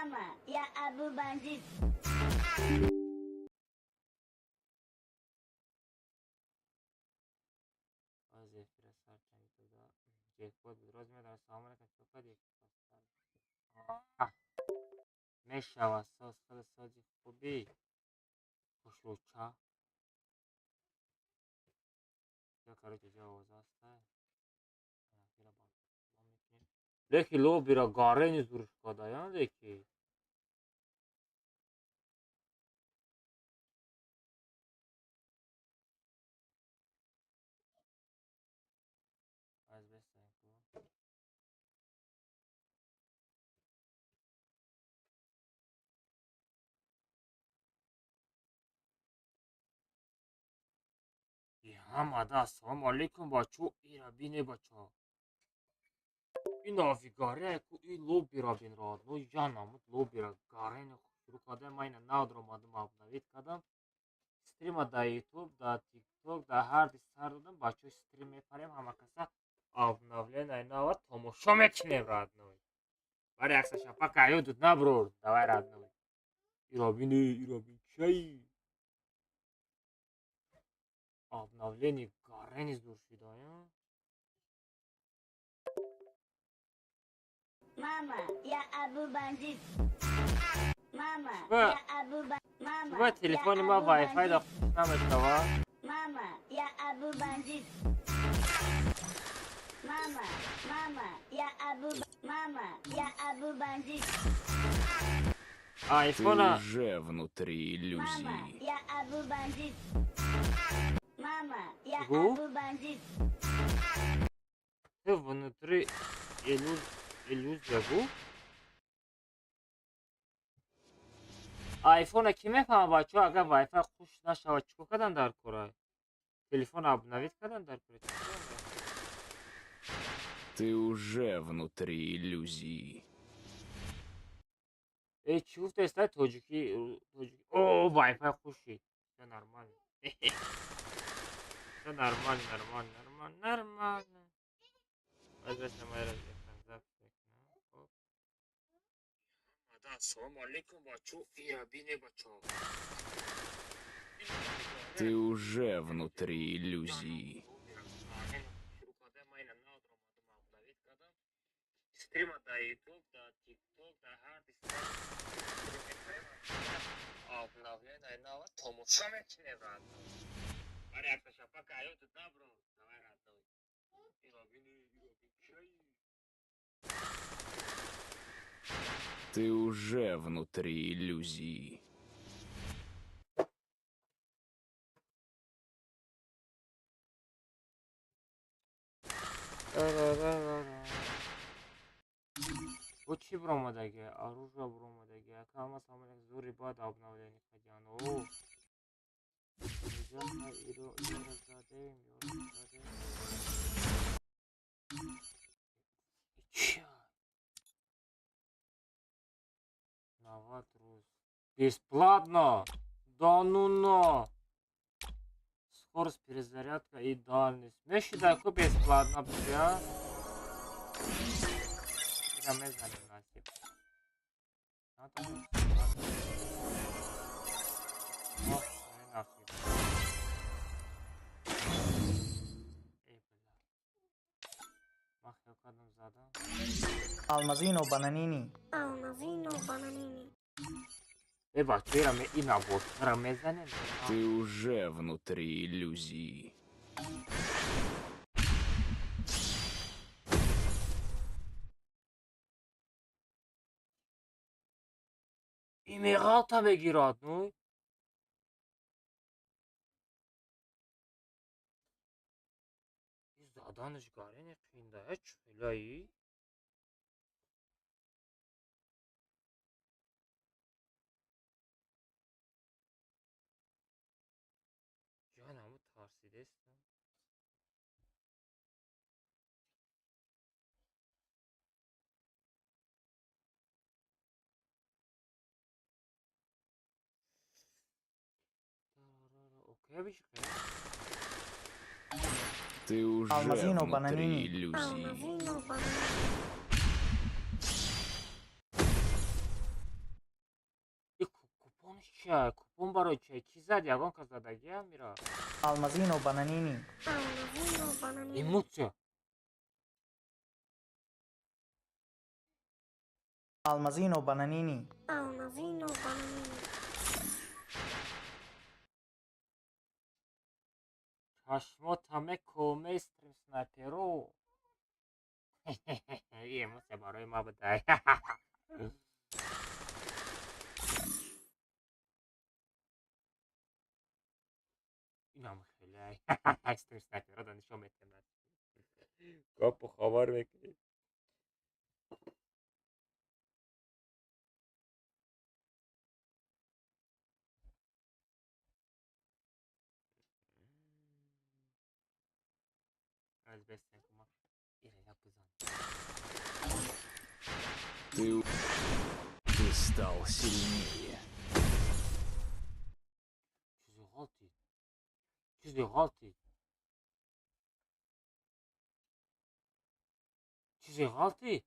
Мама, я Абу бандит. Вазиф красавчик туда. Джекпот размер самое как только мешава сосхал сади хуби. Хушлуча. Я короче جواب است. Lekin lobbyra gareni duruş kadayan leki. Az besten ku. Hamada assalomu alaykum bacho. Ira bine bacho. این نافیگاره کو این لوبی را بین راد نو جانم لوبی را گارین شروع کردم من نادر اومدم ابنویت کردم استریم در یوتیوب در تیک توک در هر دیستر دادم بچه استریم میپریم همه کسا ابنویل اینا و تماشا میکنیم راد نوی برای اکسا شپا کهیو دود نبرور دوای راد نوی ایرا بین چی ابنویل گارین زور شده Мама, я Абу бандит. Мама, Шуба, я Абу бандит. Мама, шуба я телефони ма Абу Wi-Fi да бандит. хуш намешава. Мама, я Абу бандит. Мама, я Абу бандит. Ты Айфона уже внутри Мама, иллюзии. я Абу бандит. Мама, я Чего? Абу бандит. ты внутри иллюзия гу. Айфона ки мефаҳма бачаҳо агар Wi-Fi хуш нашавад чикор кардан дар кора? Телефон обновить кардан дар кора? Ты уже внутри иллюзии. Чӣ гуфтаистад тоҷикӣ? О, Wi-Fi хушид. Всё нормально. Всё нормально. Албатта майра гирифтам, запис мекунам. Хоп. Ассалому алейкум бачо. Ира бине бачо. Ты уже внутри иллюзии. Стрима да YouTube, да TikTok, да har обновление нового томоша мекунем рад. Бари акта шапа кайо тут набро. Давай рад. Ира бини чай. Ты уже внутри иллюзии. Вот чӣ биромадаги? Оружие биромадаги. Акама самолет зури бад обновление кардиан. О. Ёро задем. Ча. 90 рус. Бесплатно. Да ну на. Скорость перезарядка и дальность. Мешидай ку бесплатно, бля. Я не знаю, насип. Надо. О, не насип. Эй, бля. Мах я кадам зада. Almazino Bananini. Бачо, я ме и на бот. Рамезане. Ты уже внутри иллюзии. Имералта мегирад, ну. Заданыш гарени қиин да, чӯлаи. ҷонаму тарсидестам. Окей, бичка. Ты уже Алмазино внутри Бананини. иллюзии. чай? Купон барои чай чӣ зад? Ягонка задагиам мира. Almazino bananini. Эмоция. Almazino bananini. Чашмот ҳаме коместрим снайперо. Эмоция барои ма будай. Инам хеле. Стрим снайперо нишон метавонад. Гапу хабар мекунед. Аз бестен кума. Ире як бизан. Ты стал сильнее. Чизи галти. Чизи галти. Чизи галти.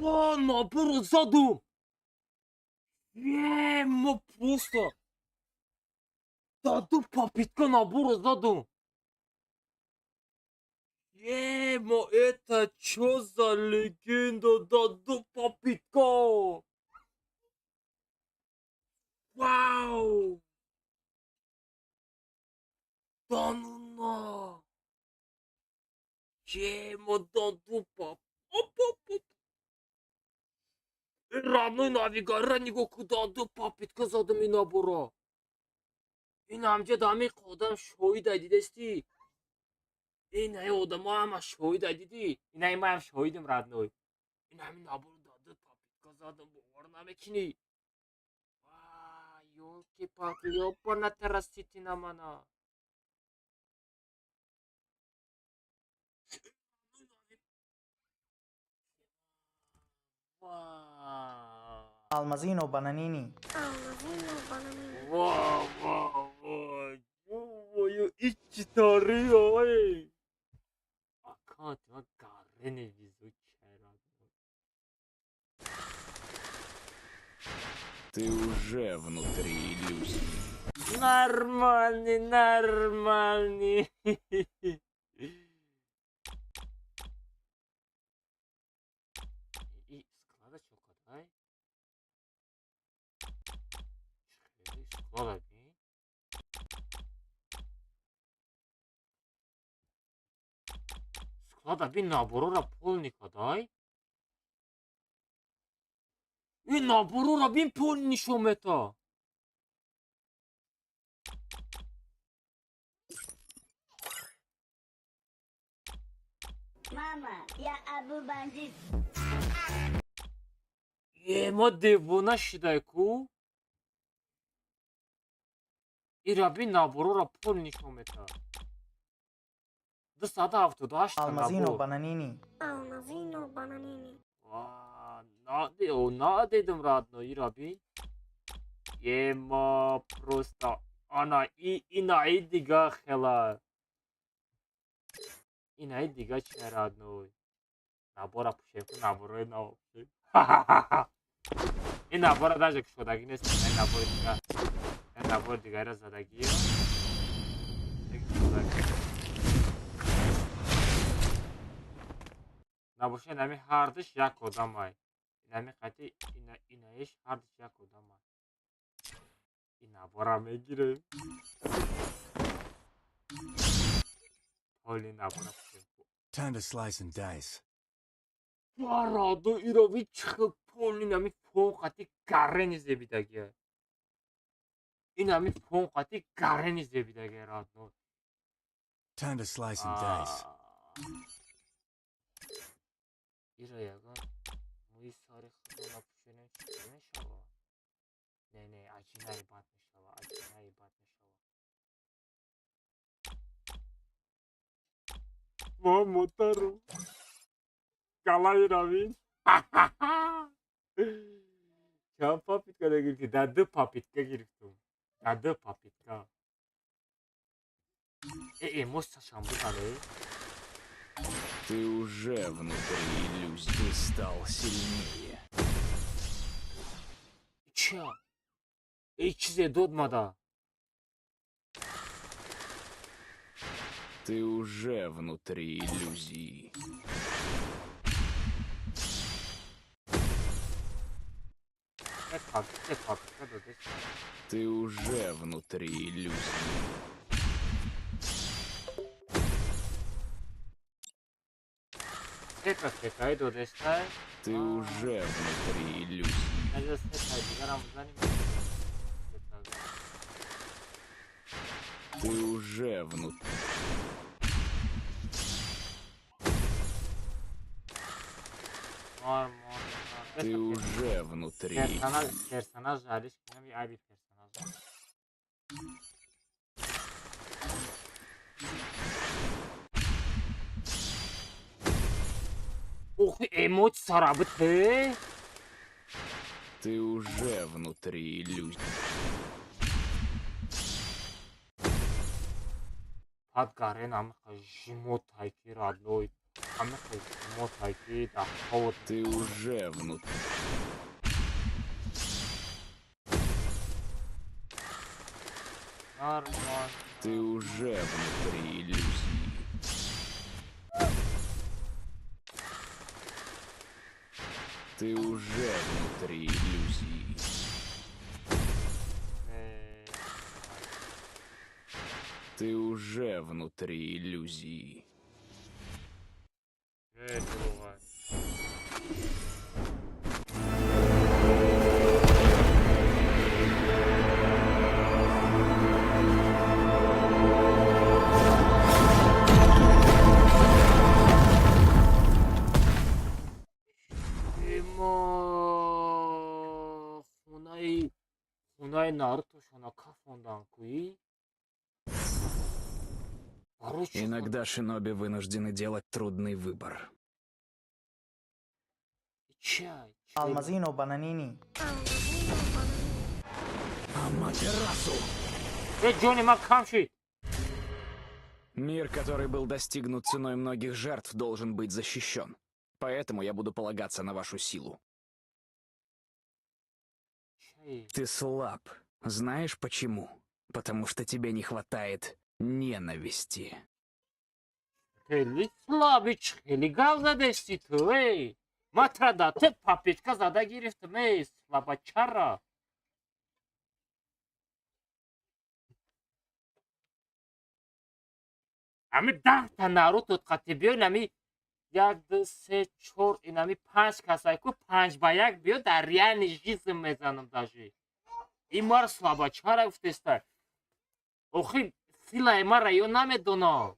О, наоборот задум. Мо просто. Даду попитка наоборот задум. Мо это чё за легенда? Даду попитка. Вау. Да ну на. Мо даду поп. Родной навигатор нигоҳ даду попитка задум ина бора. ин ҳамҷа дами одам шоҳидай дидасти? Инаи одамо ҳама шоҳидай диди? Инаи маам шоҳидим радной. Ин ҳамин набор даду попитка задум бовар намекунӣ. Вай, ёлки-палки, ёпа натарасити на мана. Вау. Almazino bananini. Вау, вау, вау. Ё-моё, ичи тария, Акант ва гарене везучая родной. Ты уже внутри иллюзий. Нормальный, нормальный. И складочку дай. Склада бин. Склада бин наборора полника дай. Ин наборора бин полни нишон мета. Мама, я Абу бандит. Ма девона шидай ку. Ира бин наборора полни нишон мета. 278 Almazino набор. bananini. Надедем родной, Ира бин. Ма просто ана инаи дига хела. Инаи дига чия родной. Набора пушем ку наборой навопшем. ин набора даже кушодагӣ нест. ин набори дига. ин набори дигаро задагиё. набоша инами ҳардиш як одамай. инами қати инаиш ҳардиш як одамай. ин набора мегирем. ҳоли набора пушем. Time to slice and dice. Варадо ирови чихел полни нами фонқати гарени зебидагия. инами фонқати гарени зебидагия родной. Time to slice and dice. Ира ягон муи сари худона пушенем чӣ мешава? Не, аҷинаи бад мешава, аҷинаи бад мешава. Мамотаро калаи равин. Чанд папитка гирифтӣ? Даду папитка гирифтум. Даду папитка. Эмоцияшам бузане. Ты уже внутри иллюзий. Ты стал сильнее. Чё? Чизе додмада. Ты уже внутри иллюзии. Как додес. Ты уже внутри иллюзии. Сека додестай. Ты уже внутри иллюзии. Надо сека дигарам заним. Ты уже внутри. Нормально. Ты уже внутри. Персонаж жаришь, кино и аби персонаж. Ух, эмоции сарабты. Ты уже внутри иллюзии. Подгорен амха жмотайки радлой. Амха жмотайки да ход. Ты уже внутри. Нормально. Ты уже внутри иллюзии. Ты уже внутри иллюзии. Ты уже внутри иллюзии. Бывает. Хунай Наруто шона кафондан куи. Иногда шиноби вынуждены делать трудный выбор. Чай. Almazino Bananini. Аматерасу! Джонни Макхамши. Мир, который был достигнут ценой многих жертв, должен быть защищен. Поэтому я буду полагаться на вашу силу. Чай. Ты слаб. Знаешь почему? Потому что тебе не хватает ненависти. Хели слабич, хели гавзадешти ту, эй. Матрада, ты папечка зада гирифтм, эй, слабачара. Ами 10 та Наруто қатӣ биёй нами 1 2 3 4 инами 5 касае ку 5 ба 1 биё дар реальни жизнь мезанам дажи. Ин мар слабачара гуфтестай. Охи силаи мара ё намедонам.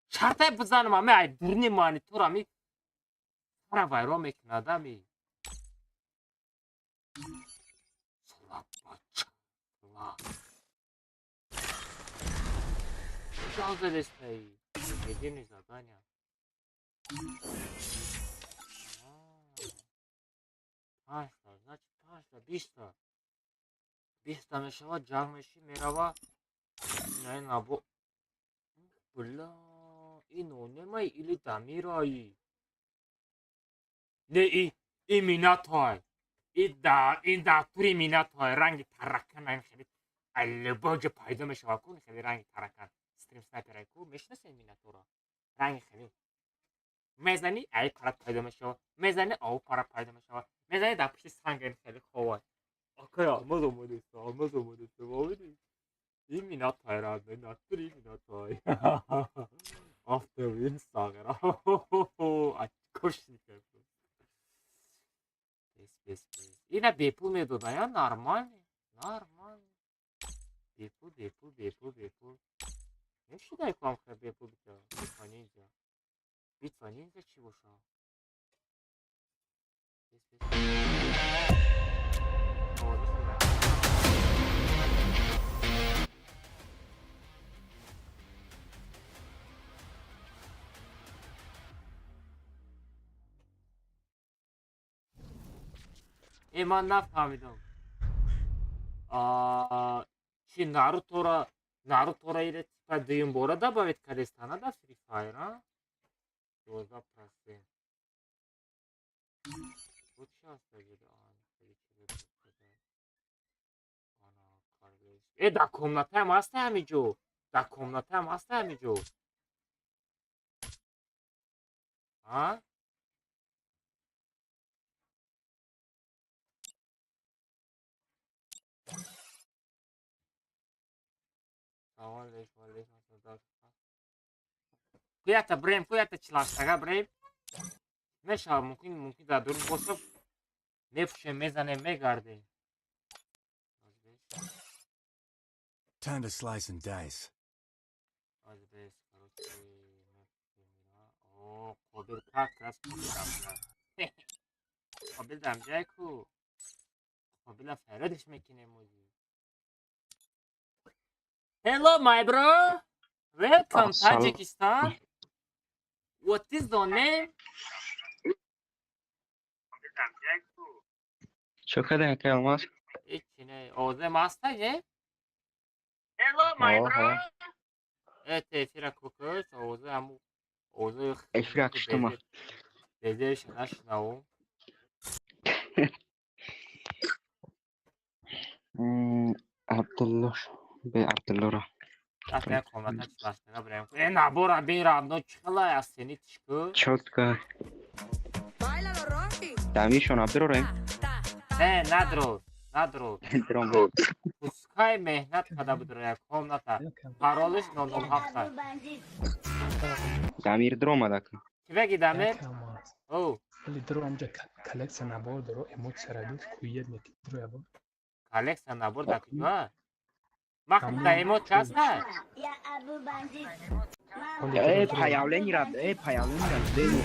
Шартай бизанам ами ай дурни монитор ами сара вайрон мекунад ами. Слабачара. Гавзадестай. Единое задание. Пашта, значит пашта, бишта. Бишта мешава, джаг меши, мерава. Инай набо. Бля, ино немай или дамираи. Не и минатой. ин да тури минатой, ранги таракан айн хели. Албоҷа пайдо мешава кун хели ранги таракан. Стрим снайперай ку мешнасен минатора. Ранги хели. Мезани ай парак пайдо мешава. Мезани ав парак пайдо мешава. Мезани дар пишти санг ин хели ховай. Окей, алмаз омадеста, вавиди. Ин минатой рад, натури минатой. After Instagram. Очкошника. Без. Ина бепул медодая, нормальный. Бепул. Не считай, к вам бепул битва ниндзя. Битва ниндзя чего шо? من نفهمیدم چی ناروتو را ایره تیپا دویم باره добавить کردستانه دا فری فایر 12%. Вот сейчас будет. До комната هم هست همینجور. در комната هم هست همینجور. ها؟ Куята брем, куята члаштага брем. Меша, мумкин дар дурун бошад. Мепушем, мезанем, мегардем. Time to slice and dice. Азбес, короче, О, қобил как раз қобил дамҷай ку. Қобила файрадиш мекинем музи. Hello, my bro. Welcome, Tajikistan. What is your name? شو كده يا ماس İçine oze mastayı. Hello, my bro. Evet, firak bakış. Oze amu. Oze. افرق اشتما Bezeş naşnau. عبد الله بعبد الله را Zaten komata çılaştığına bırakayım. Nabora bir anda çıkala ya seni çıkı. شوتكا تعميشون عبدالله رأي Ne, nadro. Nadro. درام Puskay mehnat kada buduraya komnata. Parolış nonol hafta. Abu Bandit. تعمير دراما ذاك Kime gidemir? Calma. Oh. Ele drog amca kolleksiyon abor dro emot seradus kuyed neki dro abor. Kaleksa nabor da kujua. Makta emot kasta. Ya Abu Bandit. Oli ايه dro بايعولين راد ايه بايعولين راد ديني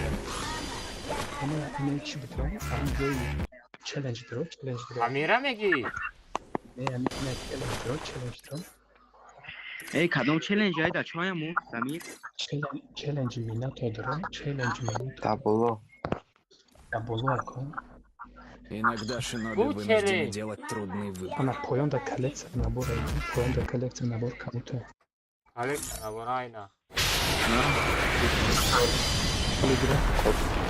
ama ne kişi bitro am joy challenge dro. Kamera megi. Ne yani ne challenge dro. ايه كادوم تشالنج هيدا شو يا مو تعمير Challenge mina to dro. Challenge mina. تابولو Ya bolu ako. Иногда шиноби Кучери. вынуждены делать трудный выбор. Ana poyon da kolleksiyon abor aydı. Poyon da kolleksiyon abor kamuto. Kaleksa nabor ayna. Oli dro.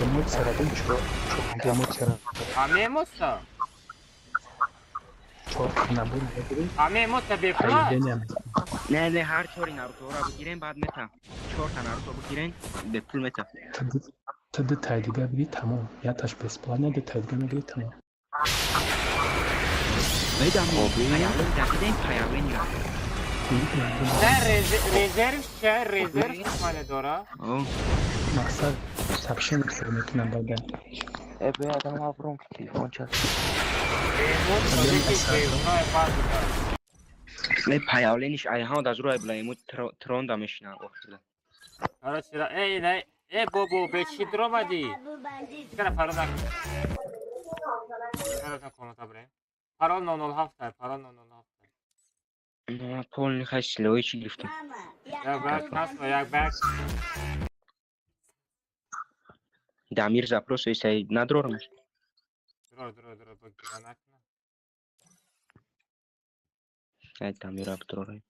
Emot seradus çok emot seradus. Kame emotsa. Çok nabur bedri. Kame emotsa befra. Haydenem. نه نه هر چوری ناروتو را بگیرین بعد متا چهار تا ناروتو بگیرین به پول متا Tadı taydiga biri tamam. Ya taş besplana da taydiga biri tamam. هيدا مو بايعولين داخلين بايعولين راد Sen rezerv tutmane dora. اوه Maksat sapşın hürmetine bagan. ايه بيه هذا ما بروم تليفون شاف Emot tabii ki befra yapar. ايه بايعولينش اي هاو دازرو ابلا يموت ترون دا مشنا وقتلا Araçlara ne? Bobo beşi dromadi. Abu Bandit. Çıkara parola. Çıkara komata bre. Parol nonol hafta. Parol nonol hafta. ما پول نخواست لوی چی گرفتم Mama. Ya Yak Abu berk nasıl Bandit. yak berk. دامیر زپروس ایسای ندارمش Dur bak güvenek mi? ای دامیر اب دارم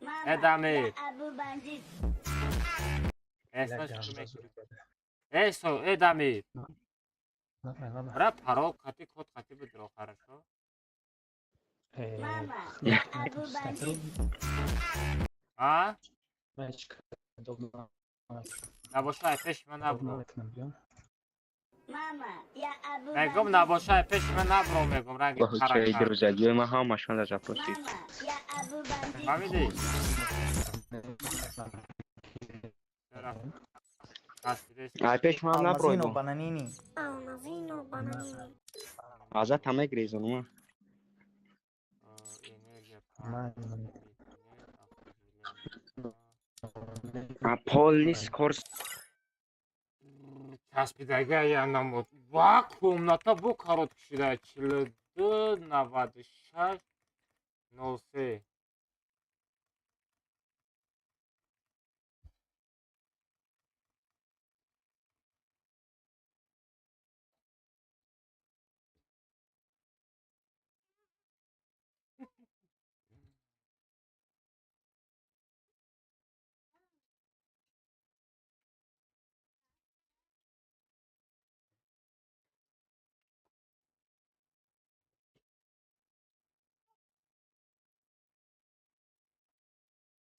Mama. Edami. Ya Abu Bandit. Esna çıkmak. Edami. Nada. Bra parol kati kod kati bidro хорошо. Mama. Ya Abu Bandit. A? Meçk. Dogma. Naboşay peşme nabro. Dogma eknam. Mama. Ya Abu Megum Bandit. naboşay peşme nabro megum rangi با چه karakter. دروزگی ما هم ماشان از زپروسی Mama. Ya Abu Bandit. Family. Tasvir ای پیش ما هم نبروی Almazino با bananini. ازت همه گریزون ما پول نیست کورس Kaspidagi ayağına vakuumda bu karot kişiler çıldı navadı şar nolse.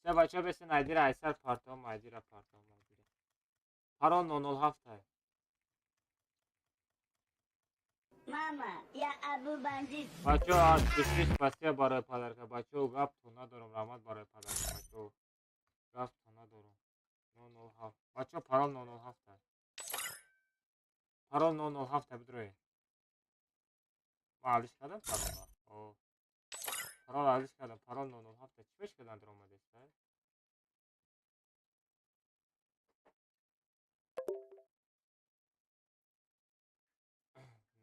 چه بچه بسین ایدیر ایسر پارتام ایدیر پارتام ایدیر پارال 907 Mama, ya abu bandit. بچه ها از کشیش بسیار برای پدر که بچه ها گفت تو ندارم رحمت برای پدر که بچه ها گفت تو ندارم 907 بچه ها پارال 907 پارال 907 بدروی ما عویز کردم پارال پارال عویز کردم پارال 907 چی بش کردن در اومده است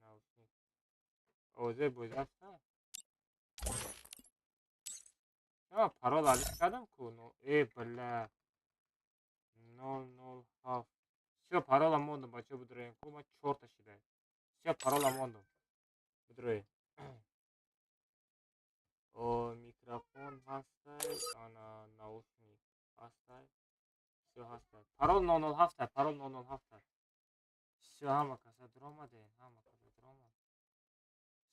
ناوشنی اوزه بوزفته یا پارال عویز کردم که ای بله 907 все парола мондум бача будроем ку ма чорта шидай все парола мондум будрои о микрофон ҳастай ана наушник ҳастай все ҳастай парол 907 парол 907 все ҳама каса дромадем ҳама каса дромад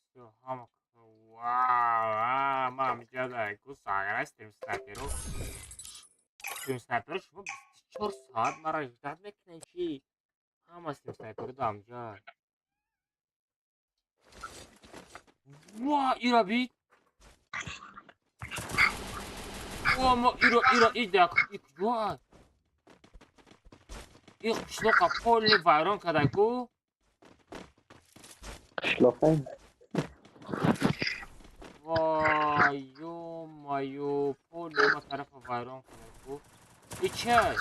все ҳама вау мам ҷадай ку сагара стим снайперо стим снайперо шумо 4 ساعت مرا اجداد میکنه چی؟ هم از تیم سنایپر دارم جان واه ایرا بید واه ما ایرا ایده ای کجا ای قشلوقا پولی ویران کده کو قشلاقه وای یو مایو پولی ما طرف ویران کده کو ای چه؟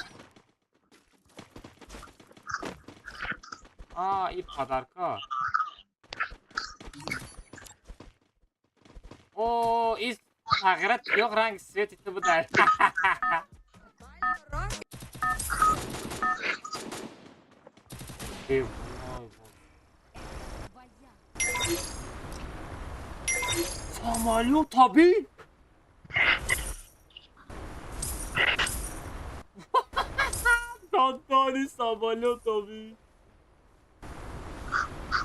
این پدرکا اوه این تغییرات تیاق رنگ سویتی تو بوده سامالیو تابی دادانی سامالیو تابی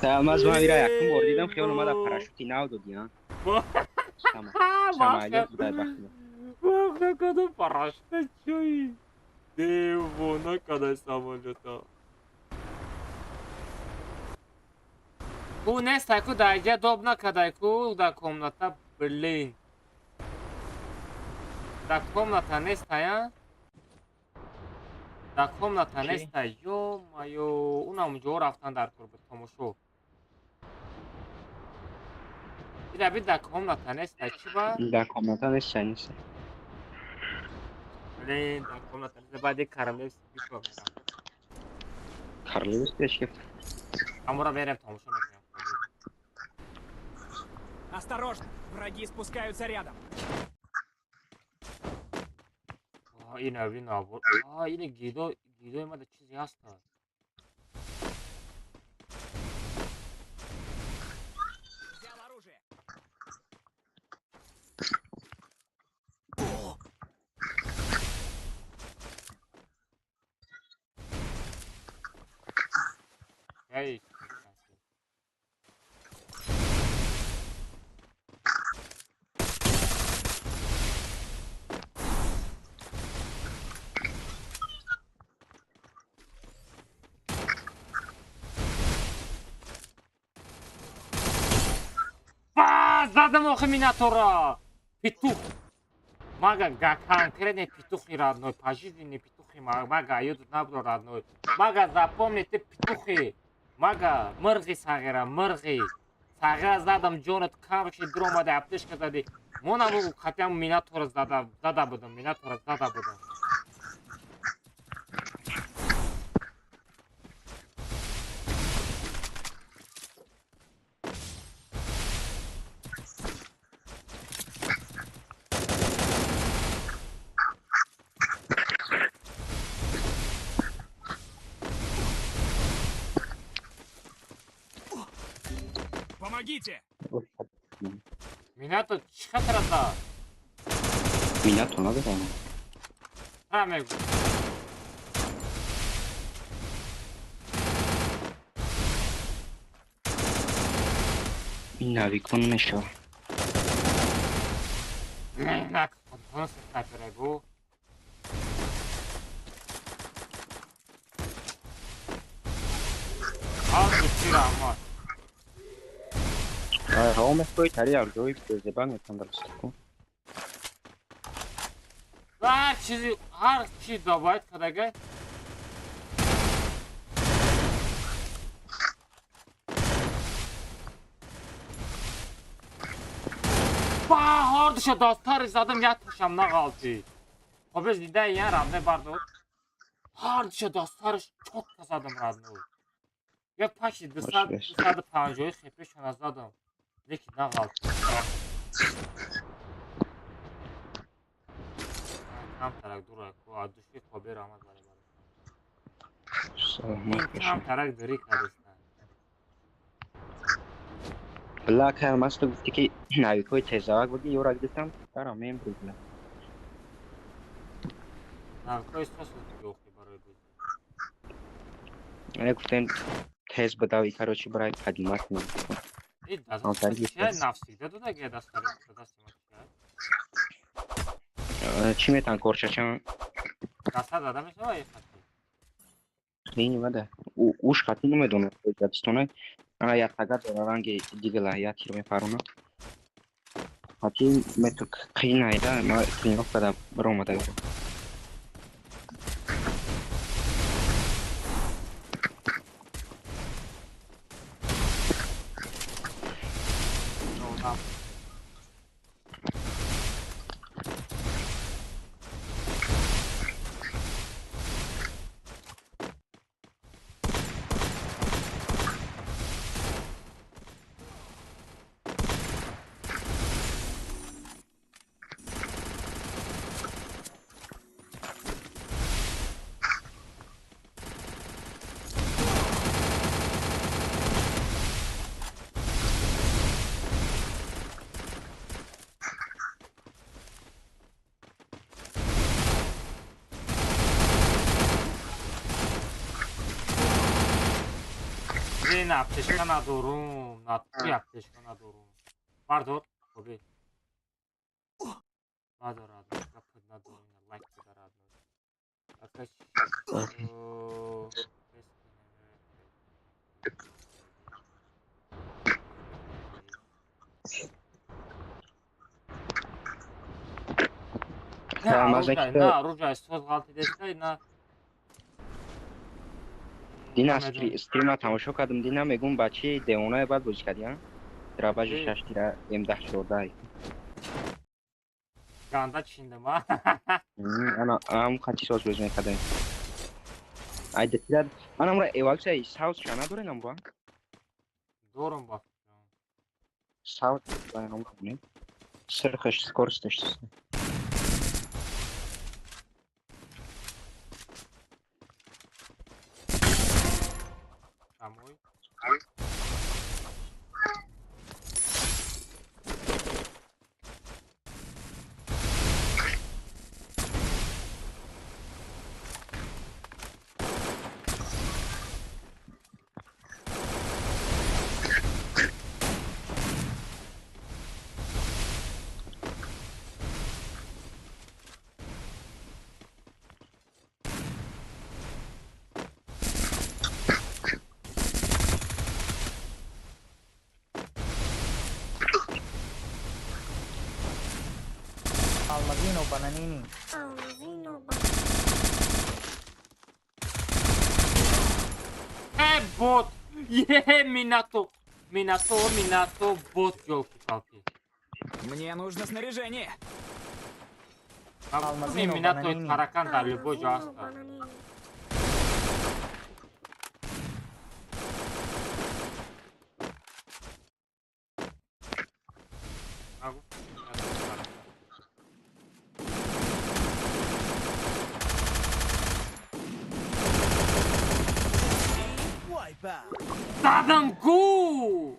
از من میره یکم بردیدم خیال اومد پراشوتی نو دادی ها شمالیت بوده بخیده واقعا کده پراشوته چوی دیوونه کده سامالیوتا او نیست که دایجه دوب نکده که در کمناتا برلین در کمناتا نیست یا در کمناتا نیست یو مایو اونم جو رفتن در کربت تماشو ایده بید در کمناتا نیست چی با؟ در کامنتا نیست چه نیست برلین در کمناتا نیست باید یک کرملیس بیشو برم کرلیوس بیش که اما را برم تماشو میکنم Осторожно! Враги спускаются рядом. اینه اینه گیدوی ما در چیزی هست Взял оружие. ای زدم آخه میناتورا پیتوخ ماگا конкретный петух не родной пожизненный петухи мага едут на бро родной мага запомните петухи мага мырги сагира мырги сагира задам джонат камши дрома да аптешка зади мона бу хотя минатора зада будам минатора зада будам Помогите! минато чӣ хатар аста минато надорам мегӯ این نویکون نشو نه снайперегу Al gitti Rahmat. Rome poi tari ardoy zeba metandarsın. و هر چی باید کدگه با hardışa dostlar zadım yatmışam ne kaldı. O biz de yer abi bardo. Hardışa dostlar çok kazadım radno. Ya paşi dışarıda panjoyu xepeş nazadım. Lekin ne kaldı. Tam tarak durak bu aduşu kobe ramaz var. Tam tarak diri kadıstan. Billa که ماست گفتی که نایکوی تزاگ بودی یورا گفتم برام این بود. Navkoy sosu yoxi برای بود. من گفتم تز بداوی کاروچی برای خدمت می. ای دست چه نفسی دادو da گه دست چی میتن کورچچان؟ دست داده میشه وای خطی. خیلی مده. اوش خطی نمیدونه. دستونه. انا یا تاگا دارانگی دیگه لایا تیرم فارونا. خطی میتو خیلی نایدا ما خیلی نفر برام مده. این اپتشکا ندارم نتوی اپتشکا ندارم بردار خوبی ندارد گفت ندارم لایک بدارد اکش نه روجای سوز غلطی دسته نه دینا استریم تماشا کردم دینا میگم بچه دیوانه بعد بازی کردیم دراباجی ششتیره M10 14 گاندا چیندم ها انا ام خاطی سوز بازی میکردم ای دتیرد انا مرا ایوال چه ساوت شانا دوره نمرو دورم با ساوت باید نمرو کنیم سرخش سکورستش Amoi. Almazino Bananini. Bot! Е, Минато, бот, ёлки-палки. Мне нужно снаряжение. Алмазино, Минато Бананини. таракан да любой жаста. Задам гу!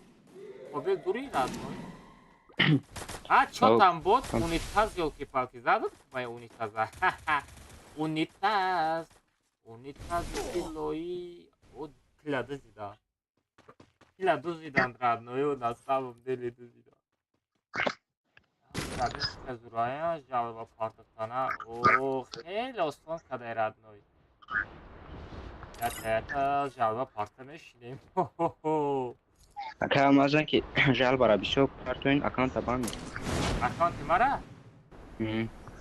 Побег дури разной. А чё там бот? Унитаз, ёлки-палки, задал моя унитаза? Ха-ха. Унитаз. Унитаз силой. Вот кляда зида. Кляду зидан родной, на самом деле зида. Кляду зурая, жалоба партатана. Ох, хель ослон кадай родной. Я жалва парта мешинем. Камазан ки жал бара бисёр партоин аккаунта банд. Аккаунти мара?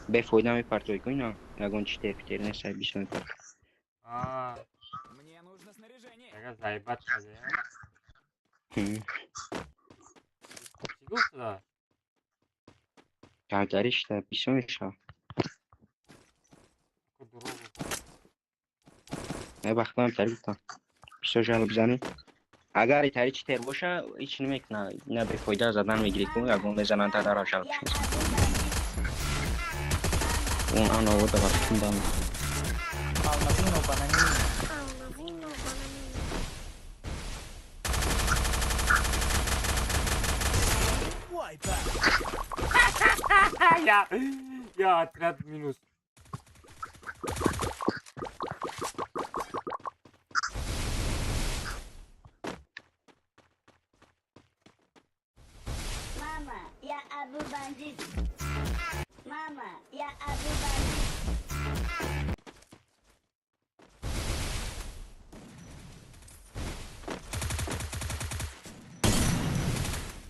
Бефойда мепартои куина. Ягон читер несай бисёр мепарт. Мне нужно снаряжение. Ага, заебат шаде. Чӣ гуфта? Гаргаришта бисёр меша. Ку дурӯғ гуфт. Вақтам тар гуфтам. Бисёр жал бизанем. Агар итари читер боша, ҳеч намекуна. Ина бефойда задан мегири ку, ягон мезананд тадаро жал Я мешавад. Абу Бандит. Он ано вода вақтам. Almazino bananini. Я отряд минус. Мама, я Абу Бандит. Мама, я Абу Бандит.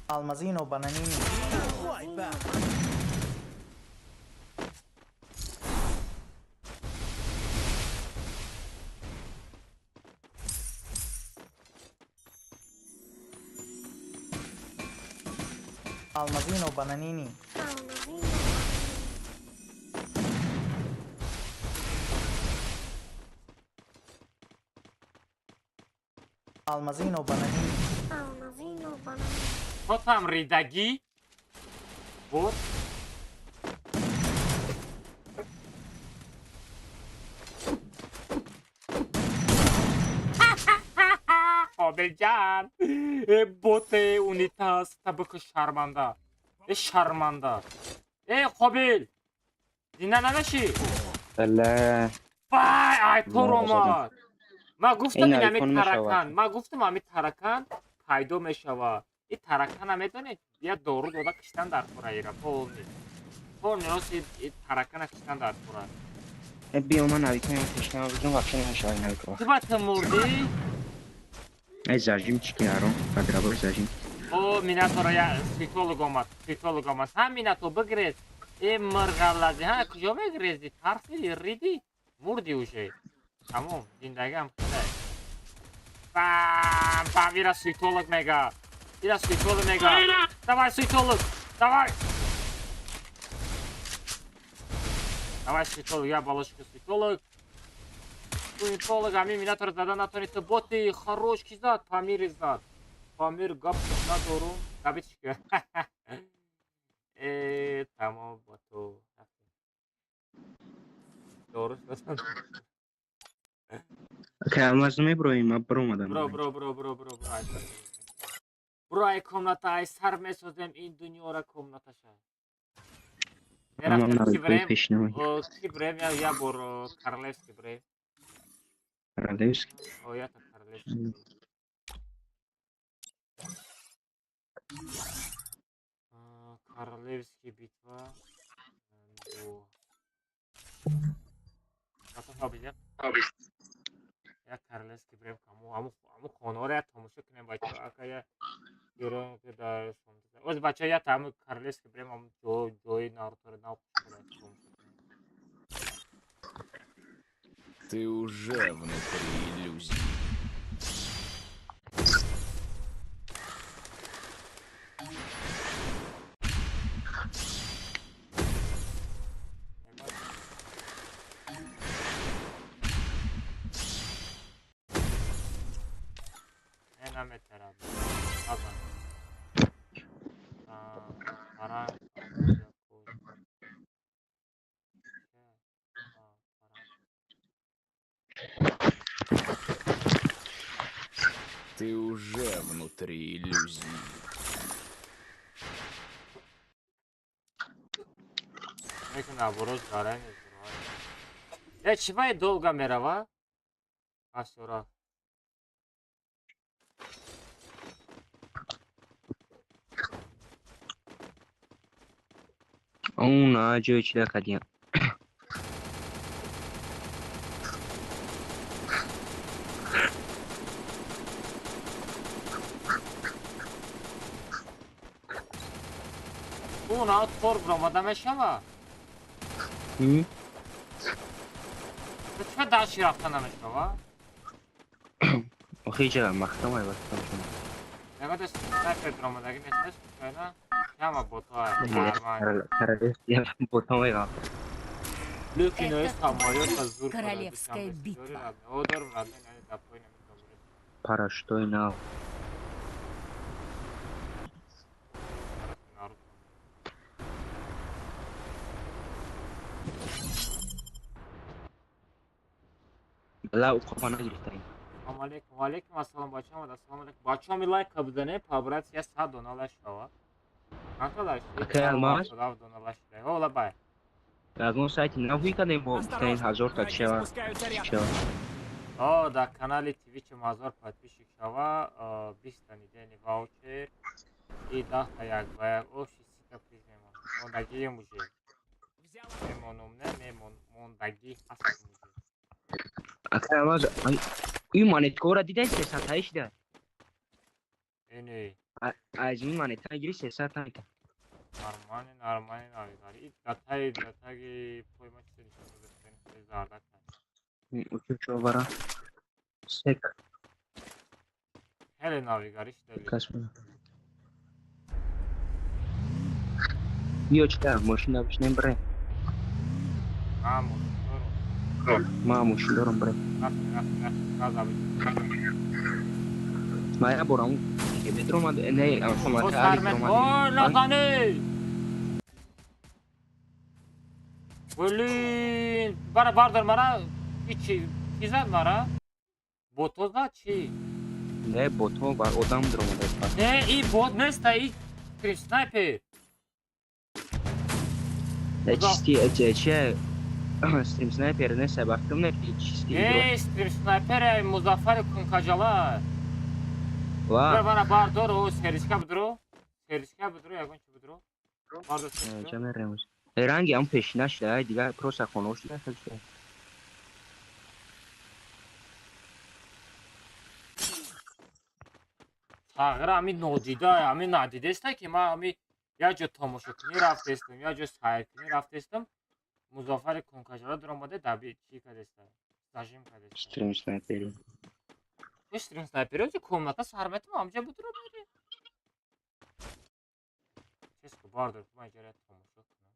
Almazino bananini. Almazino bananini. Almazino bananini. То там ридаги. Вот. Қобилҷан. Боте унитаз табук шарманда. Шарманда. Қобил. Зинда намешӣ? Ла. Вай, ай торомад. Ма гуфтам Ин ин айфон ҳамин мешавад. таракан. Ма гуфтам ҳамин таракан пайдо мешавад. ин таракана медонед? Я дору дода киштан дар хӯра ира. Полни рост ин таракана киштан дар хӯра. Биё ман навикам тишнам бизун вақти намешавад навикам. Чӣ ба ту мурдӣ? Ай зажим чикиаро. Бадрабор зажим. О, минатора я психолог омад. Ҳам минато бигирез. Мирғаллади. Куҷо мегирезди? Тарси риди? Мурди уже. Тамом, зиндагиам хеле. Бам, ира психолог мега. Давай, психолог. Давай, психолог. Я балошка психолог. Психолог, ами минатора зада натонид. Ту боти хорош ки зад? Памир зад. Памир гап надорум. Габичка. Тамом ба ту. Дору шуд. Камаз меброим, ма бромадам. Бро. Ай комната, ай сар месозем ин дунёро комнаташа. Мерафтем ки брем, я бор Королевский брем. Королевский. О, я так Королевский. Королевский битва. Я Королевский брем каму хонаро я тамошо кунем бача. Ака я гирон да шунда. Оз бача я там Королевский брем ам ҷои Нарутора нав тамошо кунем. Ты уже внутри иллюзий. Наметера. Ага. Пара. Ты уже внутри иллюзий. Наоборот, заранее. Чего долго мерова? Асура. Una ҷойчида кадиям. اون تور برآمده میشوه تو چه داشتی رفته نمیشوه آخه اینجا مختم های وقتم شما نگاه دست سایپر برآمدگی نیست نه کما بوتا های Я потом играл. Люки но есть самолет Это зур королевская битва. Одор родной не допой не добре. Пара что и на. لا وقفنا گرفتیم. Assalomu alaykum. Va alaykum assalom bacham. Assalomu alaykum. Bacham like qabdane pobrat ya 100 donalash shava. Qanqalash? Okay, almas. 100 donalash. Ola bay. از اون سایت نوی کردیم با 1000 تا چه О, да канале Twitch Mazor подписчик шава 20 та недельный ваучер и 10 та як ва як общий сита приз мемон. Мондаги муже. Мондаги ҳаст муже. اکر آماز این مانیتکو را دیدن 308 ده Эне از این مانیتکو گیری 300 تا нормально навигari. Датаги пойма чизе нишон дадем зарда кад. учучо бара сек Hele навигари шдали. касм بیوچتا ماشین بشنیم بره Амуш, ما ماشین دارم بره газаби. ما یا برام که مترو ما نه اصلا О, ما Сармет, о, назани! Блин, бардор мара ичи чизад мара? Ботоза чи? نه بوتو بر آدم درام ده Не, и бот неста, и снайпер. نه چیستی چه استریم سنایپر نه سبختم نه چیستی Стрим снайпер Музафар Кункажала. ва Бара бардор о сериска будро. Сериска будро, ягон чи будро? Бардор сериска. جمع رمز رنگی هم پیش نشده دیگه پروسه خونوش نشده تغییر امی نادیده امی ندیده است که ما امی یا جا تماشا کنی رفته استم یا جا سیر کنی رفته استم مظافر کنکاجالا در آمده دبی چی کرده است ساجیم کرده است استریم سنایپری استریم سنایپری او که کمناتا سرمت ما همجا بود رو بری چیز که باردار که من جاره تماشا کنم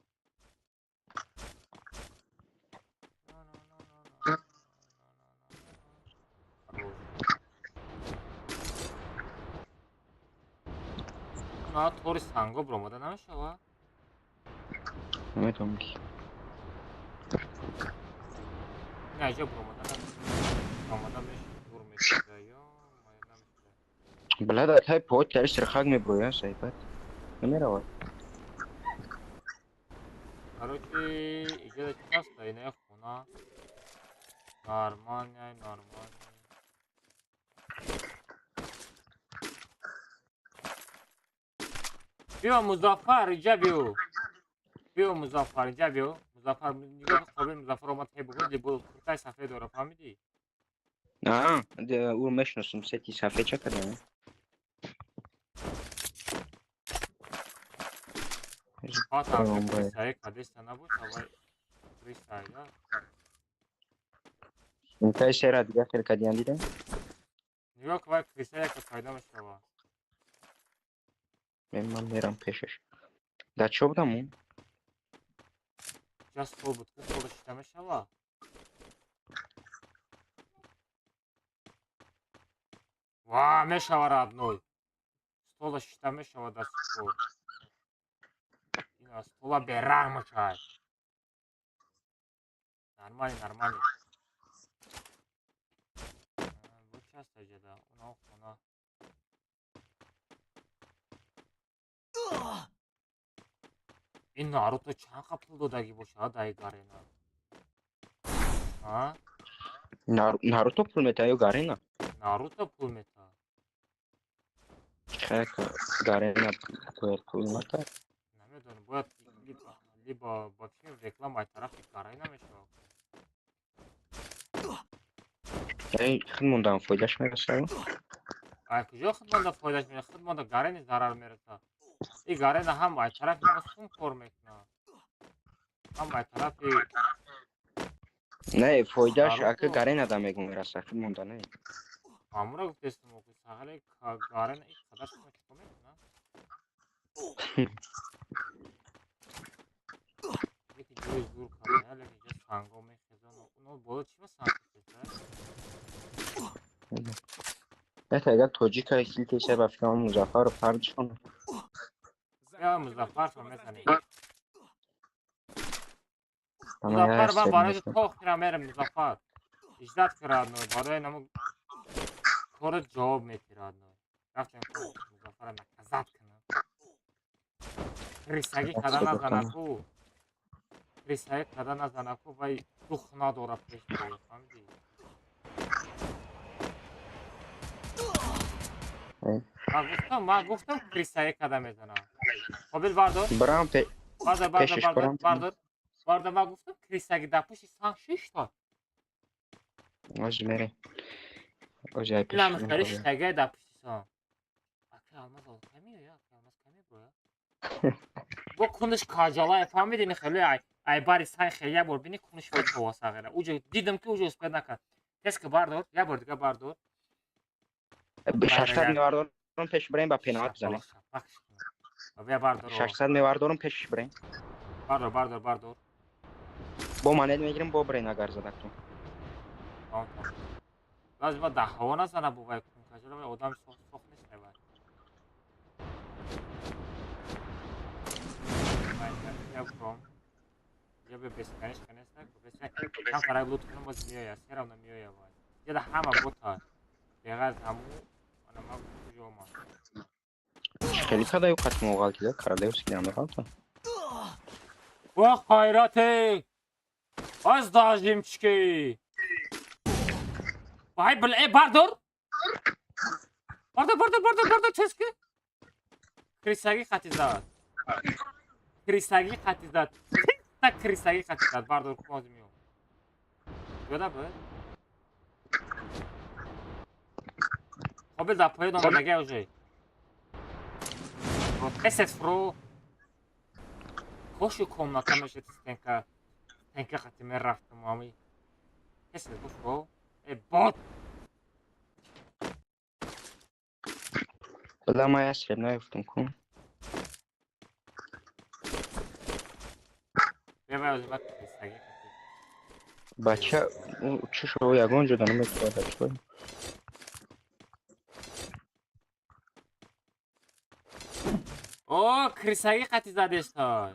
나 토리 산거 브로마다 나셔와 نمیتونم کی نه جا 브로마다 브로마다 بهش دور میشه یا ما نمیشه بلاد های پوت ترش رخاق میبرویا سایپت نمیرواد короче اینجا چی هست اینه خونه نورمال بیا مظفر اینجا بیا مظفر اینجا بیا مظفر نگاه قابل مظفر اومد که بگو لیبل کرتای صفحه داره فهمیدی نه او میشناسم ستی صفحه چه کردم پاتا کریسای کدست نبود اوای کریسای یا انتای سیرا دیگه خیلی کدیان دیدم نگاه که وای کریسای که پیدا میشوا من میرم پیشش در چه بودم اون؟ جا سول بود که سولش میشوا وا میشوا родной столش میشوا در سول اینا стола берам чай нормально вот часто جدا اونا خونه این ناروتو چند پول دادگی باشه دایی گارینا ها ناروتو پول میتا یا گارینا ناروتو پول میتا خیلی گارینا پول میتا نمیدونم باید لیبا با فیلم رکلام های طرف گارینا میشه یعنی خودموندم فایدهش میرسه ای کجا خودمانده فایدهش میره خودمانده گارینی ضرر میرسه این گارن همه طرف ما سوم کار میکنه همه طرف نه فایدهش آره اگه تو. گاره ندامه میرسه که موندانه همون رو گفتستم که سهله گارن این قدر شما چکو میکنه یکی جوی زور کنه لیکن اینجا سنگا میخیزن اونو باید چی با سنگ بخیزه حتی اگر توجیه که کلیت سه بفکر هم مزفر رو پردش کنه یا مزفر تو میزنی اما یه مزفر من برای سری تو خیرم میرم مزفر اجداد کرد برای نمو کار جواب میتیرد رفتم مزفر مکزد کنم ریسگی کده نزنکو ریسگی کده نزنکو وی دخ نداره پیش بایی فهمیدی من گفتم ریسگی کده میزنم قابل بردار برام پیشش برام بردار من گفتم ریسگی در پوشی سنگ شیش تا از میره از یای این هم پیش خیلی شتگه در پوشی سنگ اکی almaz oldu kemiyor ya almaz kemiyor bu ya bu konuş kacalay فهمیدین خیلی ای باری سای خیلی بار بینی konuş و تو واسه اوجا دیدم که اوجا اسپد نکرد کس که باردار یا بار دیگه باردار ششصد میواردارم پیش بریم با پینات بزنیم و بیا باردار 600 میواردارم پیش بریم باردار با مانید میگیریم با برین اگر زدک تو tamam لازم ده هوا نزنه بو وای کن کجا آدم سوخت نیست وای یا برام یا به بسکنش کنست بس هم فرای لوت کنم باز میاد سرم نمیاد وای یا ده همه بوتا دیگه همو انا ما کجا ما خیلی کدای وقت موقع دیده کرده و سکیم دارم با خیراتی از داشتیم چکی وای بله باردار چیز که کریستاگی خطی زد tak کریستاگی خطی زد باردار باز میاد یاده بود قابل در پای دامدگه اوجه اسس فرو خوشو کم نکمشه تنکه خطی می رفتم مامی اسس فرو ای باد بلا ما یه سرم نیفتم کن بیا بیا کریستاگی خطی بچه چه شو یگان جدا نمیتونه داشت اوه کریستاگی خطی زدش تا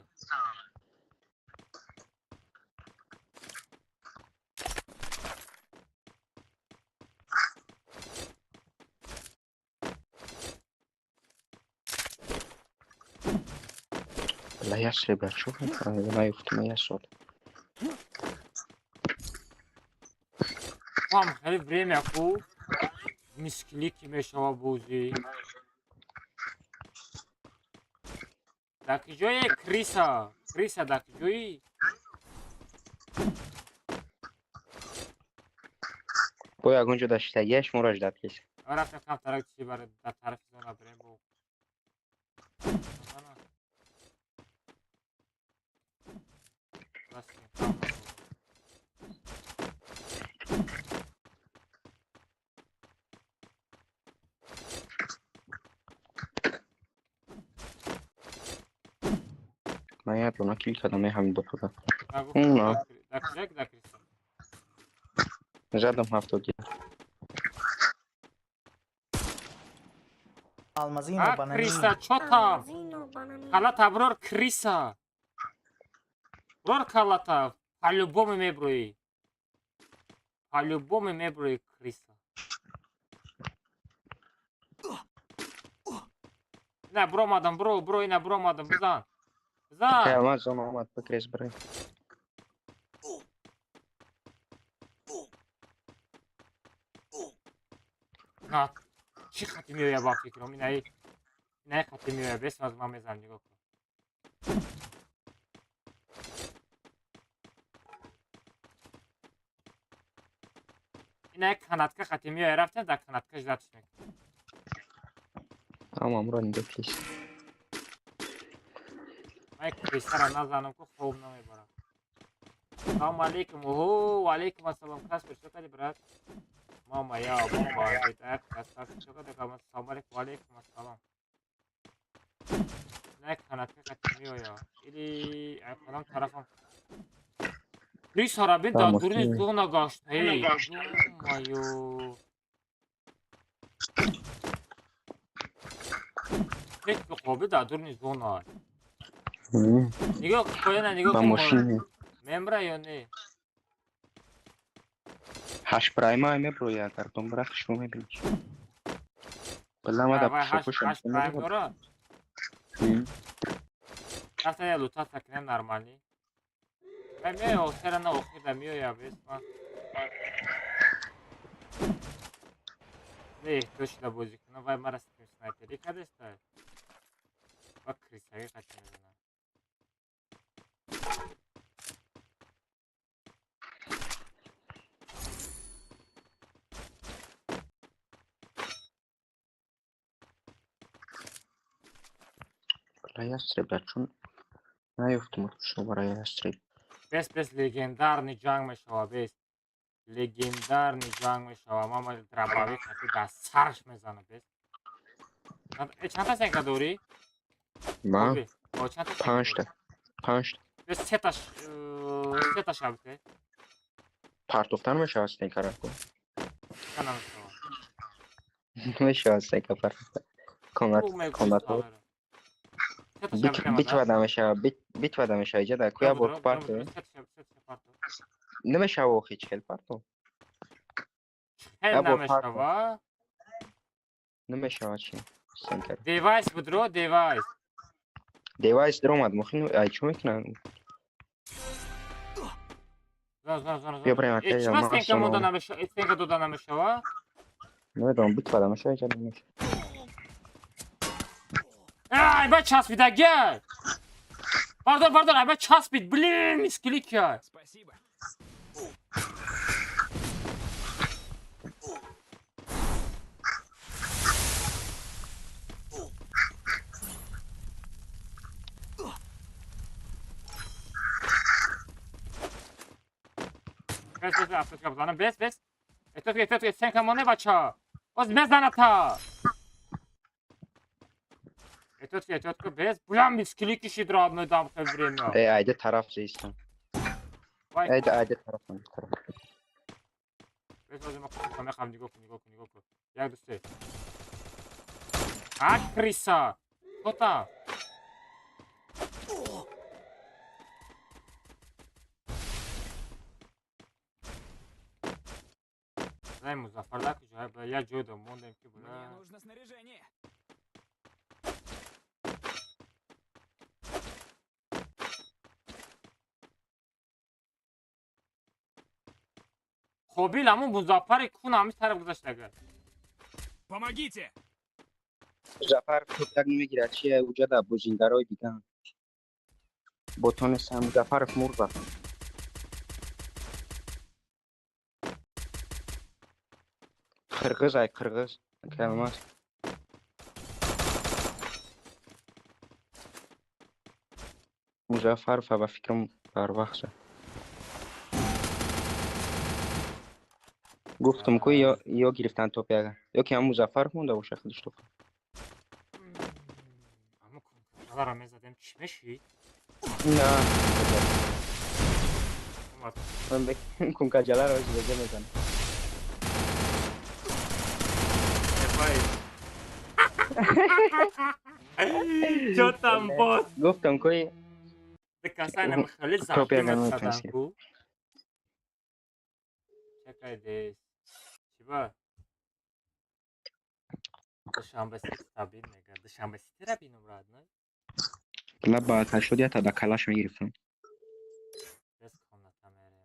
بلا یه سرم بچه نیفتم یه سال Вам хай время ку мисклики мешава бузи. Так джои Криса так джои. با یگان جدا شتگیش مراج داد کسی رفتم کم طرف چی برای در طرف زون بریم بو. من یه دونا کلیک کردم همین دو تا اونا. Криса. زدم 70 Алмазино бананини. Криса, чё там? Халата, брор, Криса. Брор, халата. По-любому мебруи. По-любому мебруи Криса. نه برو مادم برو اینا برو مادم بزن قیامت زن آمد بکریز برای نه چی خطی میویا با فکرم اینه خطی میویا بسم از من میزن نگاه کن اینه kanatga خطی میویا رفتن در kanatga جداتش میکن اما امران اینجا کلیس من کریسه را نزنم که خوب نمیبرم. سلام علیکم. اوه علیکم السلام. کس پر چکه برات؟ ماما یا ماما بیت اک کس چکه دکم سلام علیکم. علیکم السلام. نه کنه که کتیمیو یا ایلی کدام طرفم کریس را بین دادگوری زونا گاشت. هی مایو فکر که خوبی دادگوری زونا نگاه که نگاه با که ماشین ممبره یا نه هش برایم های میبروی اگر دم برخش رو میبینی بلا ما در پشکوشم هشت پرایم داره اصلا یه لوتا سکنه نرمالی میای اوستر نه اوخی دا میای یا بیست ما نه احتوش دا بازی کنه وای مرا سکیم سنایپری کدسته و کریسایی قچه میزنم برای استریب چون نیفتم شو برای استریب بس لگندارنی جنگ میشوه بس لگندارنی جنگ میشوه ما درباوی کتی دا سرش میزنه بس چند تا سنگه دوری؟ ما خوبی چند تا سنگه دوری؟ 5 تا بس سه تاش هبته پرتوفتن میشه از این کار کن کنم میشوه میشه از این کار او میگوی کامبات ساغره سه تاش هبته بیت مده؟ و دمشه ایجا در کویا با پارتو سه تاش پارتو نمیشه و هیچ خیل پارتو خیلی ابو نمیشوه نمیشه چی سنکر دیوایس بدرو دیوایس دیوایس در اومد مخین ای چون میکنن زن بیا بریم اکه چی یا ما ما سنکه مونده اصلا نمیشه سنکه دودا نمیشوه نمیدونم بیت و دمشه ایجا نمیشه ای با چسبیده گل بردار ای با چسبید بلین میسکلیک کرد Спасибо. بس افتاد بزنم بس اتفاقی سنکه مونه بچه ها باز بزنه تا اتفاقی بس بلین میسکلیکشید را میدم خبریم یا ای ایده طرف زیستم وای ایده طرف بس بازی ما کنم میخوام نگاه کن یک دوسته کریسا توتا дай музаффарлак жай я жойдам мондем ки Мне була нужно снаряжение. خابیل همون مزفر کون همیش طرف گذاشت اگر Помогите! مزفر توپک نمیگیرد چیه اوجا در بزینگرهای دیگه هم بوتون سم مزفر مرد قرقز ای قرقز کلمه است مزفر فبا فکرم بر وقت گفتم که یا گرفتن توپک یا که هم مزفر مونده باشه خودش توپک اما کنکرها را میزدم چی میشی؟ نه اومد من بکنم کنکجله رو از بزه میزنم چوتم بود گفتم که دکاسای نمیخوالی زفتی توپک هم مستدن میتونستی کو چکای دیس چی با؟ دوشنبه سیت تابین نگه دوشنبه سیتی را بینم راد نه؟ من با آتش شد یا تا در کلاش میگرفتم بس کنم نتمره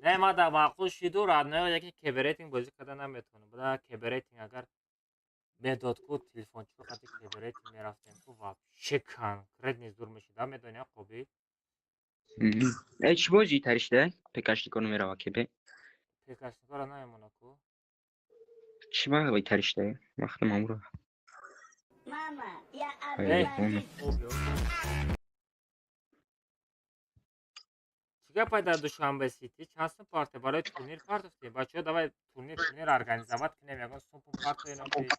نه ما در معقول شیدو راد نه یکی کبریتینگ بازی کده نمیتونه بدا کبریتینگ اگر مداد کو تلفن چو خاطر کبریتینگ میرفتیم تو вообще конкретно نیز دور میشید میدونی خوبی ای چی بازی ترشده؟ پکشتی کنم میره که به پیکاش کارا نمیمونه کو چی باید باید ترشده؟ وقت مامورو Mama, ya Abu Hey, Bandit. خوب yo. چیکار пайда душанбе сити? Часын парти? Барои турнир парт гуфтем. Бачаҳо давай турнир организовать кунем. Ягон сумпун парт инам ки.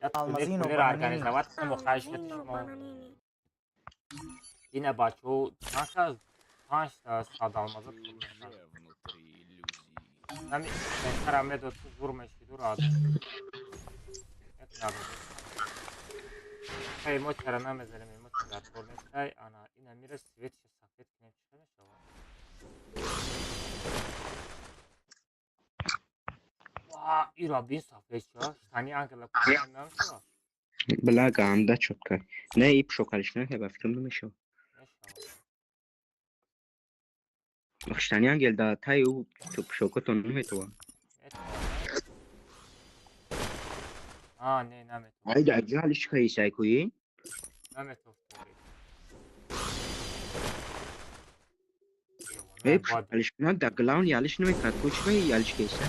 Я Алмазино турнир бананини. организовать кунем ва хаиш натишмо. Ина бачаҳо чанда 5 та сад алмаза турнир. Нами беҳтар амедо ту зур мешиду рад. Як надо. Хай мо чара намезарем, мо чара турниртай ана ина мира свет сафед кунем чиқа мешавад. Ва ира бин сафед ша штани ангела кунем намешавад. Благо, анда чётко. Не, и пшокалиш не, я фильм не мешал. Мешавад. Штани ангел да тай у пшоко то не метова. Не, наметов. Ай да ҷалиш кайсай куи? Наметов. Эй, пшокалиш на да главн ялиш не мекад. Куч ме ялиш кайса?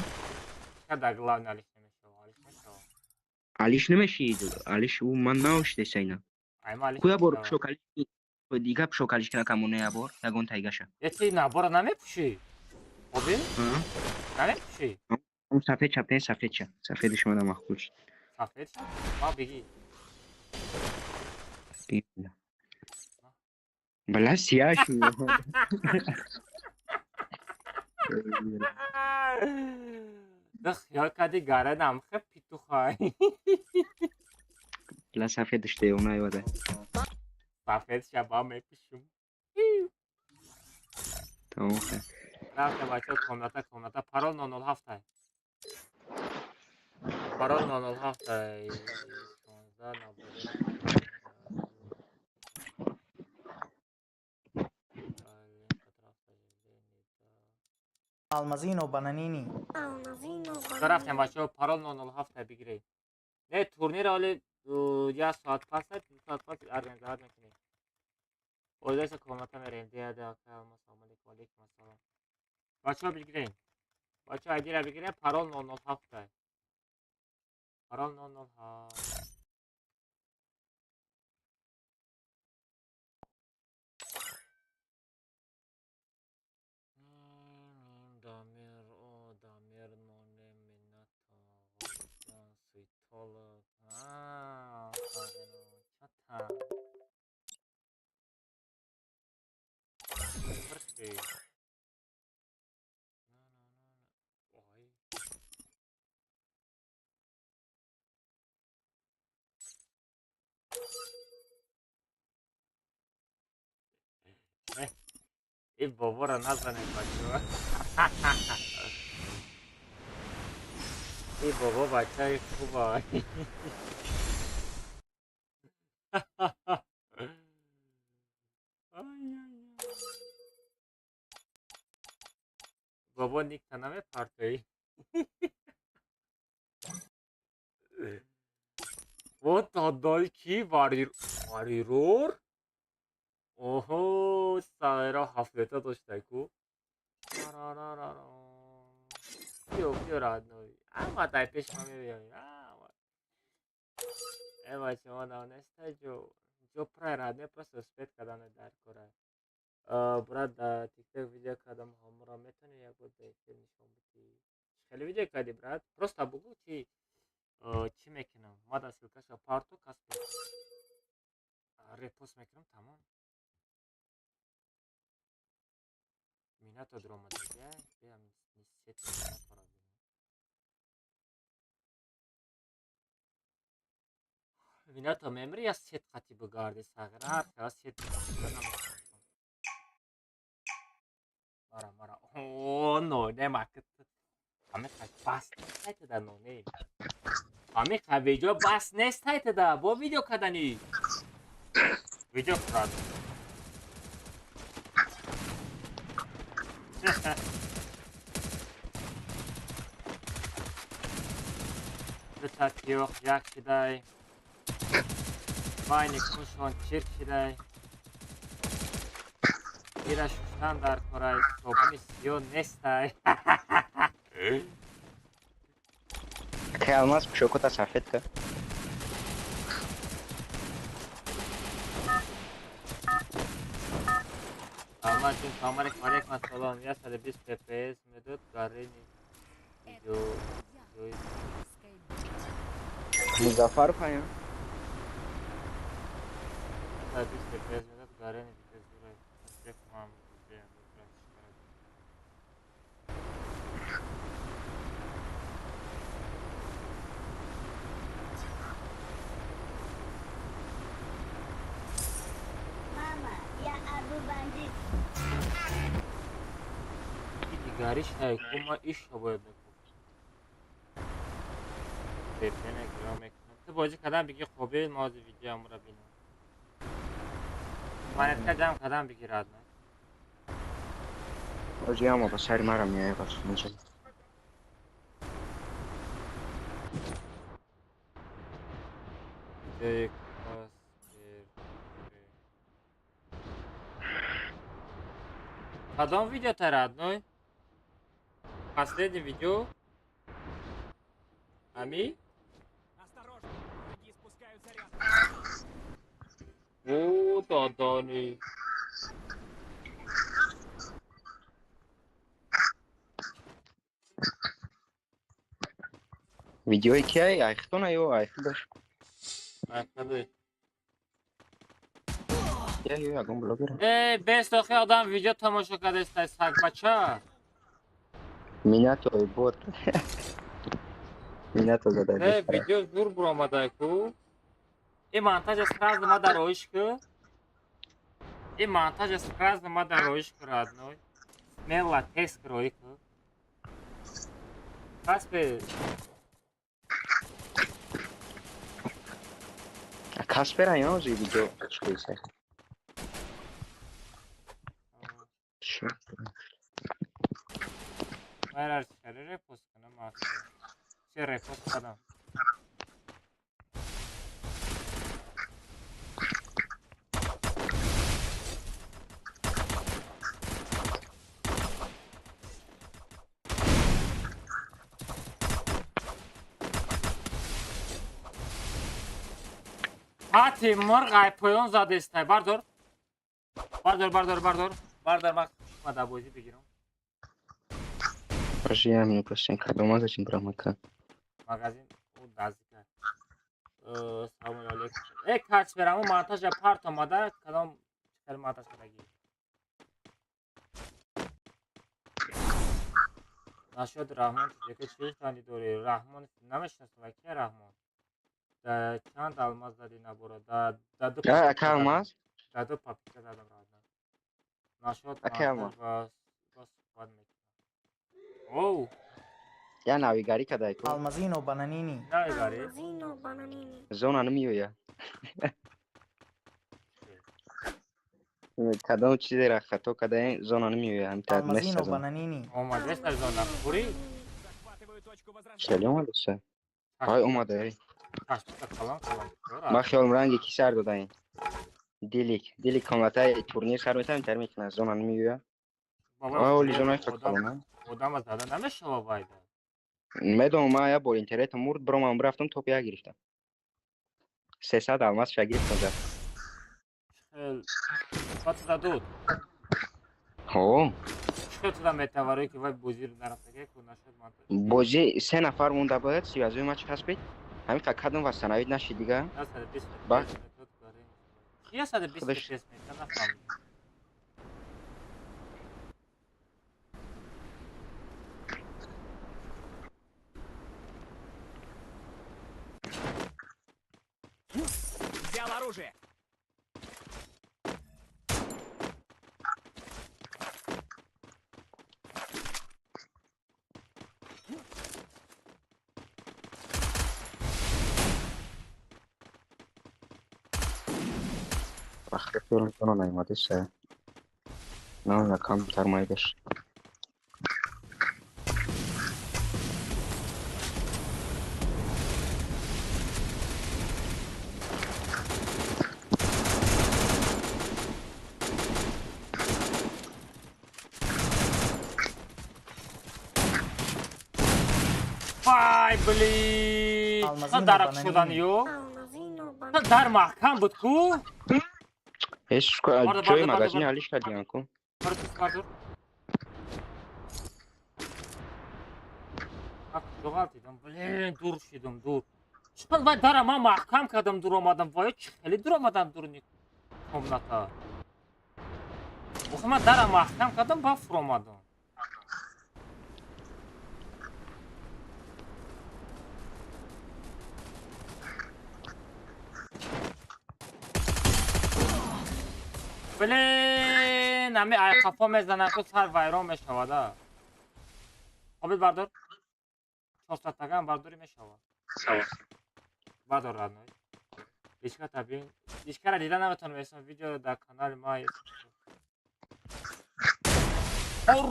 Чада главный алиш немешавад. Алиш мешавад. Алиш не мешид. Алиш у ман наош десайна. Айма алиш Куя бор мешавад. пшокалиш? Дига пшокалиш кана камоне я бор. Ягон тайгаша. Я ти набора намепушӣ? Обе? Ха? Намепушӣ? Он сафед чапне сафед ча. Сафедиш мана махбул шуд. Сафед шуд? Ма бигӣ. Бала сияш. Да хиёл кардӣ гаранам хе петухай. Бала сафедиш де он айвада. Сафед шаба мепушум. Тамом хе. Рафта бачаҳо комната парол 007-ай. Парол 007-ай. 16 набуде. Алмазино бананини. Рафтем бачаҳо парол 007-ай бигиред. Не турнир оли 1 соат пас 2 соат пас организовать мекунем. Оидаша комната мерем. Деяде ака ассалому алейкум. Алейкум ассалом. Бачаҳо бигирем. Бачаҳо айдира бигирем парол 007-ай. Парол 007. Дамир о дамир ноне минато. Суйтоло. Чата. Perfect. No. Ой. И бобора названем бачаҳо. И бобо бачаи хубай. Бобо никта намепартоӣ. Вот додой ки варирор. Оҳо, саера ҳафлета доштаку. Биё родной. Дай пеш ма мебиёй. Эва шумо донестай ҷо прай родной просто успех кардане дар кора. Брат да тикток видео кардам ҳамора метони як бор да эфир нишон бидӣ. Хеле видео кардӣ брат? Просто бугу чи мекунам. Ма да ссилкаша парту каспи. Репост мекунам тамом. Минато дрома дига. Биам нисет пора бинам. Минато мемори я сет қати бугарди саграр. Я сет намекунам. Мара. О, но не макет. Ами қай бас нестайта да но не. Ами қай видео бас нестайта да. Бо видео кадани. Видео крад. Дучат ёq як шидай. Вайни кушон чирк шидай. Ира шуштан дар корай собуни сиё нестай. Калмас пшокота сафедка. Salman Cun Salman Aleyküm Selam. Ya 120 FPS Medut Garini. Video. Muzaffar Payan. 120 FPS Medut Garini. Video Zuray. Tek mam. Mama, ya Abu Bandit. Garish hai kuma ish باید بکنم. بهتره گرام میکنم. تو بازی کدام بگی خوبه مازی ویدیو هم را بینم. من از کدام کدام بگیرد نه. بازی هم با سری مرا میایه باز اینجا. یک کدام ویدیو تراد نه؟ Последний видео. Ами? О, да, не. ویدیوی کیه؟ ایختونه یا ایختش؟ Arkadaş. یا یکم بلاگر. Best adam video tamaşa kadar istersen kaça. Minato bot. Minato zade. Video dur buramadayku. I montaż sразу ma дорожку. И монтаж сразу ma дорожку родной. Смело тест кройку. Каспе. Каспер айно зи видео чуйсе. Meğer şöyle repost kanım aslında. Şey repost kanım. Hati مرغ پایان زده است. بردار. بردار من çıkmadı bozi بگیرم. Proszę ja mi proszę kadoma za czym bramaka. Magazin o dazika. Selamun aleyküm. Kaç veramı montaj apartmanda kadam çıkar montaj kadagi. Nasıl Rahman tezeke çift tane doğru Rahman نمیشناسم کی رحمان چند almaz دادی نبورا دادو Kalmaz. دادو پاپیکا دادم رادن نشد Kalmaz. و صحبت میکنم او Ya navigari kadar ko. Almazino bananini. نه گاری Zona nemiyor ya. Kadam چیزی را خطا کده zona nemiyor ya. Hem tad Almazino mesaj. bananini. اومده است از آن خوری Selam alırsa. Ay olmadı. تشبیه کلان من خیال رنگ کی سر دادن. دیلیک کاملتای تورنیر سر میتونم تر میکنه زona nemiyor ya. آه ولی زona خطا آدم از داده نمیشه وایده میدونم ما یا با اینترنت مرد برام هم رفتم توپ یا گرفتم 300 الماس شا گرفتم زد خاطر دادود ها چطور تا متواری که وای بوزیر نرفته که نشد من بازی 3 نفر مونده بود 32 ماچ هست همین فقط و سنوید نشد دیگه با کیا 120 FPS میکنه نفهمیدم Взял оружие. وقتی فیلم کنه نیومده سه نه کم ترمایدش وای بلی تا درک شدن یو تا در محکم بود کو هیچ جای مغازین حالیش کردیم کو Karısı vardır. Bak jo'g'alt edim. Blin, dur edim, dur. Chiqib va darama mahkam qadam duramadım. Voy chiqili duramadan durni. Komnata. O'xima dara mahkam qadam ba furamadım. بلین همه خفا میزنن که سر ویران میشود. آبید بردار 400 تگه برداری میشود. بردار رادنوی دیشکه تبین دیشکه را دیدن نمیتونم اسم ویدیو در کانال ما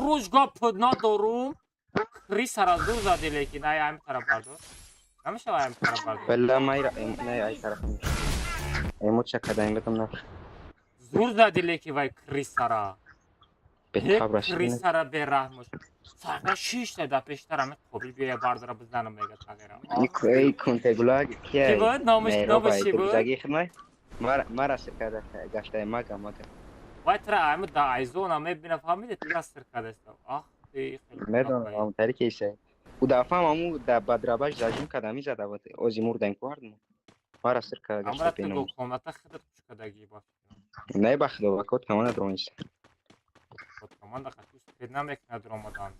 روزگاه پد ندارم ریس را دور زدی لیکن ای همین طرف بردار نمیشه همین طرف بردار والله ما نه ای طرف نمیشه ایموت چه کدایم بدم نفر زور زدی لیکن وای کریس را به تاب رسیدن کریس را به رحمش ساقه 6 تا پیشتر همه قبیل بیا بردار بزنم میگه تغییره ای کنته گلاگ کی بود؟ نامش چی بود؟ زگی خدمت مرا سکاده گشته مگه وای ترا همه دا ایزون هم میبینه فهمیده تیگه سرکاده است آخ خیلی میدونم اون طریقی ایسه او دفعه همو در بدربش زجیم کدامی زده بود اوزی مردن کردم مرا سرکاده گشته امرا تو بینم گفتم خودت کشکدگی باش نه بخدا وکوت کمان درونیست خود کمان دا خطوس پید نمیکنه در آمدن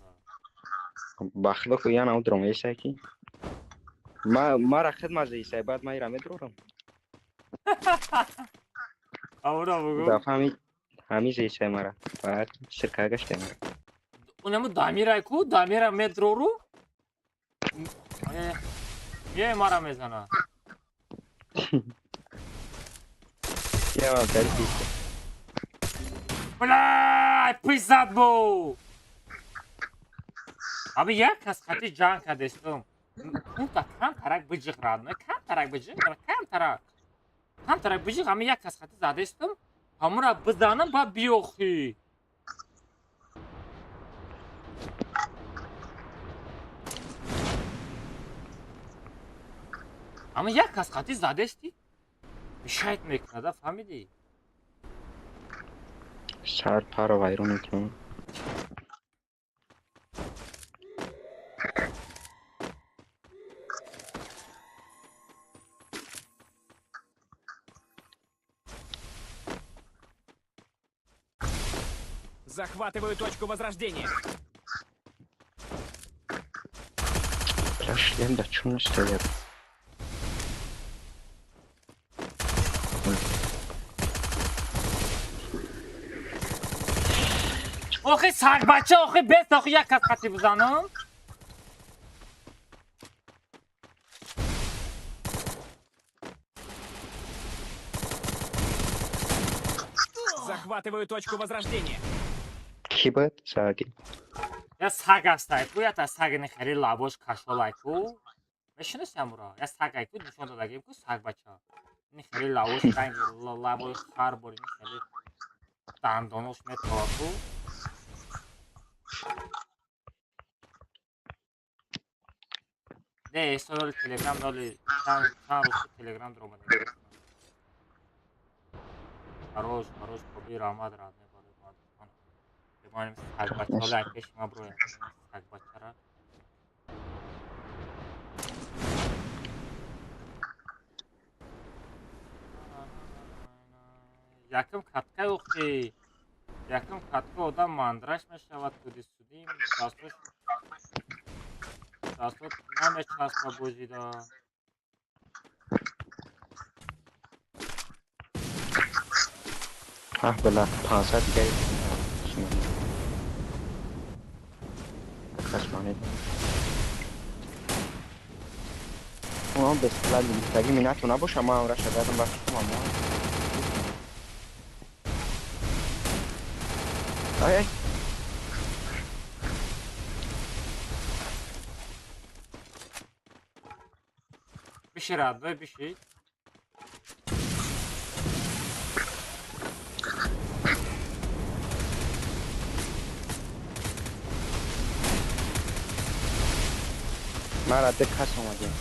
بخدا که یعنی او درونیسته کی مرا خدمت ایسه بعد من ایرا میدرورم امرا او بگو دفعه همیز ایسه مرا بعد سرکاده گشته مرا اونمو دامیره کو دامیره مدرو رو یه مرا میزنه یه من طریقی ایسه بلای پیزد بو ابی یک کس خطی جان کدستم اون تا کم ترک بجیغ راد نه کم ترک بجیغ کم ترک بجیغ همه یک کس خطی زده استم همون را بزنم با بیوخی اما یک کس خطی زده استی شاید میکنه دا فهمیدی سر پارو ویرون میکنم Захватываю точку возрождения. Прошли, да чё стоят? آخه سگ بچه آخه بست آخه یک کس خطی بزنم Захватываю точку возрождения. کی بود؟ ساگی یا سگ است ایکو یا تا سگ نخری لابوش کشول ایکو میشنست امورا یا سگ ایکو نشون دادگیم که سگ بچه نخری لابوش رنگ لابوش خار بوری نخری دندانوش میتواکو ده استرال تلگرام دالی چند روز تلگرام در اومده هروش کبیر آمد را نباره بادستان بمانیم سگ بچه ها لکش ما بروی سگ بچه را یکم کتکه اخی یکم کتکه آدم مندرش میشود کدی سودیم دستوت نمیچسبه بوزیدا اه بلا 500 دیگه خشمانه اون به اصطلاح لیمیتگی می نتونه باشه ما هم رشد دادم بخش کنم ای بشی رد بشی من رد کس اومدیم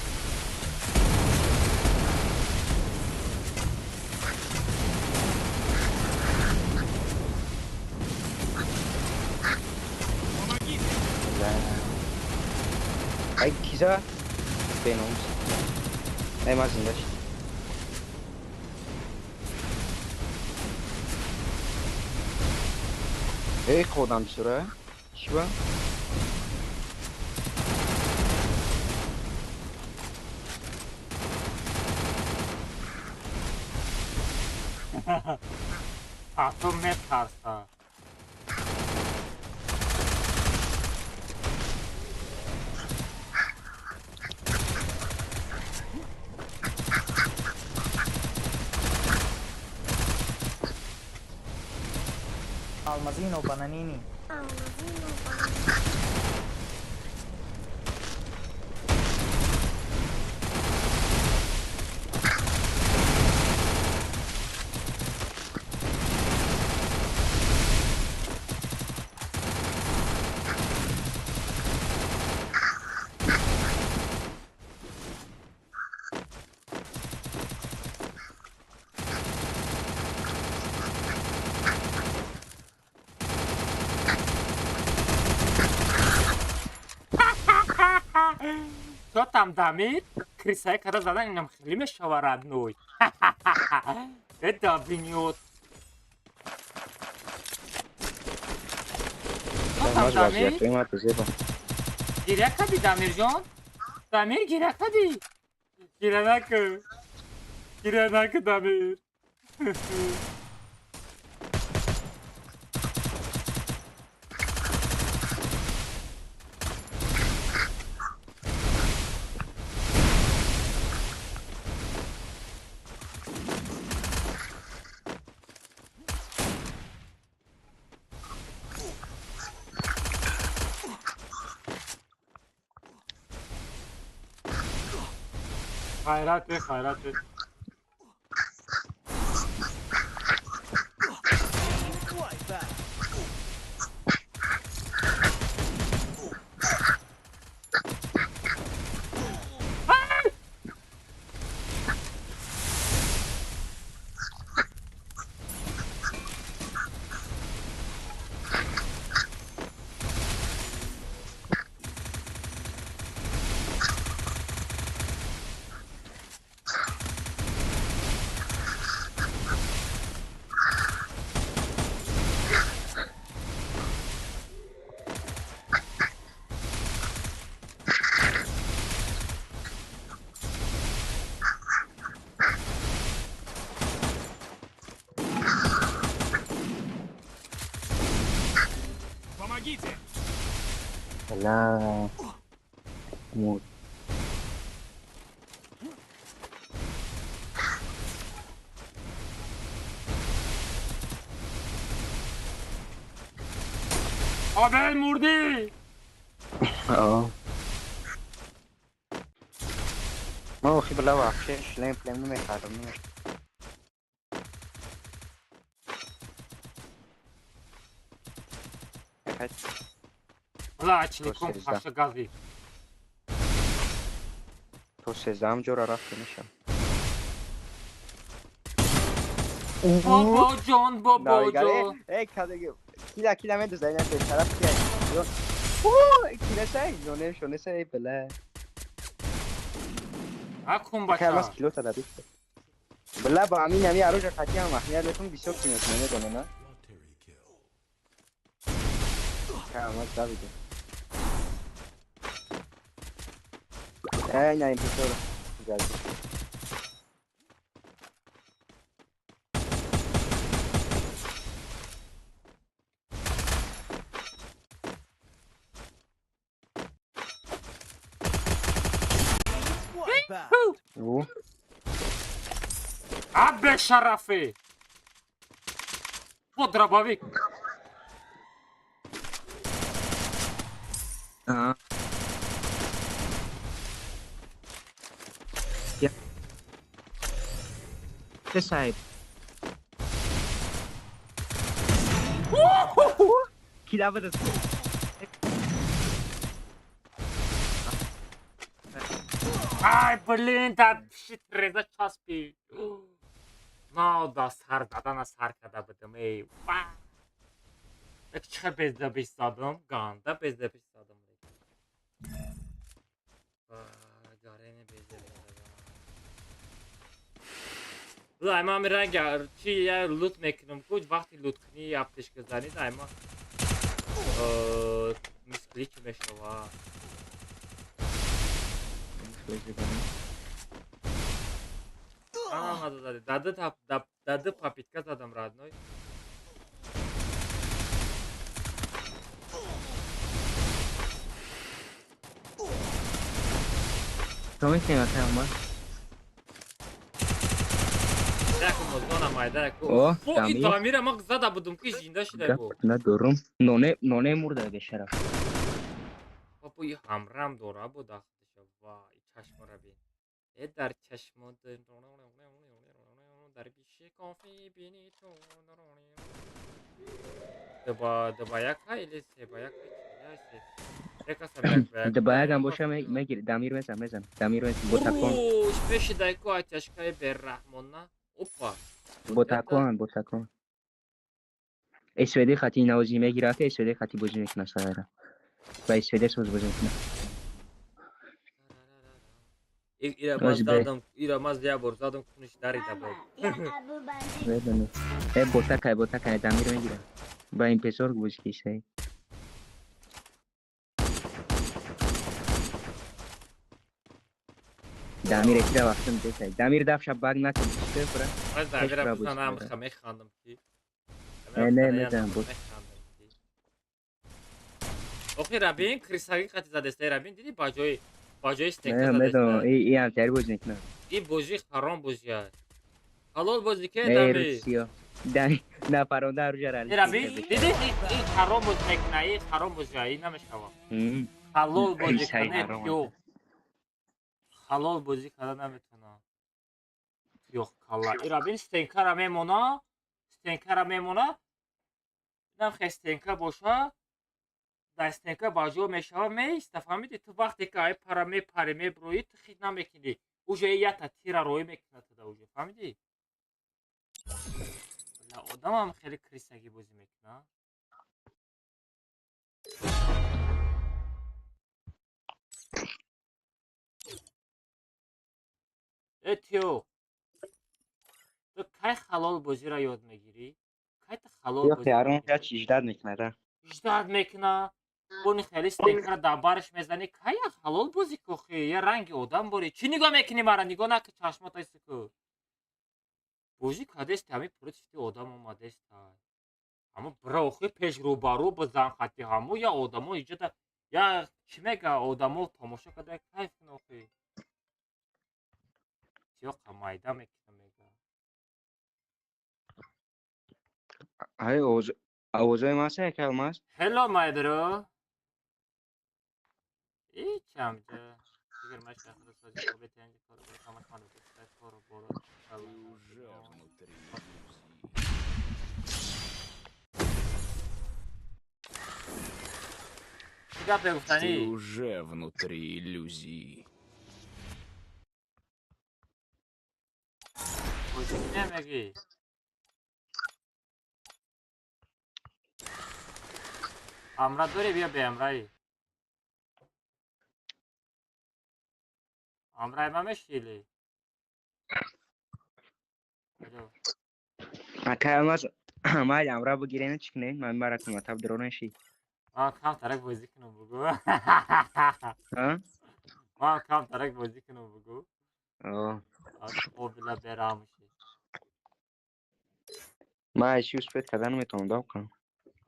چیزا بیناموس ای ما زنده شد ای خودم سره چی با؟ تو میترسه Almazino Bananini. شاتم دمید کریسای کده زدن اینم خیلی میشورد نوی دابینیوت شاتم ماز وضعیت دمید توی ما تزیبا گیره کدی دمیر جان دمیر گیره کدی گیره نکه دمیر خیرت لا موت آبل مردی اه ما اخي بالله وحشش لين فلان نمیخوادم لачником паша гази تو 13 جور رفت میشم بابا جان ای کدگی کیلا من دوست دارم به طرف کیه اوه کیلا سای نونه شونه سای بله اکن کارماس بچه کیلو تا دادی بله با همین نمی آروج قطعی هم محمیت بهتون 20 کیلومتر نمیدونه نه کارماس داویده ای نه این پیشو جالب اوه عب شرفه خودرباوی This side. Kila das. ай блин да shit реза часпи ما да сар дадана сар када будам эй чиқа безда бистадам ганда безда бистадам گارین بیزه دائما میرن چی یا لوت میکنم کج وقتی لوت کنی یا افتش کزانی دائما میسکلیک میشوا داده پاپیتکا زدم رادنوی تو میتونی ما دکو مزدانم مایده کو اوه این دامیر تعمیر ما زده بودم که جینده شده بود نه دورم نونه مرده به شرف بابا این همرم دوره بود آخدش وای چشم را بین در چشم در بیشه کافی بینی تو دبا یک خیلی سه با یک باید هم باشه میگیری دامیر میزن دامیر میزن بروش پیش دایکو آتشکای بررحمون نه اوپا بوتکان اسودی خطی نوازی میگیره که اسودی خطی بوزی میکنه سایره و اسودی سوز بوزی میکنه ایرا ماز یا برزادم کنش داری Mama, دبا ya Abu Bandido. بدونه بوتکای دامیر میگیره با این پسر بوزی کیسه دامیر اکی را وقتم دیسه دامیر دفش باگ نکن چطور برا از دایره بزنم خمه خاندم کی نه میدم بود اوکی رابین کریساگی خطی زده سته رابین دیدی باجوی استنکا نه زده میدم سته ای هم تر بوزی میکنه این بوزی حرام بوزی های حلال بوزی که نه رو دامی سیاه نه پرونده رو جرال این رابین دیدی این حرام بوزی میکنه این حرام بوزی های این نمیشکوا حلال بوزی کنه پیو حلال بوزی کنه نمیتونه پیو کلا این رابین استنکا را میمونه نم استنکا باشه دستنکا باجو میشه میست فهمیدی تو وقتی که ای پاره میبروی تو خیلی نمیکنی اوجه یا تا تیرا روی میکنه تو دا اوجه فهمیدی ولی آدم هم خیلی کریساگی بازی میکنه اتیو تو کی حلال بازی را یاد میگیری کی تو حلال یا بازی خیارون یا میگیری چیزداد میکنه اجداد میکنه اون خیلی استنکا را دبارش میزنی کی حلال بازی کوخی یا رنگ آدم باری چی نگاه میکنی مرا نگاه نکن چشمات ایسکو بازی کردست همین پروتستی آدم اومده است اما برای پیش رو بارو با زن خطی همو یا آدمو ایجاد یا چی میگه آدمو تماشا کرده کیف کنه یا قمایده میکنه میگه های اوزای ماسه که ماست هلو مای برو هیچ همجا دیگر من شخص سازی خوبه تنجی کار برای کامل خانه بسته کارو برو چیکار Ты بگفتنی؟ уже внутри иллюзии. بازی نمیگی امرا دوری بیا به امرایی امرای ما مشکلی الو که ماست ما امرا بگیرین چکنه من برای که مطب درونشی کم ترک بازی کنم بگو ها کم ترک بازی کنم بگو آه خوب بلا براموشی ما ایشیوس پید کدن میتونم داو کنم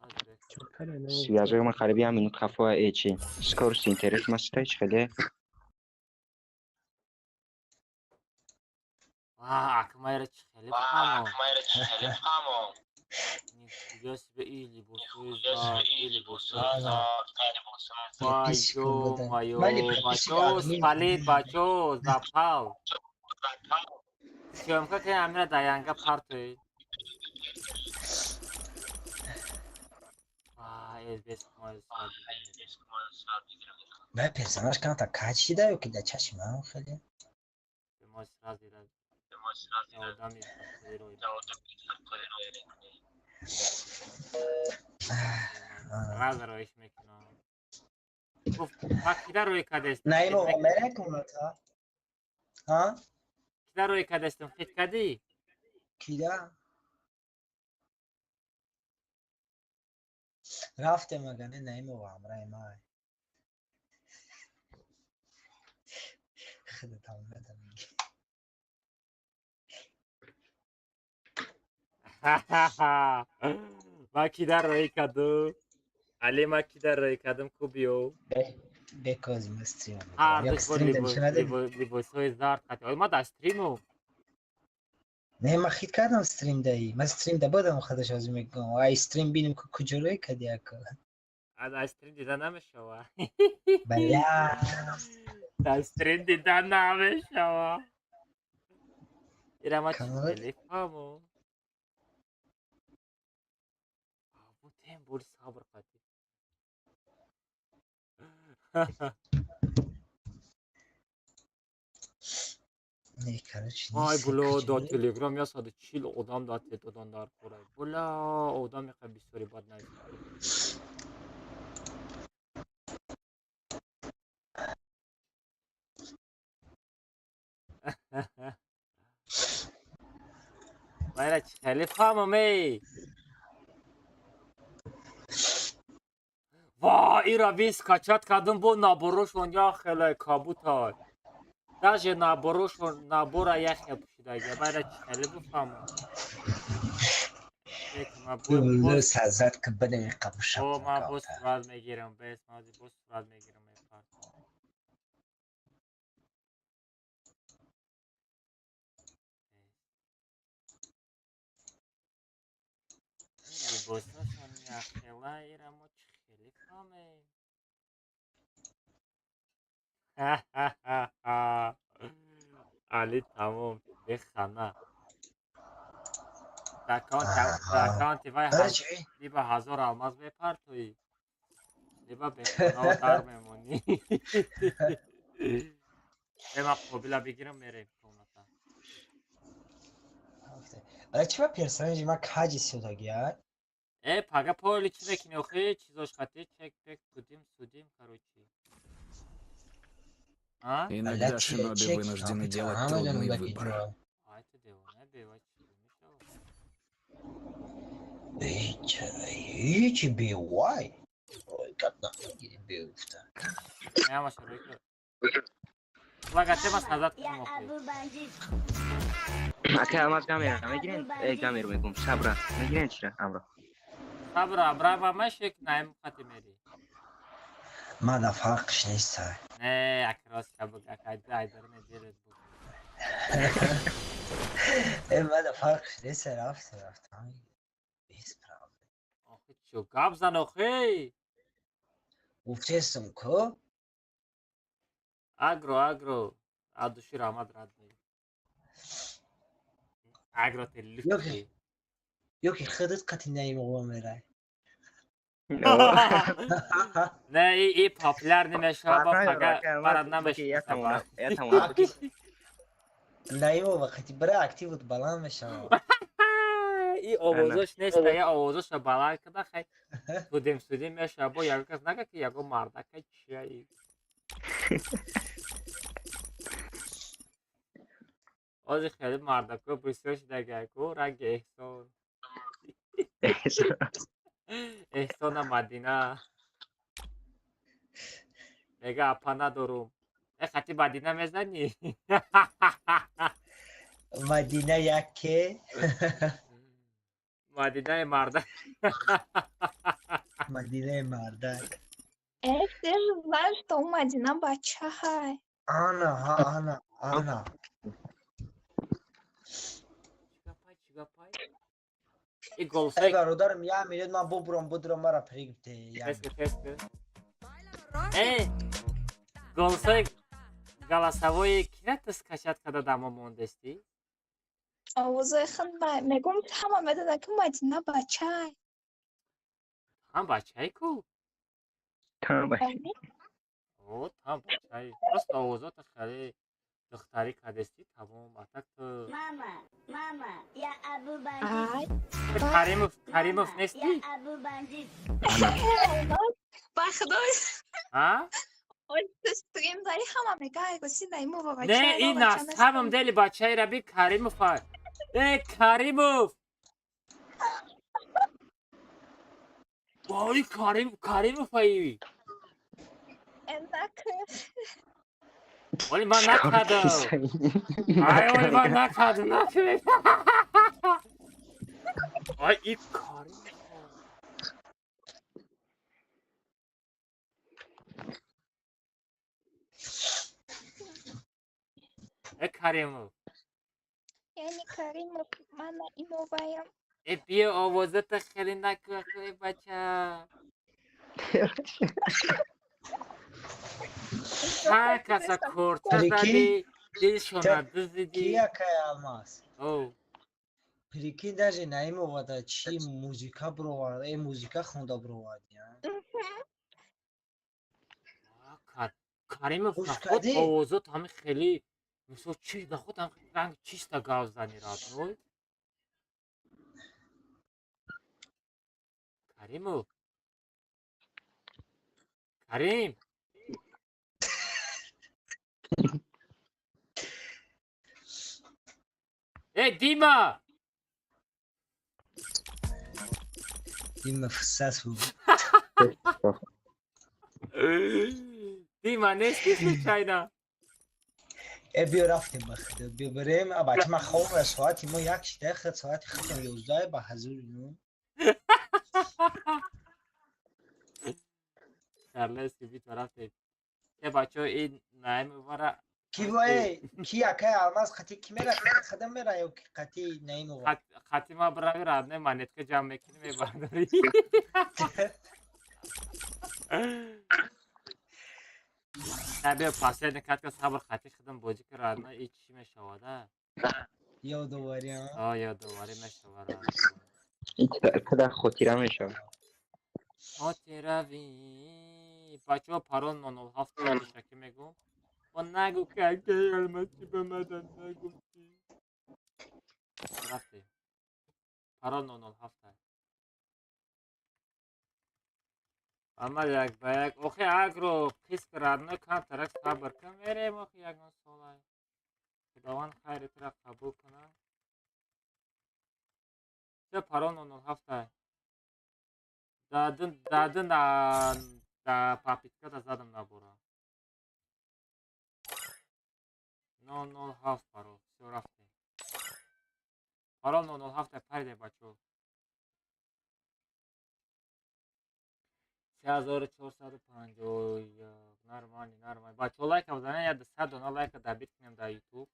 از بکن سویازه ما خریبی هم اینو خفوه ایچی سکورس اینترس ماسته ایچ خیلی اکمای را چه خیلی بخمو نیگاس به ایلی بوسوی زاد ایلی بوسوی زاد بایو مایو بچوز پلید بچوز زپال سیامکا که همین داینگا پارتوی ez bez moje sad من پسرش کنم تا کچی داره که در چشم هم خیلی به ما سراز دیدن یا آدمی خیلی روی سراز رویش میکنم گفت ما کیده روی کدستم نایم و ملک اونتا ها کیده روی کدستم خیلی کدی کیدا رفته مگنه نایم و عمره ما خودت هم ندم ما کیده روی کدو علی ما کیده روی کدم کوبیو بکاز مستریم هر یک دوش بار استریم دلش نداری لیبوس های زرد قطعه ما در استریمو نه من خیلی کردم استریم دایی من استریم ده بودم خودش از میگم و استریم بینیم که کجوری کدی اکا از استریم دیدن نمیشوا بلا در استریم دیدن نمیشوا ایره ما چی کامل. تلیفامو آبو تیم بول صبر قطعی نه کرچ Ay نیست bula da کجوری telegram yasadı çil odam da tetadan dar koray. Bula odam yaka bir story bad nice. Bayra telefon mi? Vay ira biz kaçat kadın bu naboruş on ya hele kabutay. Даже наоборот, набора я хепшида. Я байра телефон. بلو سازد که بده قبشم او ما باز سرعت میگیرم بس ما باز سرعت میگیرم بوساشون یخلا ایرم و خیلی کامه علی تمام بخنه اکانتی وای لیبا 1000 الماس بپر توی لیبا بخنه و در میمونی ما قبیله بگیرم میریم کونتا چه پرسنجی ما کجی سوداگیار پاگا پولی چی بکنی اوخی چیزاش خطی چک پک судим короче Иногда шиноби вынуждены делать трудный выбор. Haydi devo ne beva çizmiş o. هیچ بی وای قطعا بیفته Ne ama şöyle ki. Lagate mas hazat یا kim okuyor. ابو بندید Aka amaz kamera میگیرین kamera میگم صبر میگیرین چرا امرو Sabra brava meşek naim katimeri. ما دا فرقش نیست Ne akros kabuk akaydı aydarını diret bu. ما دا فرقش نیست رفته بیس پرام Oku çu gabzan oku. گفتستم که Agro. Aduşu ramad radmi. Agro telli. یکی خودت قطعی نیم قوام میره Ne iyi popüler ne meşhur fakat parandan meşhur. نیم و وقتی بره اکتیوت بلند میشه İyi ovuzmuş neyse ya ovuzmuş balar kadar hay. Sudim ya şabo ya kız naga ki ya go marda kaç ya. Ozi خیلی marda ko بسیارش دگه ko رنگ احسان. احسان مدینه. میگه اپا ندارم. خطی مدینه میزنی؟ مدینه یکی مدینه مرده. مدینه مردک Ты же знаешь, что у Мадина Бачахай. آنا چیگاپای این گلسای برادرم یه میلیون من بودرم مرا پریگته تسک گلسای голосовой кинет скачать когда дома мондести وزخن میگم تمام بدن که مدینه بچه هم بچه کو او هم بچه راست آوازات خیلی دختری کدستی تمام اتک تو ماما یا ابو بندید کریموف نیستی؟ یا ابو بندید با خدای ها تو استریم داری همه میگه گوشی نیمو با بچه نه این نصبم دلی بچه را بی کریموف کریموف وای کریموف ای ولی من نکردم ای ولی من نکردم ای این کریموف ای کریموف یعنی کریم من ایمو بایم ای بیا آوازت خیلی نکن ای بچه چند کسا کرچه زدی دلشونه دزدی Кия кай алмаз. او Прикинь, даже наимовада чи музыка бровар, музыка хунда бровардия. کریموف گوش نخود کردی؟ آوازات همه خیلی مثل چی نخود هم رنگ چیستا گاو زنی راد نوی کریموف کریم ای دیما Им фсас бу. دیما نیستی случайно بیا رفتیم بخدا بیا بریم بچه من خواب را ساعتی ما یک شده خد ساعتی خدم 11 با حضور نون شرله سیبی طرفه که بچه این نایم بارا کی بایی کی اکای алмаз خطی کی میره خدم میره یا کی خطی نیم و خطی ما برای رادنه منت که جمع میکنی میبرداری بیا پاسه نکات که صبر خطی خدم بوجی که رادنه ای چی میشواده یادواری ها یادواری میشواده این پدر خاطره میشه خاطروی بچه ها پران 907 شکی میگم و نگو که اگه علمتی بمدن نگفتی رفتی پران 907 اما یک با یک اوخی اگرو قیس کردنه کم ترک صبر کن میریم اوخی یک من سالای خداوند خیر ترک قبول کنه چه پران 907 دادن دا پاپیتکا دا زدم نبورا 907 پارو все رفته پران 907 پریده بچو 3450 нормально бачо лайк бзанем я 100 дона лайка дабит кунем дар ютуб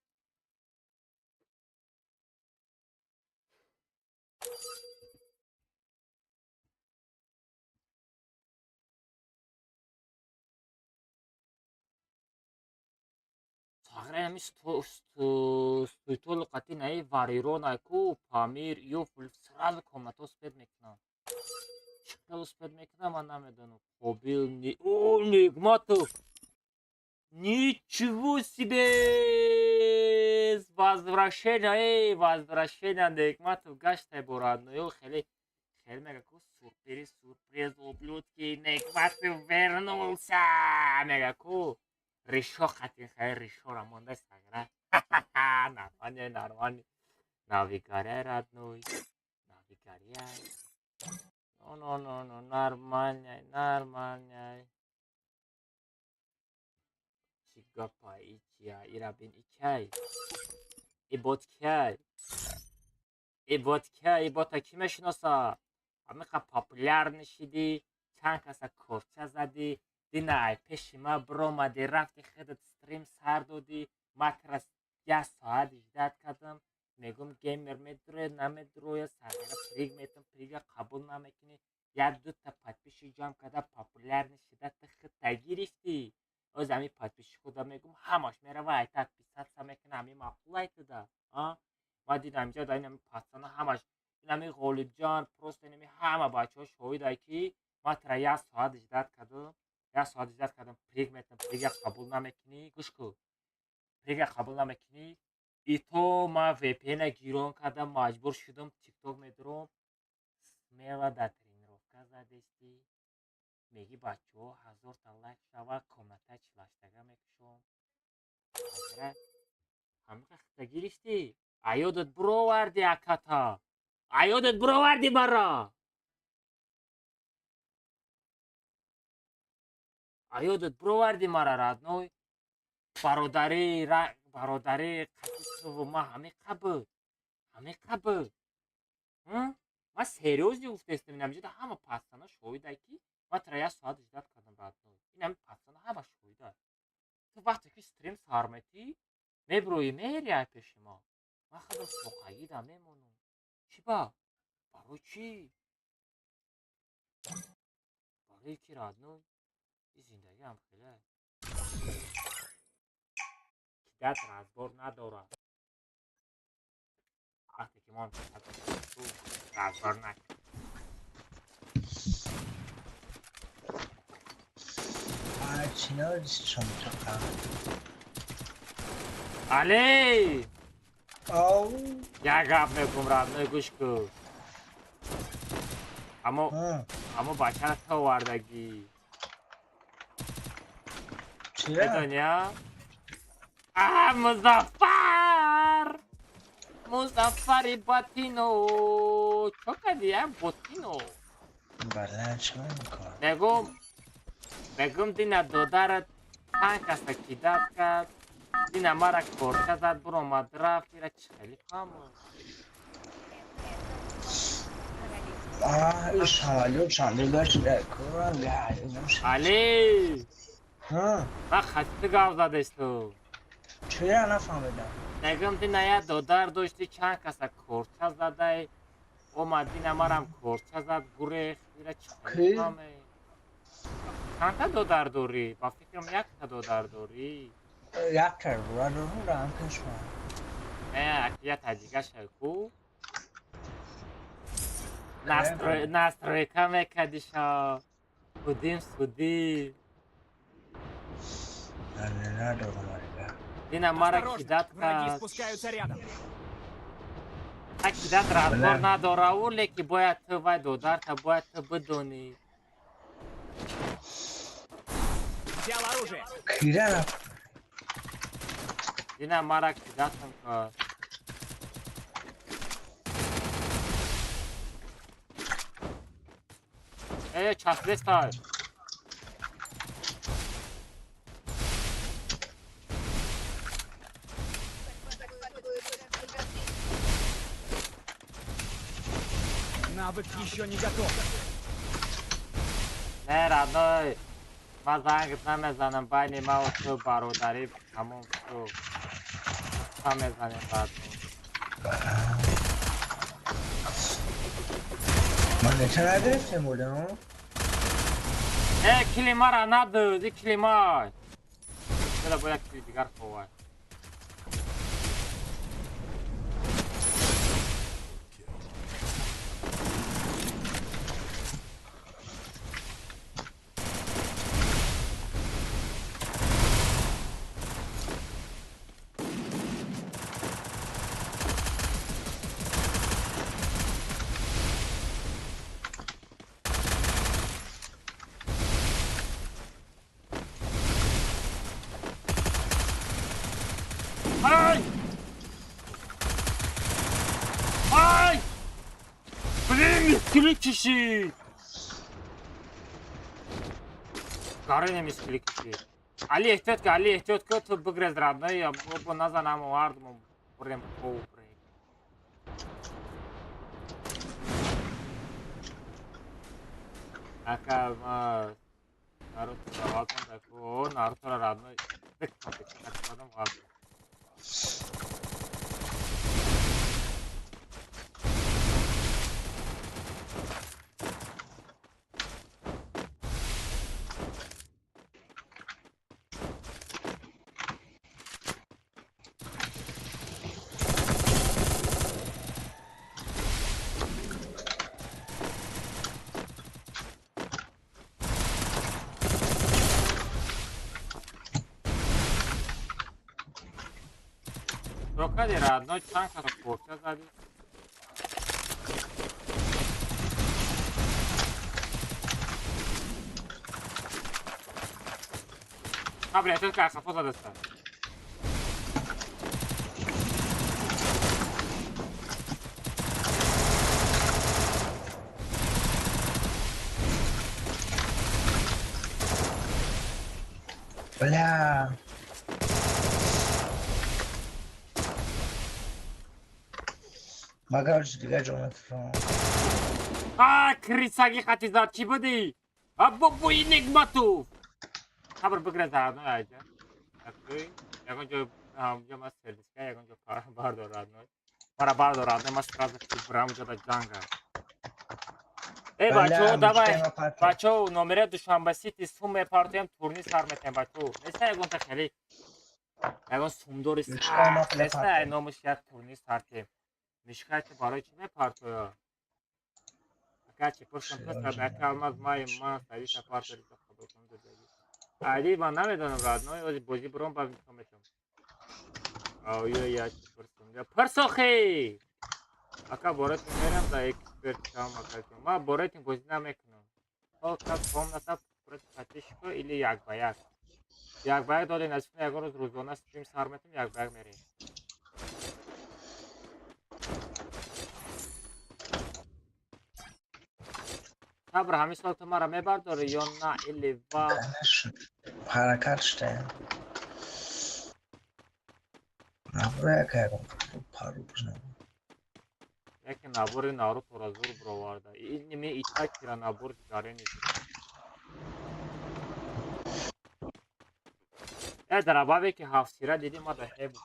саграми стуйтол қати наи вариронайку памир ё сразу комнату спед мекунам чиқал спед мекунам ман намедонам қобил о нигматов ничего себе возвращение нигматов гаштай борадноё хеле хеле мегаку сюрприз ублюдки нигматов вернулся мегаку решо хотим хай решо рамонда сагра нормально навигария родной навигария no нормально чигапа ичия ирабин ичай ибота ки мешиноса ҳамақа популярни шиди чанд каса корча зади динай пеши ма бромади рафти худат стрим сар додӣ макрас 1 соат ждат кардам мегум геймер медурояд намедурояд сагира приг метам прига қабул намекунӣ як дута подписчик ҷамъ карда популярни шида ты хита гирифтӣ оз ҳамин подписчик худа мегум ҳамаш мерава айта писатса мекуна ҳамин маъқул айтада ма дидам инҷа да ин пацана ҳамаш ин ҳамин ғолибҷон просто инами ҳама бачаҳо шоҳидай ки ма тара 1 соат ждат кардам приг метам прига қабул намекунӣ гӯш кун прига қабул намекунӣ и то ма VPN гирон кардам маҷбур шудам тикток медуром смело да тренировка задестӣ میگی بچه ها 1000 تا لایک شود کامنت چلاشتگه میکشم همه خسته گیرشتی ایادت برو وردی اکتا ایادت برو وردی برا ایادت برو وردی مرا رادنوی برادری قطیسو و ما همه قبل ما серьезно گفتستم نمیجد همه پستانا شویده کی ما تریا ساعت جداد کردم رادنوی این همه پستانا همه شویده تو وقتی که استریم سارمتی میبروی میری پیش ما خودم سوقاییدم میمونم چی با؟ برای چی؟ برای کی رادنوی؟ این زندگی هم خیلی کدت رازبار نداره وقتی که ما رازبار نکن چینا شما تو علی او یک گپ میکنم رادنوی گوش کن اما بچه را تو وردگی چیه؟ بدونیا مزفری باتینو چو کدیم باتینو بله چه میکنم؟ بگم دینا دودارت چند کسا کیدت کرد دینا مرا کورچه زد برو آمد رفت ایره چه خیلی کامو شالو چندگاه شده کنم علی من خسته گاو زده است تو چیه نفهمیدم؟ نگم دینا یه دودار داشتی چند کسا کورچه زده اومد دینا مرم کورچه زد گریخ ایره چه خیلی کامه چند تا دودار داری؟ با فکرم یک تا دودار داری یک تر رو هم کشم یه تجیگه شکو نسترویکا میکدی شا سودیم نه دارم دینا مرا کیدت کرد کیدت رازبار نداره او لیکی باید تو و دودار تا باید تو بدونی کیره دینا مرا کیدت کرد چسبیست های Навык еще не готов. نه رادنوی من زنگت نمیزنم بین ما و تو برادری تموم شد تا میزنیم رادنوی من چه نگرفتیم بودم؟ کلیما را ندوز کلیما بلا باید کلی دیگر خواه میسکلی کشید کاری نمیسکلی کشید علی احتیاط که تو بگرز رادنوی یا با نزنم و وردم بریم خوب اکل ما ناروتو را واتم دکو ناروتو را رادنوی دکتادم واتم Rokadi radno čanka porća zadi. صبر احتیاط که خفا زده است. بلا مگرش دیگه جمعت رو کریساگی خطی زاد چی بودی؟ بابا این نگمتو صبر بگره زردنای ایجا یکونجا همونجا ما سرویس که یکونجا باردار رادنای مرا باردار رادنای ما سکازه که برام جدا جانگا ای بچو давай بچو номере душанбе сити сум мепартоям турни сар метем бачо неста ягон та хеле ягон сумдори сар неста номиш як турни сартем мишкайти барои чи мепартоя акачи пурсам пуста бака алмаз май ман сависа партори то хабар кунам додagi айди ман намедонам радной ози бози буром ба митомешам ая я чи пурсам я парсохи ака борот мерам да эксперт там ака ма борот бози намекунам то как комната против хатишко или як ба як доде насна ягон роз рӯзона стрим сар метам як ба як мерем صبر همین سال تو مرا میبرداره یا نه ایلی و حرکت شده نبوره که پارو بزنم یکی نبوری نارو تو را زور بروارده این نیمه ایتا کیرا نبور جاره نیزی ای دربابی که هفت دیدی ما ده هی بود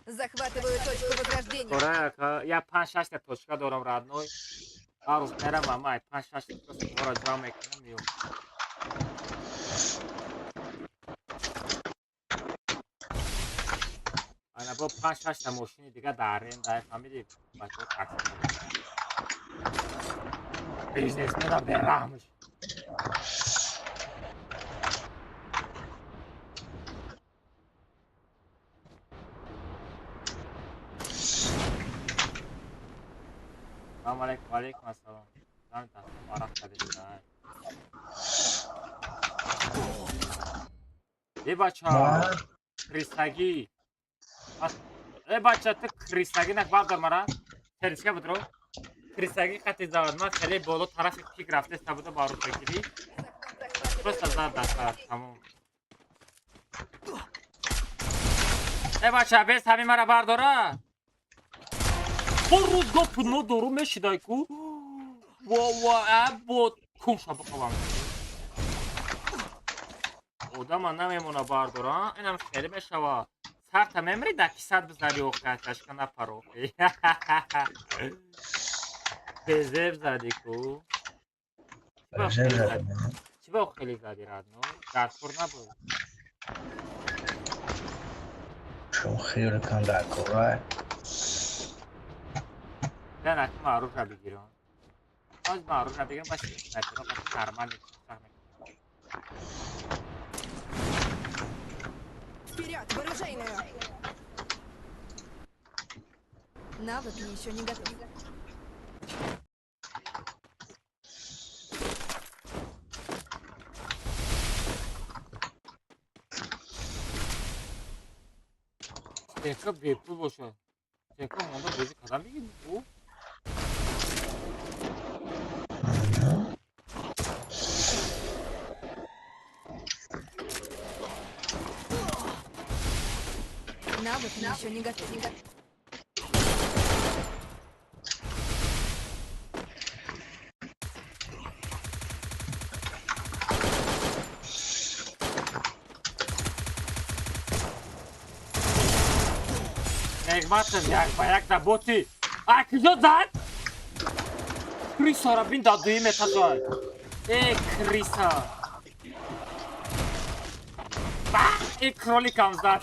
Захватываю точку возрождения. Кора, я 5-6 точка дорам родной. Арус мерам мамай 5-6 точка скоро джам мекунам миём. Ана бо 5-6 та машини дига дарем дай фамилии бачо такси. Бизнесмена берамш. Алейкум ассалам. Намта араб кадештай. Эй бача, кристаги. Эй бача, ты кристаги нак бардор мара. Сервиска будро. Кристаги хати завадма, хеле боло тарафи пик рафте стабуда бару бегири. Просто зад даста тамом. Эй бача, бес хами мара бардора. روز گفت نو دورو میشیدای کو وا بود کنشا بخوام آدم نمیمونه باردارا اینم خیلی میشوا سر تمامری دکی صد بزدی اوقاتش کنه پرو بزرگ زدی کو چی با خیلی زدی رادنو دستور نبود چون خیلی کن دکوره Ben artık maruz da biliyorum. Az maruz da biliyorum. Başı mesela normal bir Вперед, в оружейную! Навык еще не готов. Tekrar bir boşa. Tekrar onda bozuk adam değil mi bu? Навык еще не готов. Negmatov jak bayak da boty. A kdo zad? Krisa rabin da duyme tazay. Krisa. Krolikam zad.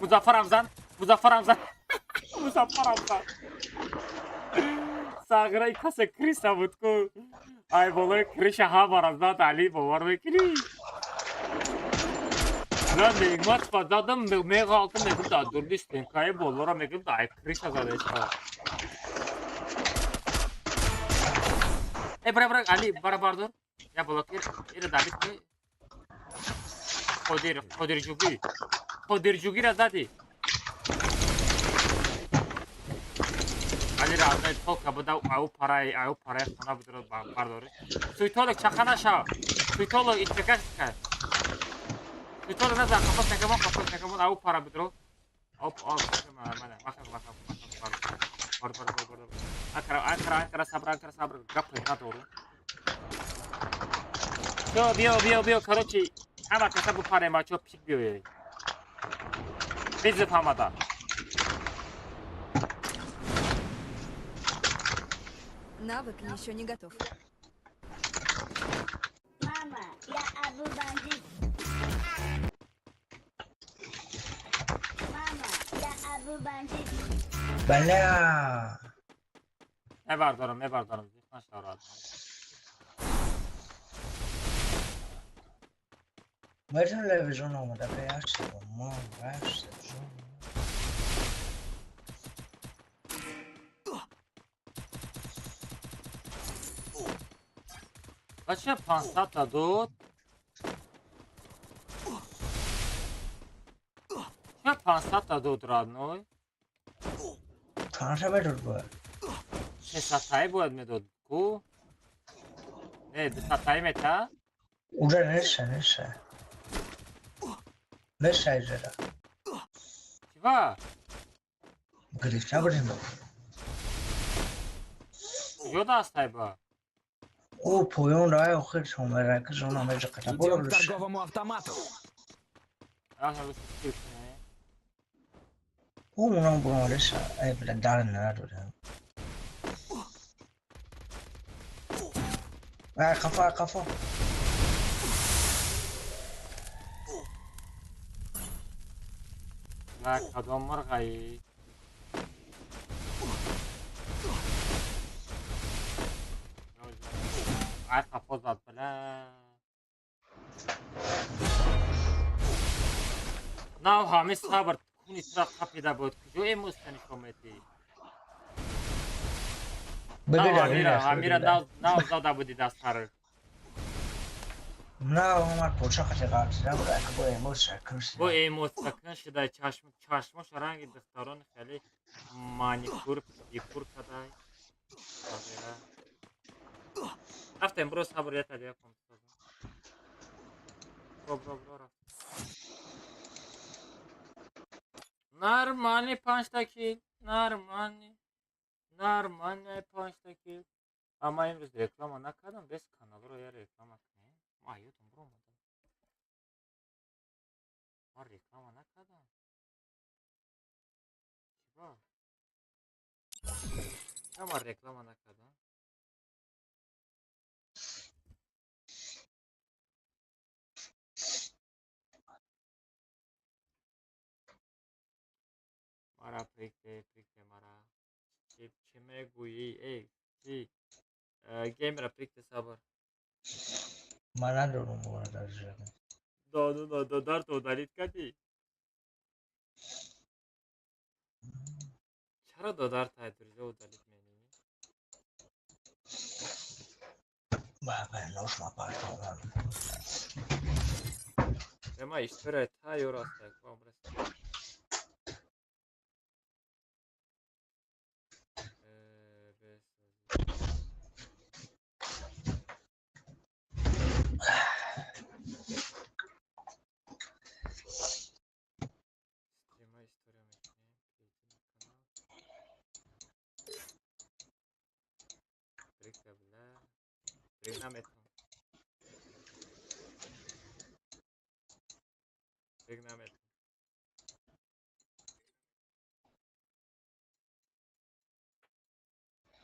Muzaffar Hamzan. Sagra'yı kasa Krisa butku. Ay bolu Krisha ha barazda Ali bavar bekli. من میگمات فدادم میگالتم میگم دا دوردیستیم کای بولورا میگم دا کریشا زدش ها ای برا علی برا باردور یا بلاکیر ایره دابید که خودیر جوگی را زدی علی را ازای تو که بوده او پرای خانه بود رو بارداری سویتولک چخانه شا سویتولک ایچکش کرد سویتولک نزد خفاش نکمون او پرا بود رو او برد انکرا صبر گپ ندارو بیا کروچی همه کسا بو پره ما چو پیک بیوی بیز فهمده Навык еще не готов. Мама, я Абу бандит. Мама, я Абу бандит. بله میبردارم دیخنش دارد بچه تلویزیون اومده پیش ما بش بچه 500 تا دود چه 500 تا دود رادنوی تانشه بدود باید 600 تایی باید میدود کو نه 200 تایی میتا اونجا نشه ایجاده چیوا گریفته بودیم کجا دست تایی با او پویون رای خیلی شما که جون همه جا قطع Идем برو к торговому автомату. او اونم برو ای بله در نداره قفا نه کدام مرغایی ای خفا زد بله نه همه صبر کنی ترا خپیده بود کجا ایموستنی شمیتی همیره ناو زده بودی دست هر نه اومد پوچه خطی قرد نبوده که با ایموز شکر با ایموت سکن شده چشمش رنگ دختران خیلی مانیکور پیکور کدای وغیره رفتم برو صبر یه تدیه کن برو رفت نرمانی 5 تکیل نرمانی 5 تکیل اما امروز رکلام نکردم بس کانال رو یه رکلام کنیم ما یوتون برو اومدم ما رکلام نکردم چیبا ما رکلام نکردم مرا پریکته مرا چی میگویی ای چی گیم را پریکته صبر من ندارم باید در جمعه دار تو دارید کدی چرا دادار تای درجه و دارید مینی بابا نوش ما پارتون به ما اشتره تای و راسته کام رسید Trigonometry.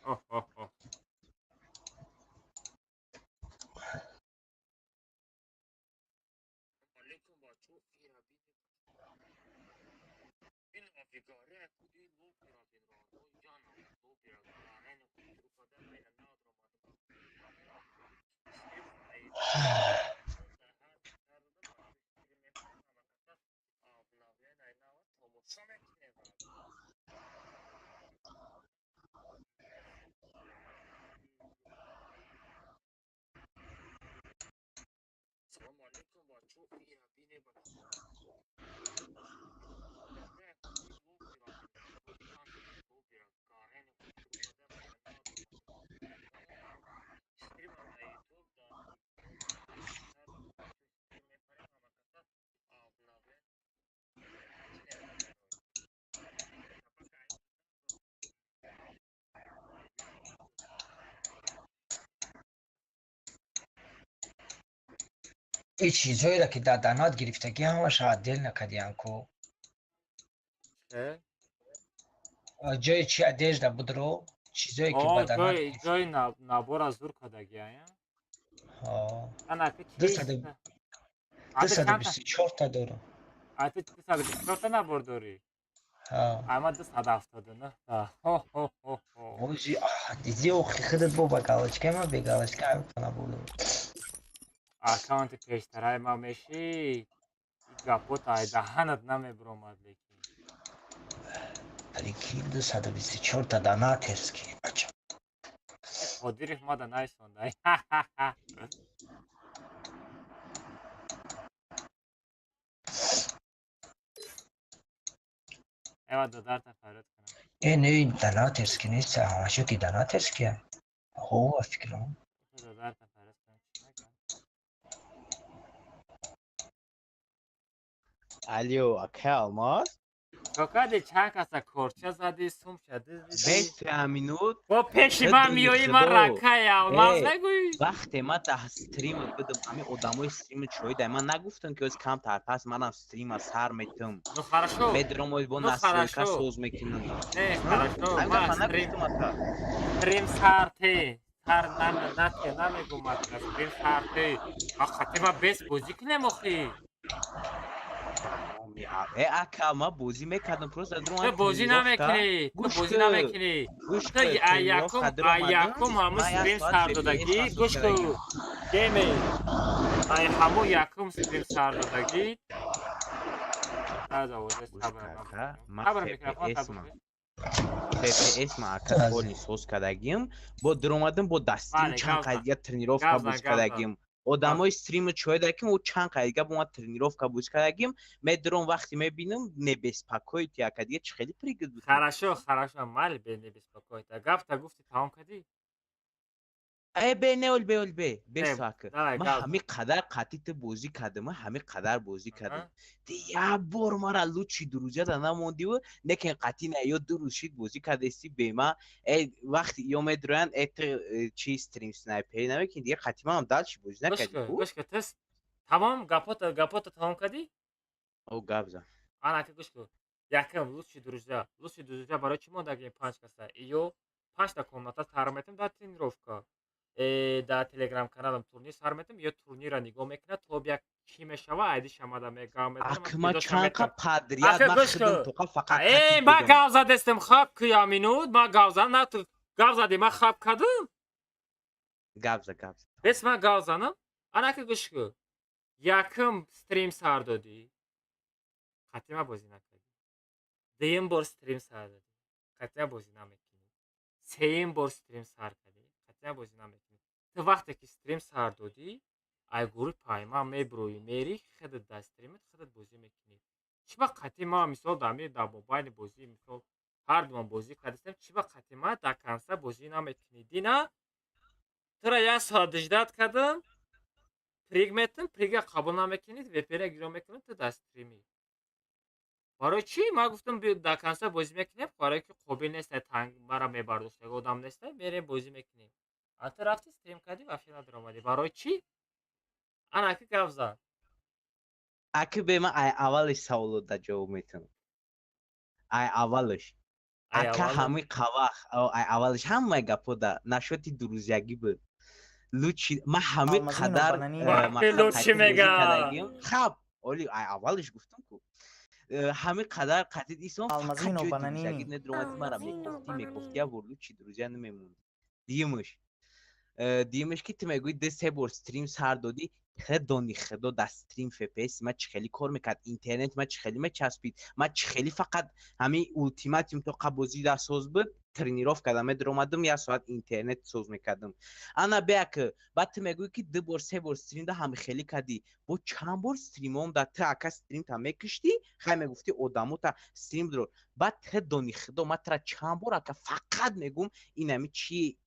Oh. Салом алейкум, бачо. Ира бине бачо. این چیزایی را که در دانات گرفتگی همش عدل نکردیم کو چه؟ جای چی عدل در بدرو چیزایی که آه بدنات جای نابور از زور کدگی هایم انا که دست چیست؟ ده عده چند تا؟ 224 تا دارم عده 224 تا نبور داری؟ ها اما 270 نه؟ هو هو هو هو اوزی دیدی او خودت بو با галочкой ما به галочкой میکنه بولو аккаунти пештараи ма меши гапота ай даҳанат намебуромад лекин прикинь 224 та донатерский ача қодиров мада найсонда эва додарта фарёд кунам این донатерский نیست همشو که донатерский هو فکرم додарта фарёд кунам чӣ нагам Алло, ака алмаз? чокади чанд каса корча зади сум шади Бест аминут. бо пеши ман миёи ман ракаи алмаз нагӯй وقتی ما ده استریم بدم همه آدمای استریم چویده من نگفتم که از کم تر پس منم استریم سر میتم ну хорошо بدرم با ну настройка хорошо سوز میکنم не хорошо ма نگفتم اتا стрим сарте сар натке намегумад стрим сарте а хатима бес бозӣ кунем охи اکا ما بازی میکردم پروز در درون تو بازی نمیکنی تو بازی نمیکنی تو یکم همون سтрим сар додагӣ гӯш кун геми ай ҳамун якум стрим сар додагӣ сабр микрофон TPS ما اکا کلی سوز کردگیم با در اومدم با دستیم چند قیدیه ترنیروفکا بوز کردگیم آدمای استریم چوی دکیم و چند قیدیه با ما ترنیروفکا بوز کردگیم میدرون وقتی میبینم نبسپاکویت یا کدیه چه خیلی پریگد بود хорошо мали бе небеспокойт гафта гуфти тамом кардӣ به نه اول به ساکه ما همه قدر قطیت بازی کردم همه قدر بازی کردم یه بار ما را لوچی دروزه دا نموندی و نکن قطی نه یا دو روز شید بازی کرده استی به ما وقتی یا مدرون چی استریم سنایپری نمیکنی دیگه قطی ما هم دلشی بازی نکردی گوش که تست تمام گپوت تمام کردی او گبزم انا که گوش کن یکم لوچی دروزه برای چی موندگیم 5 کسا ایو 5 та комната сар метем дар тренировка дар телеграм каналам турнир сар метем ё турнира нигоҳ мекунад то як чӣ мешава айди шамада мегам акма чанқа падрият ма хидм тоқа фақат ма гав задестем хаб кия минут ма гав зан на ту гав зади ма хаб кадам габза бес ма гав занам ана ки гӯш кун якм стрим сар додӣ қатима бозӣ накардӣ дуюм бор стрим сар додӣ қатима бозӣ намекунӣ сеюм бор стрим сар кардӣ қатима бозӣ намекунӣ ту вақте ки стрим сар додӣ ай группаи ма мебурӯӣ мерӣ худат дар стримат худат бозӣ мекунӣ чӣ ба қатима мисол дар мобайли бозӣ мисол ҳардумон бозӣ кардастем чӣ ба қатима дар канса бозӣ намекунӣ дина тура як соат диждат кардам приг метам прига қабул намекунӣ впн гиро мекунӣ ту дар стримӣ барои чӣ ман гуфтам дар канса бозӣ мекунем барое ки қобил нестай танг мара мебардоштаг одам нестай мерем бозӣ мекунем а ту рафти стрим кардӣ вообще надоромадӣ барои чӣ ана ки гап зан аки бе ман ай аввалиш саволот да ҷавоб метавонам ай аввалиш ака ҳами қавах ай аввалиш ҳамаи гапо да нашоти дурӯзягӣ буд лучи ма ҳами қадар лучи мегам хаб оли ай аввалиш гуфтам ку ҳами қадар қатид ислом фақат ҷои дурӯзягӣ недиромади мара мекуфти я ворлу чи дурӯзия намемонди дигимаш دیمش که تو میگوی ده 3 بار استریم سر دادی خدا در استریم FPS من چه خیلی کار میکرد اینترنت من چه خیلی میچسبید من چه خیلی فقط همین اولتیماتیوم تو قبوزی در سوز بود ترینیروف کردم در اومدم یه ساعت اینترنت سوز میکردم انا بیاک بعد تو میگوی که 2 بار 3 بار استریم ده همه خیلی کردی با چند بار استریم هم در تو اکا استریم تا میکشتی خیلی میگفتی آدمو تا استریم درو بعد خدا من ترا چند بار اکا فقط میگم این همی چی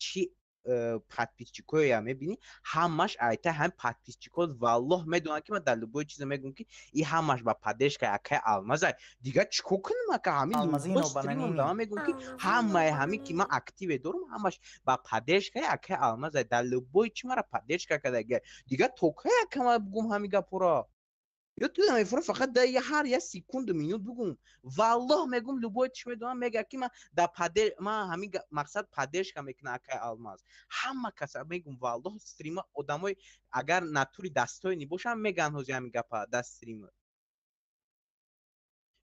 подписчиков я میبینی همش ایتا هم подписчиков والله میدونن که من در لبای چیز میگم که این همش با پدشکای اکای الماس دیگه چیکار کنم که همین لبای استریم دارم میگم که همه که من اکتیو دارم همش با پدشکای اکای الماس در لبای چی مرا پدشکای کرده دیگه توکای که من بگم همین گپورا یا تو نمیفره فقط در هر یه سکوند مینوت بگم والله میگم لبای چی میدونم میگه که من در پدر من همین مقصد پدرش که میکنه اکای الماس همه کسا میگم والله استریم آدمای اگر ناتوری دستای نباشن میگن هوزی همین گپا در استریم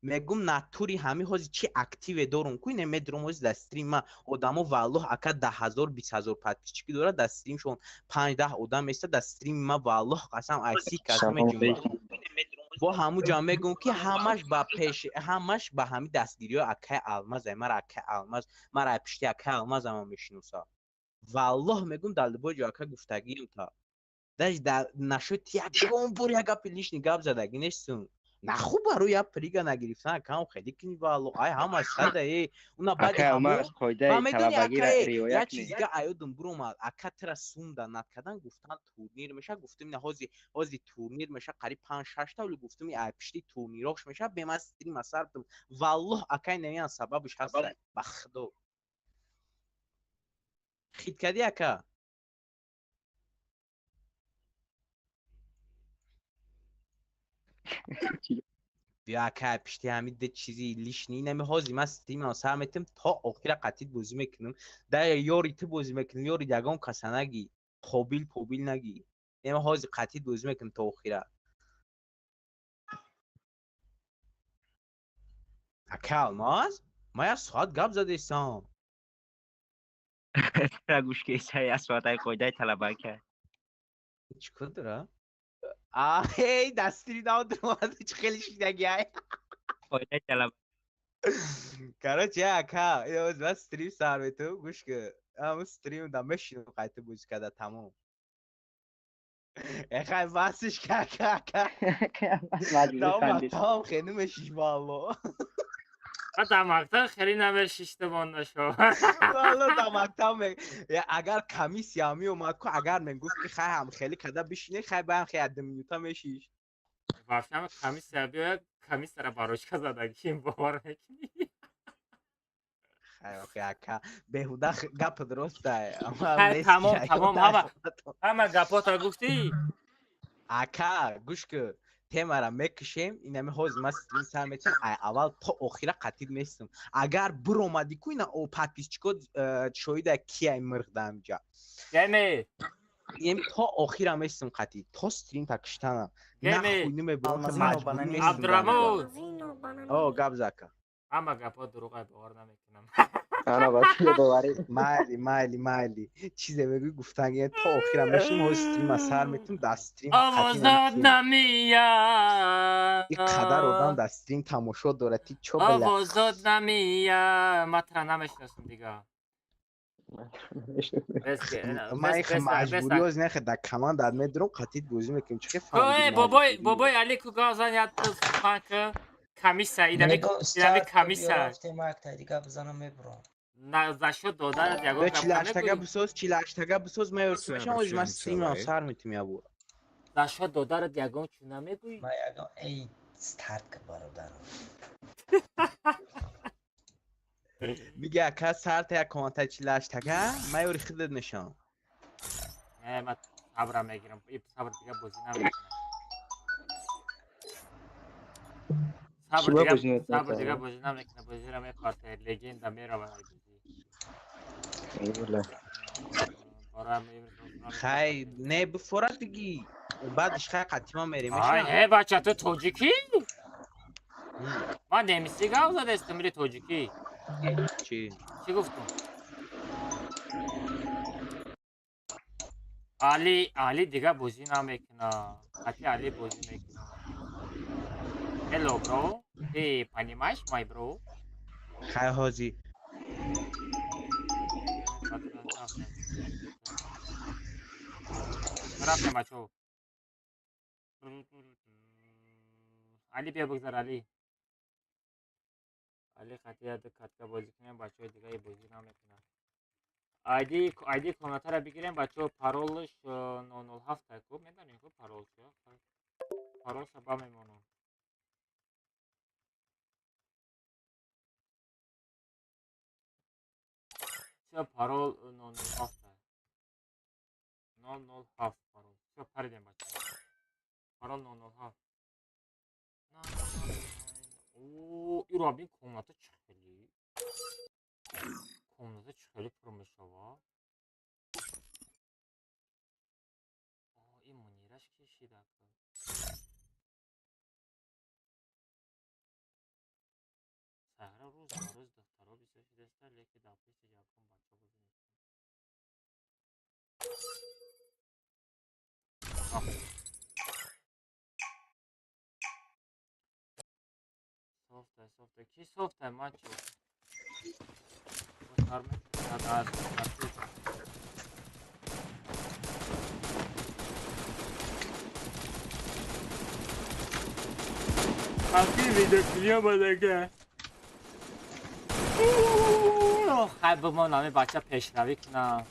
میگم ناتوری همین هوزی چی اکتیو دارم کوی نمیدرم هوزی در استریم آدمو والله اکا 10,000 20,000 پادپیچکی داره در استریم شون 5-10 آدم میسته در استریم ما والله قسم ایسی کسا میجونم با همون جامعه گم که همش با همین دستگیری ها اکای الماس مرا اکای الماس مرا پشتی اکای الماس هم میشنوسا والله میگم در لبای جا اکای گفتگیم تا در نشد یکم بور یکا پلیش نگاب زدگی نشتون نخوب برای یا پریگا نگریفتن اکام خیلی کنی والله ای همه ساده ای اونا بعد همون و میدونی اکای یا چیزگاه ایودم برومال اکا ترا سونده نکدن گفتن تورنیر میشه گفتم نه هازی تورنیر میشه قریب 5-6 تا ولی گفتم ای پشتی تورنیراش میشه به من استریم اثر والله اکای نمیان سببش هست بخدو خید کردی اکا بیا که پشتی همین چیزی لیش نی نمی هازی من استریم اثر میتم تا آخر قطعیت بازی میکنم در یاری تو بازی میکنم یاری دیگه کسا نگی پوبیل نگی نمی هازی قطعیت بازی میکنم تا آخر اکا الماس ما یه ساعت گپ زده ایستم ترا گوش که ایسا یه ساعت های قویده طلبه کرد چیکار داره؟ هی دستیری داود اومده چه خیلی شیدگی های قویده طلبه کارا چه اکا این از بس استریم سر به تو گوش که همون استریم دا مشین قایت بوز کرده تمام اخوای بسش که اکا دام خیلی مشیش بالو دماغتان خیلی نمیشیشته بانده شو والا دماغتان اگر کمیس یامی اومد که اگر من گفت که خیلی هم خیلی کده بشینه خیلی بایم خیلی عده منوطه میشیش وقتی کمیس یابی کمیس را باروشکا زدگی این باور میکنی خیلی اکا بهوده گپ درسته تمام همه گپات را گفتی اکا گوش که تیمه را میکشیم این همه حوز ما استریم سر میتونم اول تا آخیره قطید میستم اگر بر اومدی که اینا او پادپیچکو شویده کیه مرغده همجا گیمی این تا آخیره میستم قطید تا استریم تکشتنم نه خوینی میبرم که مجبور میستم عبدالرحمن او گب زکا همه گپات دروغه باور نمیکنم انا باید باوری مایلی چیزی بگوی گفتن تا آخیره میشیم و استریم سر میتونم در استریم آوازات نمیاد این قدر آدم در استریم تماشا داره تی چو بله آوازات نمیاد ما ترا نمیشناسم دیگه من این مجبوری از نخه در کمان در میدرم قطعیت بوزی میکنم چه فهمیدی بابای علی کو گازن یاد تو فانک کمیسه ایدمی کمیسه رفتیم مکتا دیگه بزنم میبرم نزدشو دادن دیگه چیل اشتگه بسوز من ارسوشم از من استریم هم سر میتونم یا بود زشو دادن دیگه چون نمیگوی من یکم ای ستارت که برادرم میگه که سر تا یک کامنت چیل اشتگه من یوری خیدت نشان نه من صبرم میگیرم این صبر دیگه بازی نمیکنم صبر دیگه بازی نمیکنه بازی رو میکارت لگند میره و خیلی نه بفرات بگی بعدش خیلی قطیما میریم ای بچه تو توجیکی؟ من نمیسی گاو زده استمیری توجیکی چی گفتم؟ علی دیگه بازی نمیکنه. حتی علی بازی میکنه. Hello bro. Hey, понимаешь, my bro? خیر حاجی. رفتم بچه‌ها. علی بیا بگذار علی. علی خطیه کاتکا بازی کنیم بچه‌ها دیگه بازی نمیکنه. آیدی کامنتر رو بگیریم بچه‌ها پارولش 907 کو میدونین کو پارول چیه؟ پارول سبا میمونم. چه پارول 907 907 پارول. چه پردیم بچه‌ها. پارول 907. اوه این رابین کامنت چه خیلی کامنت چه خیلی پر میشوه. این منیرش کشیده سهره روز دخترها بسیار دسته لیکی در پیش یکم بچه بزنید سوفته کی سوفته من چه بسرمه از خیلی ویدیو کلیا بودگه خیلی ما نامی بچه پیشروی کنم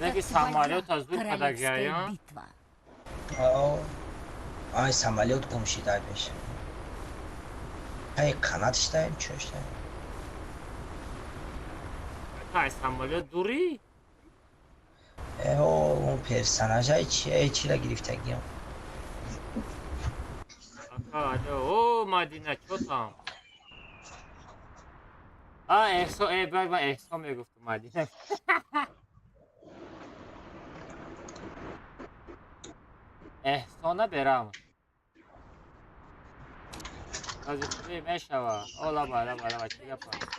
Neki самолет звук подогреваем. Ай, самолет гум считать вещь. Ай, канат считаем, что считаем? Ай, самолет дури. اون پرسناج های چی را گرفتگیم آقا او مدینه چوتام احسان من احسان میگفت مدینه احسانه برم از خوبی میشوه اولا بالا چی گفت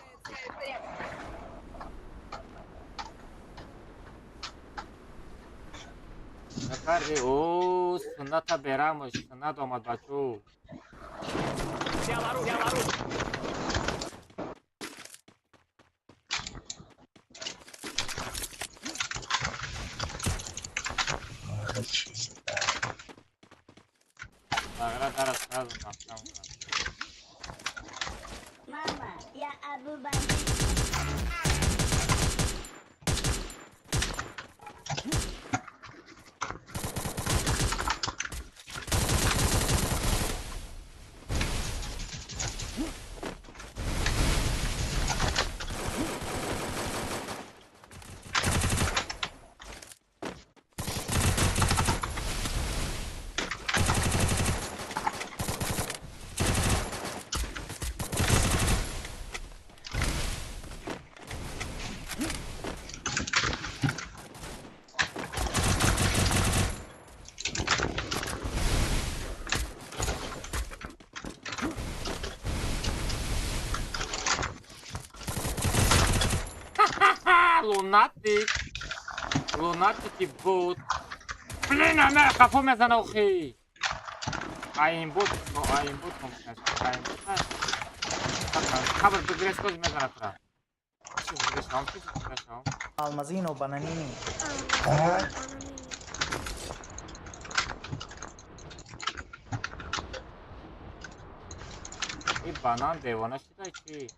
نکردی او سنت برم سنت آمد بچو Agora dar as casas na cama. Mama, ya Abu Bandido. لوناتیک بود بلین همه کفو میزنه اوخی این بود خبر بگریش کوز میزنه ترا چی بگریشم Almazino, bananini. این بانان دیوانه شده چی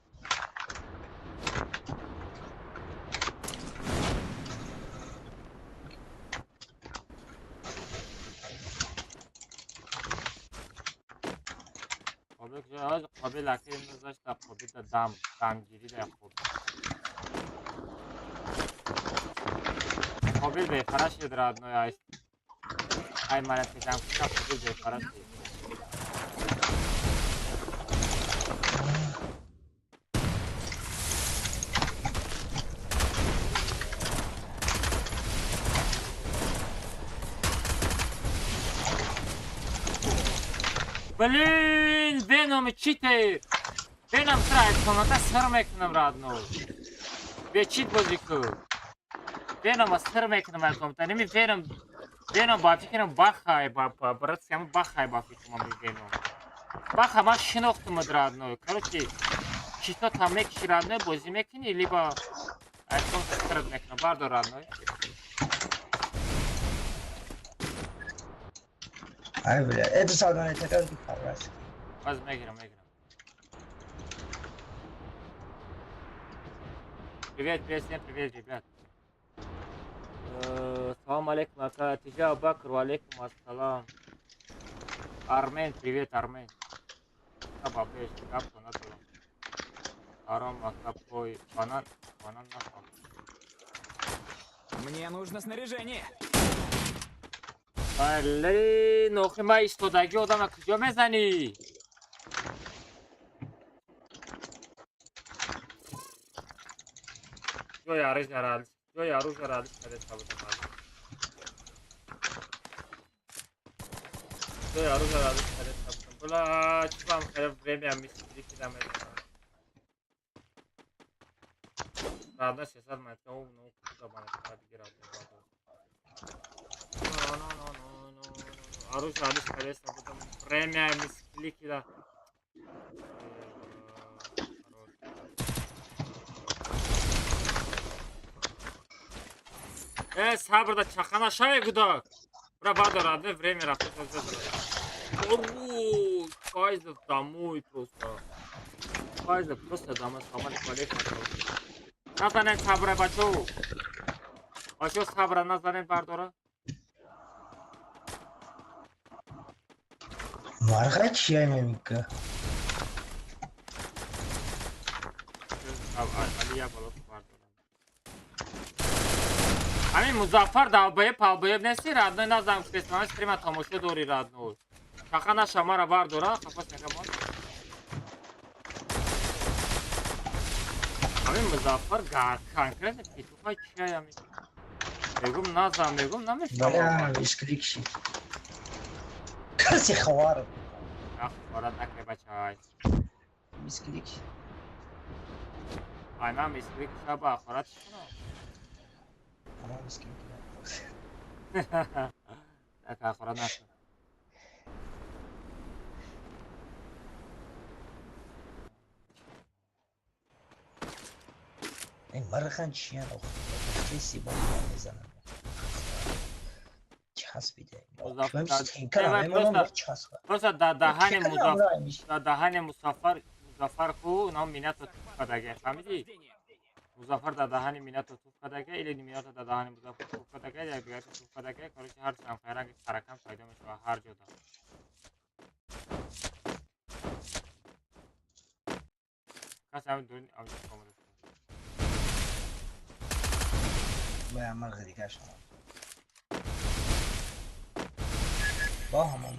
قابل اکه میذاشت در قابل دمگیری در خوب قابل به فرش دراد نوی ای منت که دم کنه قابل به فرش Блин, Веном читер. Веном трайт комната сыр мекунам радно. Бе чит бозик. Веном сыр мекунам комната. Неми Веном ба фикрам бахай ба брат сам бахай ба фикрам Веном. Баха ма шинохтум радно. Короче, чисто там мекши радно бози мекини либо айкон сыр мекунам бардо радно. Ай, бля, это самое такое хорошее. Аз мегирам. Привет, всем привет, ребят. Салам алейкум, ака, Тижа Абакр, алейкум ассалам. Армен, привет, Армен. Кабапеш, капто на то. Аром, акапой, банан на то. Мне нужно снаряжение. Блин, охи ма истодаги одама куҷо мезанӣ? ҷои оружие радиш карда сабудам. Ҷои оружие радиш карда сабудам. Бла, чӣ вам хеле время мисли кидам мезанам. Радна 300 метр, ну, забанет, диги радна. Оружие радиш карда сабудам. Время мисли кидам. Сабр да чахана шаве гудак. Бра бадорад, время рафта зазад. Ой, файза домой просто. Файза просто домой, салам алейкум. Назанен сабра бачо. Бачо сабра назанен бардора. Мархачья мимика. Алия болот бардора. Ами Музаффар палбоеб неси радной назам креслана стрима тамошо дори радной. Шахана шамара бардора, хапас некамон. Ами Музаффар конкретно петуха чия ами. Мегум назам, намешам. Бля, вискрикши. Каси хавара. Хавара накре бачай. Вискрикши. Ай мам вискрик шаба ахорат шуна. Ama miskin ki. Так, охрана. مرخان چیان او خیلی با میزنن چاس بیده просто دهان مظفر کو نام مینت تو کداگه فهمیدی مظفر دهان مینت تو کداگه ایلی مینت دهان مظفر تو کداگه یا دیگه تو کداگه کارش هر سام خیران ترکم پیدا میشه هر جدا کاسم دون آموزش کامل به عمل غریقش با همون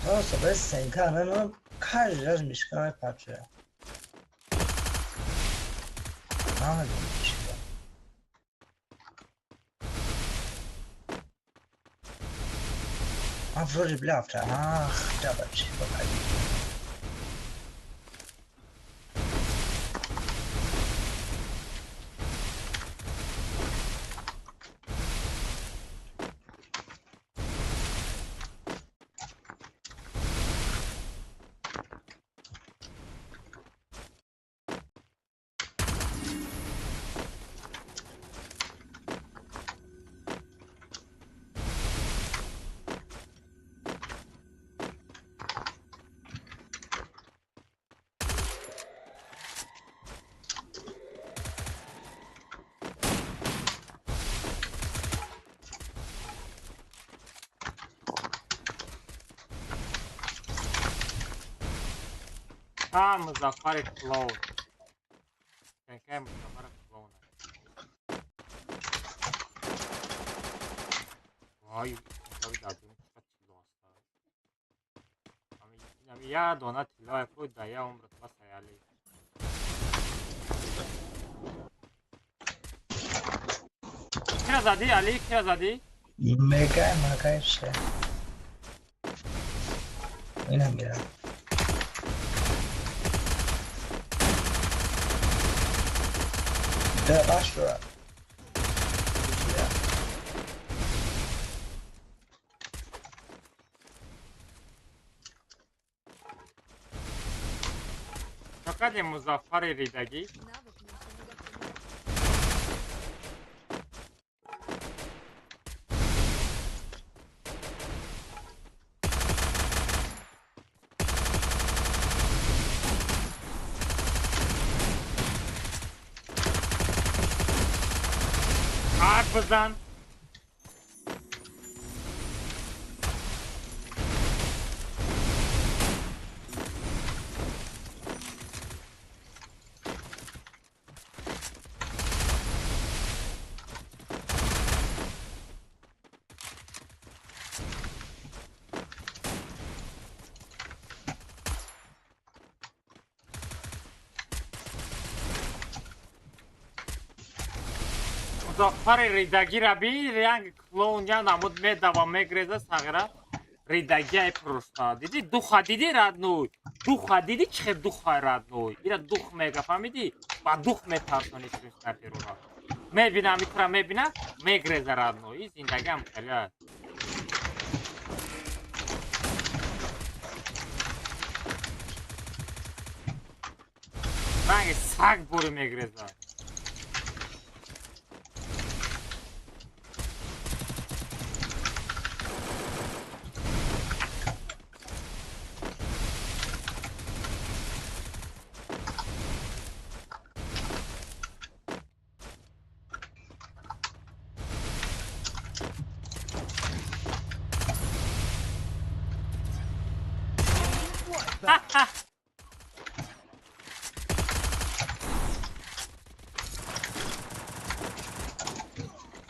Nossa, vai sem cara, não cai já me escala para tirar. Não, não, вроде блявча. Ах, дабачи, покажи. Музафар клоун. Какая Музафар клоун? Ой, когда думаю, что чудо осталось. Я донат лай пой да я умру спасали. Кира зади, Али, кира зади. مگه شه اینم میرم ده باش رو فقط مظفر ریدگی حرف بزن مظفر ریدگی را بین رنگ کلونیا نمود میدوا میگریزه سغیره ریدگی ای پروستا دیدی دوخه دیدی ردنوی دوخه دیدی چه دوخه ردنوی ایره دوخ میگه فهمیدی با دوخ میترسانی سویستر پیرو را میبینه میتره میبینه میگریزه ردنوی زندگی هم خیلی هست رنگ سگ بوری میگریزه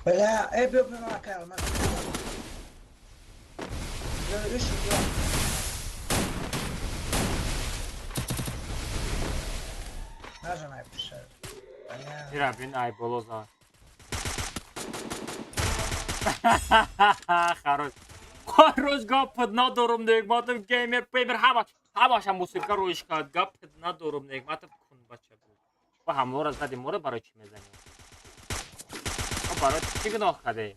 بلا ايه بيو بيو معك ما ايش نجم عيب ایره بین ای بلوزا خروش گپت ندارم نگماتم گیمر پیمر همش هم موسیقی رویش کرد گپت ندارم نگماتم کن بچه بود و همه را زدیم موره برای چی میزنیم برای چی گناه کرده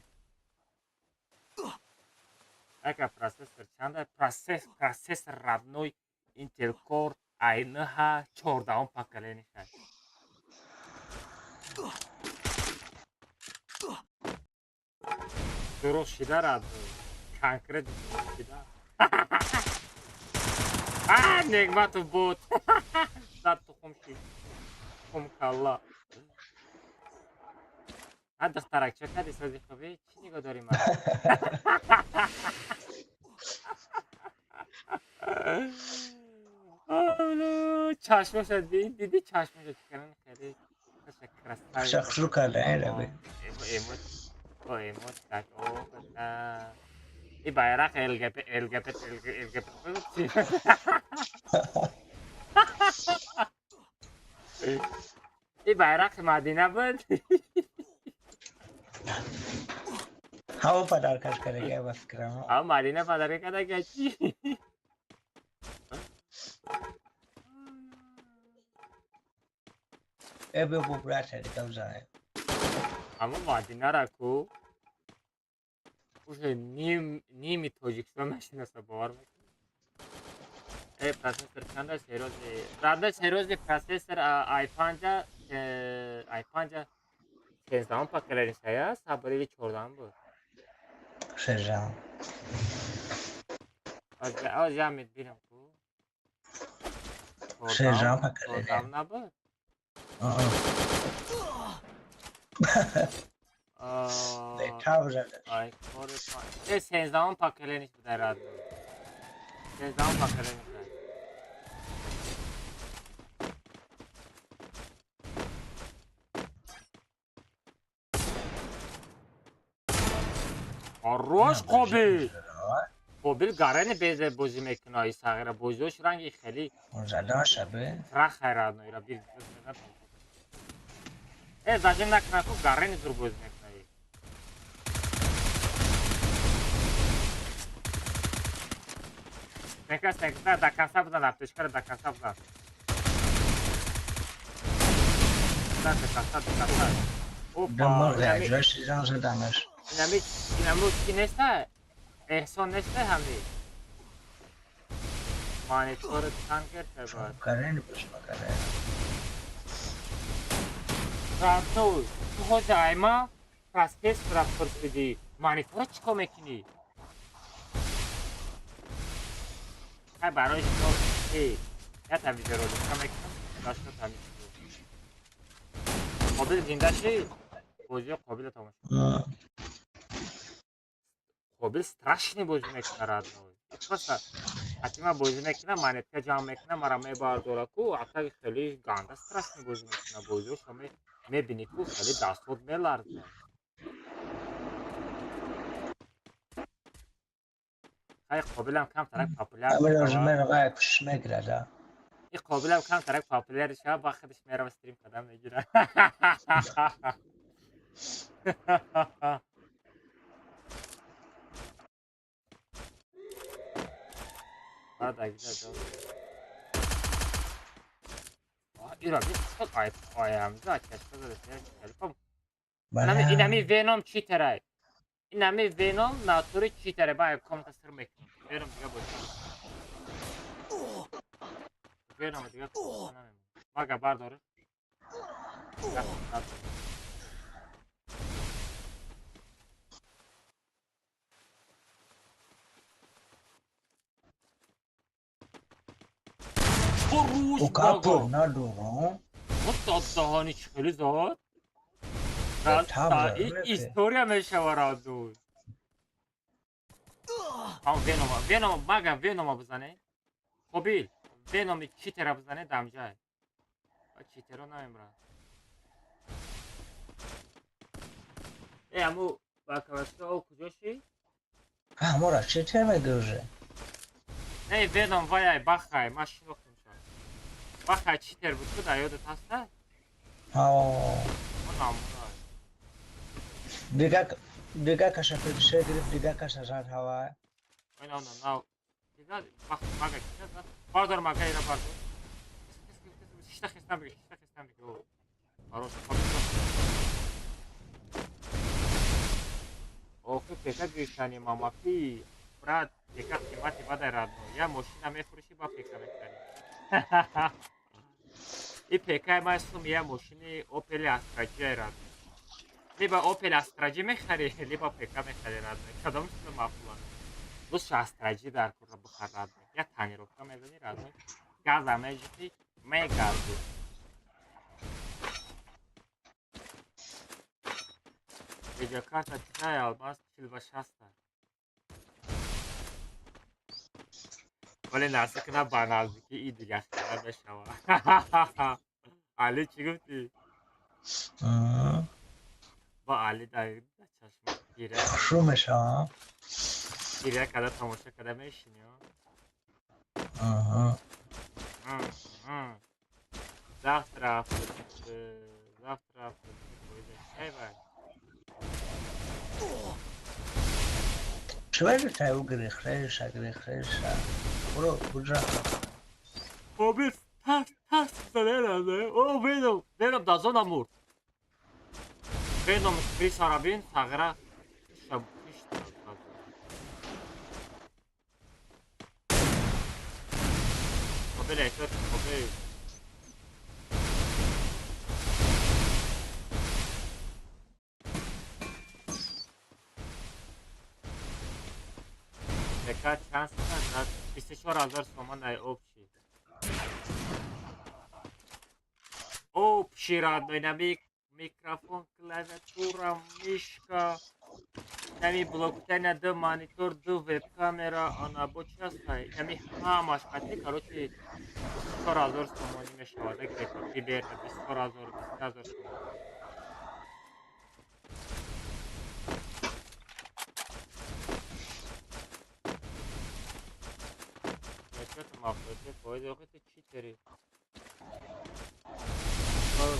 اگه پروسسور چنده پروسسور ردنوی اینتل کور i9 14 پاکلینی شد درست شده ردنوی کنکرت شده نگمت بود زد تو خمشی خم کلا دخترک چه کدی سازی خوبی چی نگاه داری من چشمش دیدی چشمش چکنن خیلی تشکر است شخصو کرده این رو بی ایموت دک او بسن ای bayrak LGBT چی ای bayrak مدینه بود همه پدرکش کرده که بس کرم هم مدینه پدرکش کرده که چی ای بيو بو برات هدی کم اما مدینه را کو نیمی توجیکستان نشناسه باور میکنی ای پروسسور چند سیروز رنده سیروز پروسسور i5 13 پاکلری سیا صبری 14 بود شجاع از جمعیت بیرم کو شجاع پاکلری 14 نبود دیتا بزرده ای کور 13 پاکلری بوده رد 13 پاکلری بوده روش قابل گارن بیزه بازی میکنه ای صغیره بازیش رنگی خیلی زده شبه رخ خیراد نویره بیل زدیم نکنه که گارن زور بازی میکنه Sneka, da kansa buzan, apteczka, da kansa buzan. Da kansa. دماغ جاش جان زدمش اینم چی نسته؟ احسان نسته همی. مانیتور تان کرده باید. کارین بش مکاره. راتو تو خود ما پس کس را پرسیدی مانیتور چیکار میکنی؟ های برای شما یا تمیزه رو داشتم میکنم داشتم تمیزه رو قابل زنده شی بازی قابل تماشا قابل страшний بازی میکنه رادنوی просто حتی من بازی میکنم مانیتور جمع میکنم مرا میبرداره کو حتی خیلی گنده страшний بازی میکنه بازی رو شما میبینی کو خیلی دستات میلرزه های قابل هم کم ترک پاپولار من رقای پش میگرده این قابل هم کم ترک پاپولار شده با خودش میرم استریم کدام میگیره بعد اگه ایرا بیست خود آیم زد کشکه داره اینمی وینوم چی تره اینمی وینوم ناتوری چی تره باید کامنت سر میکنم وینوم دیگه باشم وینوم دیگه کامنت نمیم مگه برداره او کپور ندارم داد دهانی چخیلی زاد این ایستوریا میشه ورادوی وینوم مگه وینوم بزنه قبیل وینوم چی تره بزنه دمجای چی تره نمیم را ای امو باکوسته او کجاشی؟ مورا چی تر میگوشه؟ ای وینوم وای بخای ما شنوختم شد بخای چی تر بود کده یادت هسته؟ دیگه کشه پیدشه گرفت دیگه کشه رد هوا نه دیگه مگه چی نزد باردار مگه ایره باردار شیشته خستم بگه باروش اوه پیکا گیشتنی ماماکی براد پیکا قیمتی بده رادنو یا ماشین میفروشی با پیکا میخری این پیکای ما اسم یه ماشین اوپل استراجی رادنو لیبا اوپل استراجی میخری لیبا پیکا میخری رادنو کدامش تو مفهوم دوست استراجی در کور بخر رادنو یا تانی رو که میزنی رادنو گاز میجی می گازی ویدیو کارت چیزای آلماس 40 ولی ناسه کنه با نزدیکی ای دیگه خیلی بشوه علی چی گفتی؟ با علی در چشم گیره شرومش ها گیره کده تماشا کده میشینی زفت رفت ای باید چوهر تایو گریخ برو بجا خوبی ترس بزنه رازه او وینوم دازون مرد وینوم کریس عربین تغیره شب پیش خوبی لیتر خوبی دکت چند سن 24,000 تومان ای اوب چی اوب شیراد نمی میکروفون کلویاتورا میشکا نمی بلوکتن دو مانیتور دو وب کامera آنا بو چی هست نمی هماش قطعی کاروچی 24,000 تومانی میشود گریفتی بیرد 24,000 20,000 تومان نشوت مافلوته فاید وقت چی تری خوز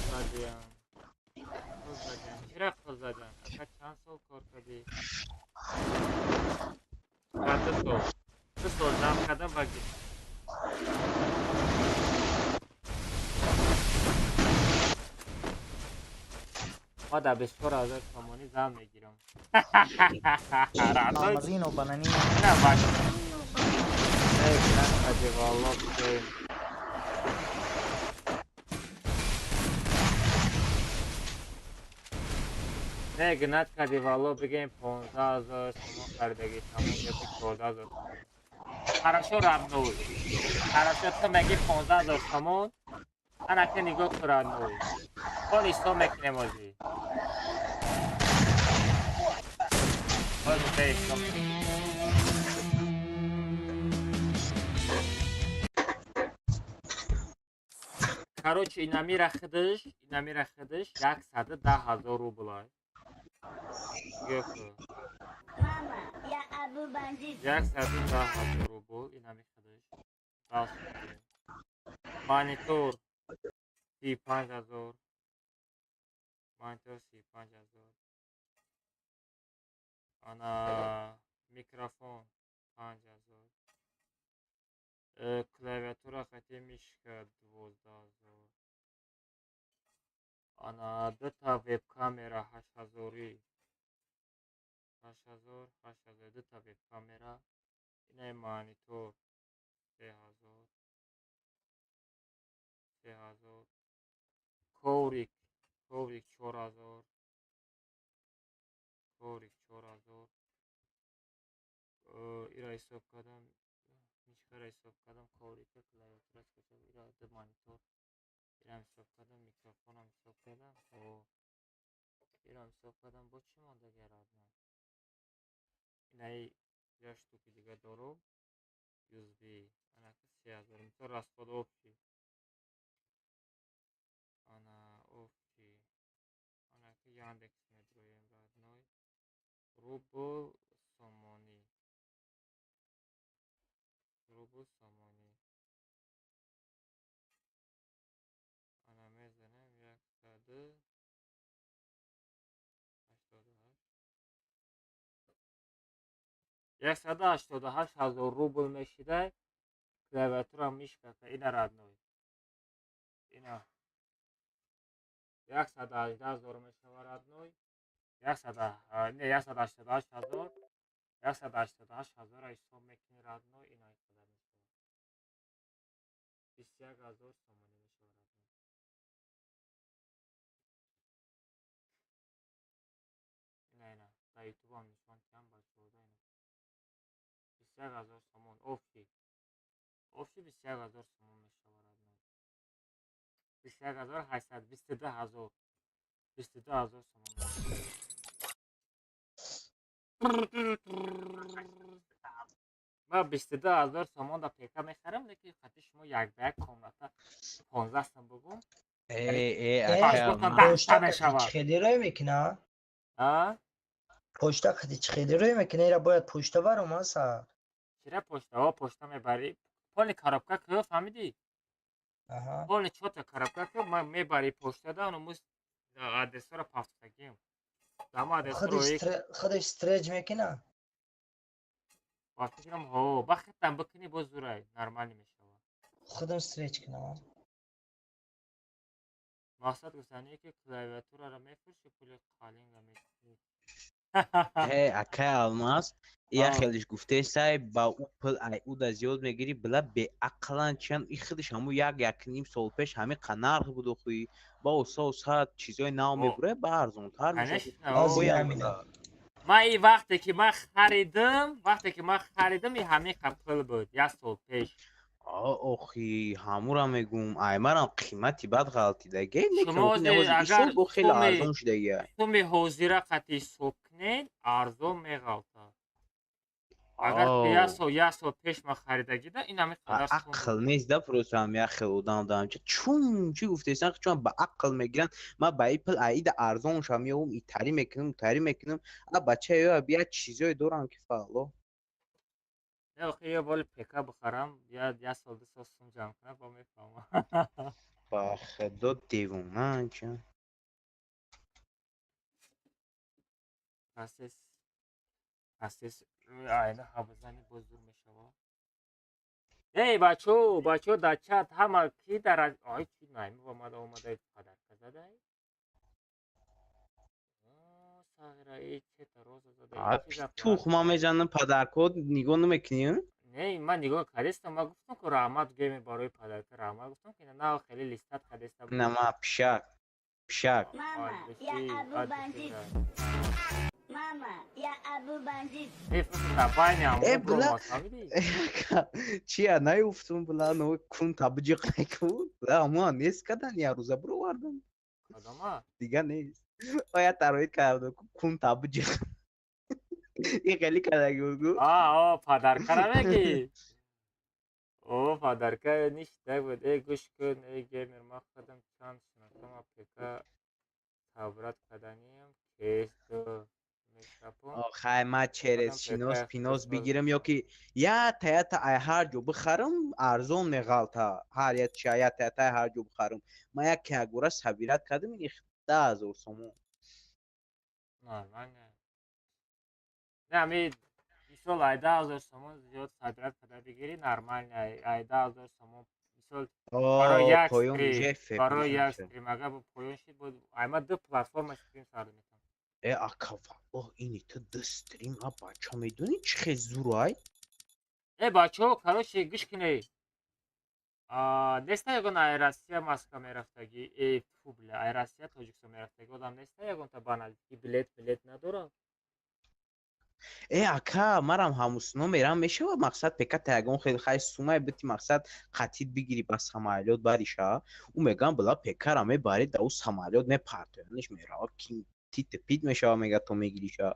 زدیم چرا خوز زدیم اکا چند سال کار کردی؟ چند سال بسول جمع کردم بگیر. ما در 24,000 تومانی زن میگیرم. رعنوی Almazino, bananino. نه باشه. نه کدی والله بگیم. نه گنات کدی والله بگیم 15,000 تومان خریدگی تموم یا 14,000 تومان. Хорошо родной. Хорошо تو میگی 15,000 تومان. انا که نگاه کن родной. خودش تو میکنه موزی. Короче, اینا میره خودش 110,000 روبل. گفت. Mama, ya abu bandit. 110,000 روبل اینا میخودش. راست میگه. مانیتور 35,000. مانیتور 35,000. انا میکروفون 5,000. klaviatura خطی میشه 12,000. انا دو تا وب کامera 8,000. 8,000 دو تا وب کامera. اینه مانیتور 3,000. کوریک 4,000. ایرا حساب کردم میشه حساب کردم کوریک کلاویاتور کجا ایرا دو مانیتور ایرا حساب کردم میکروفونم حساب کردم و ایرا حساب کردم با چی مانده گرد نه اینه یا شتوکی دیگه دارو USB انا که 3,000 میتور راسپاد اوپچی انا که یاندکس میدرویم راد نوی روبل سامانی انا میزنم 188,000 روبل میشیده. کلاویاتور هم میشه که این رد نوی اینا 118,000 میشه رد نوی 188,000 188,000 حساب میکنی رد نوی اینا ایستاده میشه 21,000 تومانی میشه رد نوی اینا در یوتیوب هم نشان کم باشه بوده اینا 21,000 تومان اوفی 21,000 تومان میشه رد نوی 21,800 22,000 22,000 تومان من 22,000 تومان در پیکا میخرم لیکن خطی شما یک به یک کاملتا 15 سم بگم خیلی روی میکنه پشتا خیلی روی میکنه ایرا باید پشتا برم اصلا چرا پشتا میبری پول کارابکا که فهمیدی پول چوتا کارابکا که من میبری پشتا دا اونو موست آدرسا رو پافتگیم خودش استرچ میکنه پافتگیم ها بختم بکنی باز زورای نرمالی میشه خودم استرچ کنم مقصد گفتنیه که کلاویاتور رو میفروشی پول قالین رو میفروشی اکه الماس یا خیلیش گفته سای با او پل او دا زیاد میگیری بلا به عقلان چند ای خیلیش همو یک نیم سال پیش همه قنارخ بود و خوی با او ساعت چیزای ناو میبره با ارزون تر میشه ما این وقتی که من خریدم این همه قبل بود یک سال پیش آخی همورا میگم ایمرم قیمتی بعد غلطی دیگه شما اگر خیلی ارزون شده تو می حوزیره قطعی سکنید ارزون میغلطه اگر یک سال پیش ما خریدگی ده این همه قدر عقل نیست ده پروسه هم یک خیلی دام چون چی گفته ایستن چون با عقل میگیرن ما با ایپل اید ارزون شم یا ای تری میکنم بچه یا بیا چیزای دورم که فعلا نه خیلی بال پیکا بخرم یا یک سال دو سال سوم جمع کنم با میفهمم با خدا دیوونه چه پسیس اینه حافظانی بزرگ میشه ای بچه در چت همه کی در آی چی نایمی اومده پدر زده ساغره ای چه تروز زده ای چیزا тухмамежанам падаркод нигоҳ намекунӣ? نه من نگاه کردم من گفتم که رحمت گیم برای پدر رحمت گفتم که نه خیلی لیستت کردم Нама пишак. Мама, я Абу Бандит. Мама, я Абу Бандит. Бля. Чия наюфтум бля, ну кун табҷиқ накун. Бля, аман нест кадан я рӯза бировардам. Адама? Дига нест. Оя тароид кардам кун табҷиқ. این خیلی کلگی بود. پدرکه رو میگی؟ پدرکه نیشته بود. ای گوش کن ای گیمر ما خودم چند شناختم اپلیکا تابرات کدنیم کیستو میکرپون خیلی من چرس پیناز بگیرم یا که یا تایتا هر جو بخرم ارزون نغالتا هر یا تایتا هر جو بخرم من یک که گوره سبیرت کردم این 10,000 سومون نه می مثال ayda alırsanız ziyad sadrat kadar bigiri normal ayda alırsanız misal برای یک استریم اگر با پایان شد بود اما دو پلتفرم استریم ساده میکنم اکا والله اینی تو دو استریم ها بچه میدونی چه خیلی زورای بچه ها کاروش گوش کنی نسته یکون ایراسیا ماسکا میرفتگی فو بله ایراسیا توجیکسو میرفتگی آدم نسته یکون تا بانالکی بلیت نداره اکا مرم هموسنو میرم میشه و مقصد پکت تگون خیلی خیلی سومای بیتی مقصد قطید بگیری با سمالیات باریشا او میگم بلا پکر همه باری دا او سمالیات میپرتونش میره کی تیت پیت میشه میگه تو میگیریشا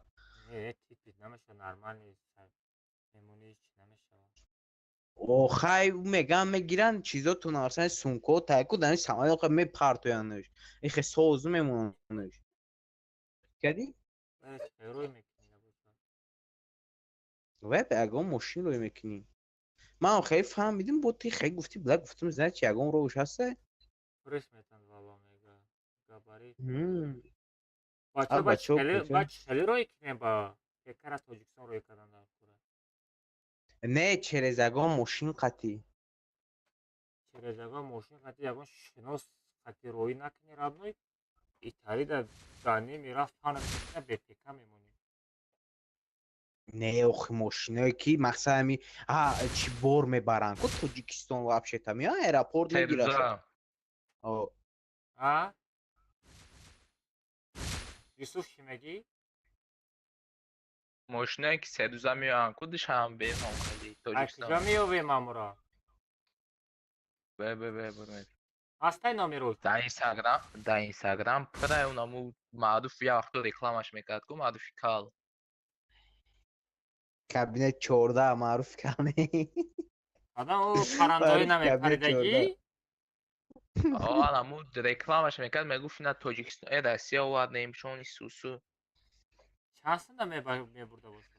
تیت پیت نمیشه نرمال نیست میمونیش نمیشه او خیلی او میگم میگیرن چیزا تو نارسن سونکو تایکو دانی سمالیات میپرتونش این خیلی سوز میمونش کدی؟ و به اگام ماشین روی میکنی من خیلی فهمیدم بودی خیلی گفتی بلا گفتم زن چی اگام روش هسته پرس میتن والا میگه گاباری بچه خیلی روی کنه با پکر توجیکسان روی کردن دار کنه نه چرز اگام ماشین قطی چرز اگام ماشین قطی اگام شناس قطی روی نکنی رابنوی ایتاری در دانی میرفت پانه میکنه به پکر میمونی نه اوخی ماشینایی که مقصد همی چی بار میبرن که توجیکستان وابشه تمی ایرپورت میگیرن یوسف چی میگی؟ ماشینایی که 3 روزه میان کدش هم به امام خیلی توجیکستان کجا میوه مامورا؟ به هسته نامی روی؟ در اینستاگرام پره اونمو معروف یه وقتا رکلامش میکرد که معروف کال کابینت 14 معروف کنی آدم او پرندوی نمیپریدگی؟ همو رکلامش میکرد میگفت نه توجیکستان روسیه وارد نمیشون سوسو چه هستن میبرده باشه؟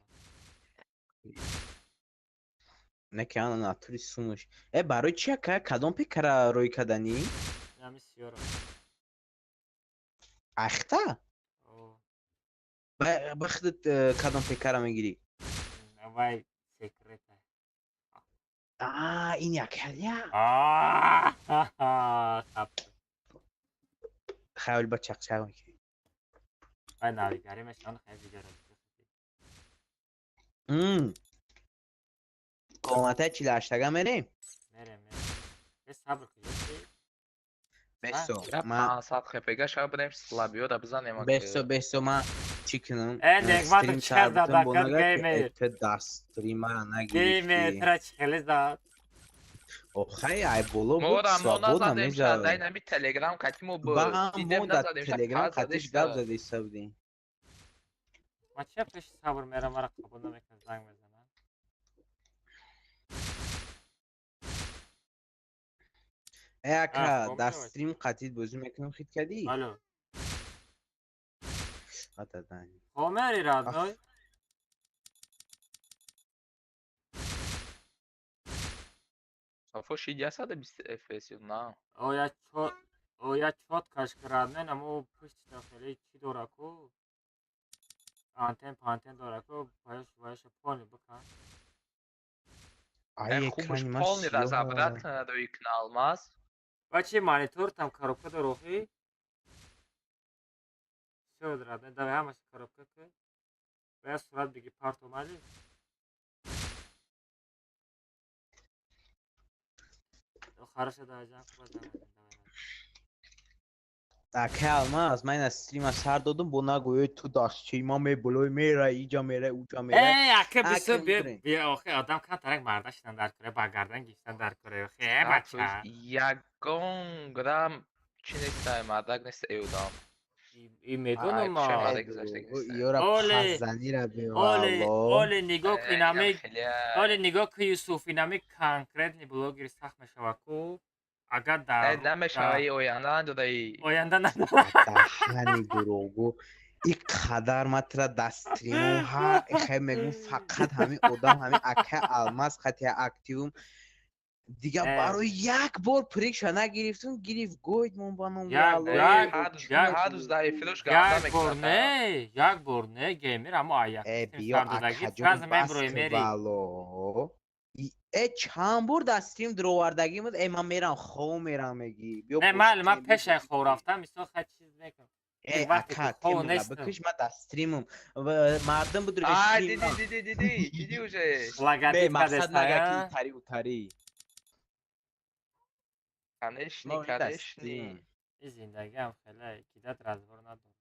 نه که آن ناتوری سومش برای چیه که کدام پیکر روی کدنی؟ نمی سیاره اخته؟ بخدت کدام پیکر میگیری؟ وای سیکرته این یکیه خیلی با چقچق میکنی وای ناویگاری میشن خیلی جرم قومته 48 میریم؟ میریم صبر کنید بسو من 500 خپگه شب بریم سلابیو دا بزنیم بسو من چی کنم نگمت چه زده کد گیمر دستریمه گیمر ترا چخلی زد خیلی ای بولو بود ما سوابود نمیزد دای نمی تلگرام کتیمو با دیدم نزدیم تلگرام کتیش گب زدی سبدیم ما چه پیش صبر میرم مرا قبول نمیکن زنگ میزنم اکا دستریم قطید بازی میکنم خید کردی؟ الو حتی دانی خومری رادنوی؟ صافو 620 FPS نه او یا چوت کش کردن نمو پشت داخلی چی داره کو آنتن داره کو باش پانی بکن Хубаш полный разобрать надо и к алмаз. Бачи монитор, там коробка дорогой. Все, дорогой, давай хамаш коробка. Бая сурат беги парт омали. Хорошо, давай, давай. Ака алмаз, ман аз стрима сар додам бо нагӯед ту дастчима мебулой мера иҷа мера уҷа мера. Ака бисо бия охи адам кан тарак марда шидан дар куре ба гардан гиштан дар куре охи бача. Ягон грамм чи нестай мардак нест эудам. И медонам ма. Ёра пазанира бевало. Оле нигоҳ кӣ намек. Оле нигоҳ кӣ Юсуф инамек конкретни блогери сахт мешаваку. Агар дар намешаваи оянда надодаи. Оянда дахани дурогу. И қадар матра дастриму ҳа хе мегум фақат ҳамин одам ҳамин ака алмаз хати активум. Дига барои як бор прикша нагирифтум гирифт гӯйд мон ба ном як бор не геймер амо аяк биё акаҷон басквало чанд бор дастрим дровардагӣ буд ман мерам хов мерам меги майли ман пешай хов рафтам мисол хат чиз мекунам бикиш ма дастримум мардам буд диди уже мақсад нагаки тари Конечно. Зиндагиам хеле кидат разбор надорад.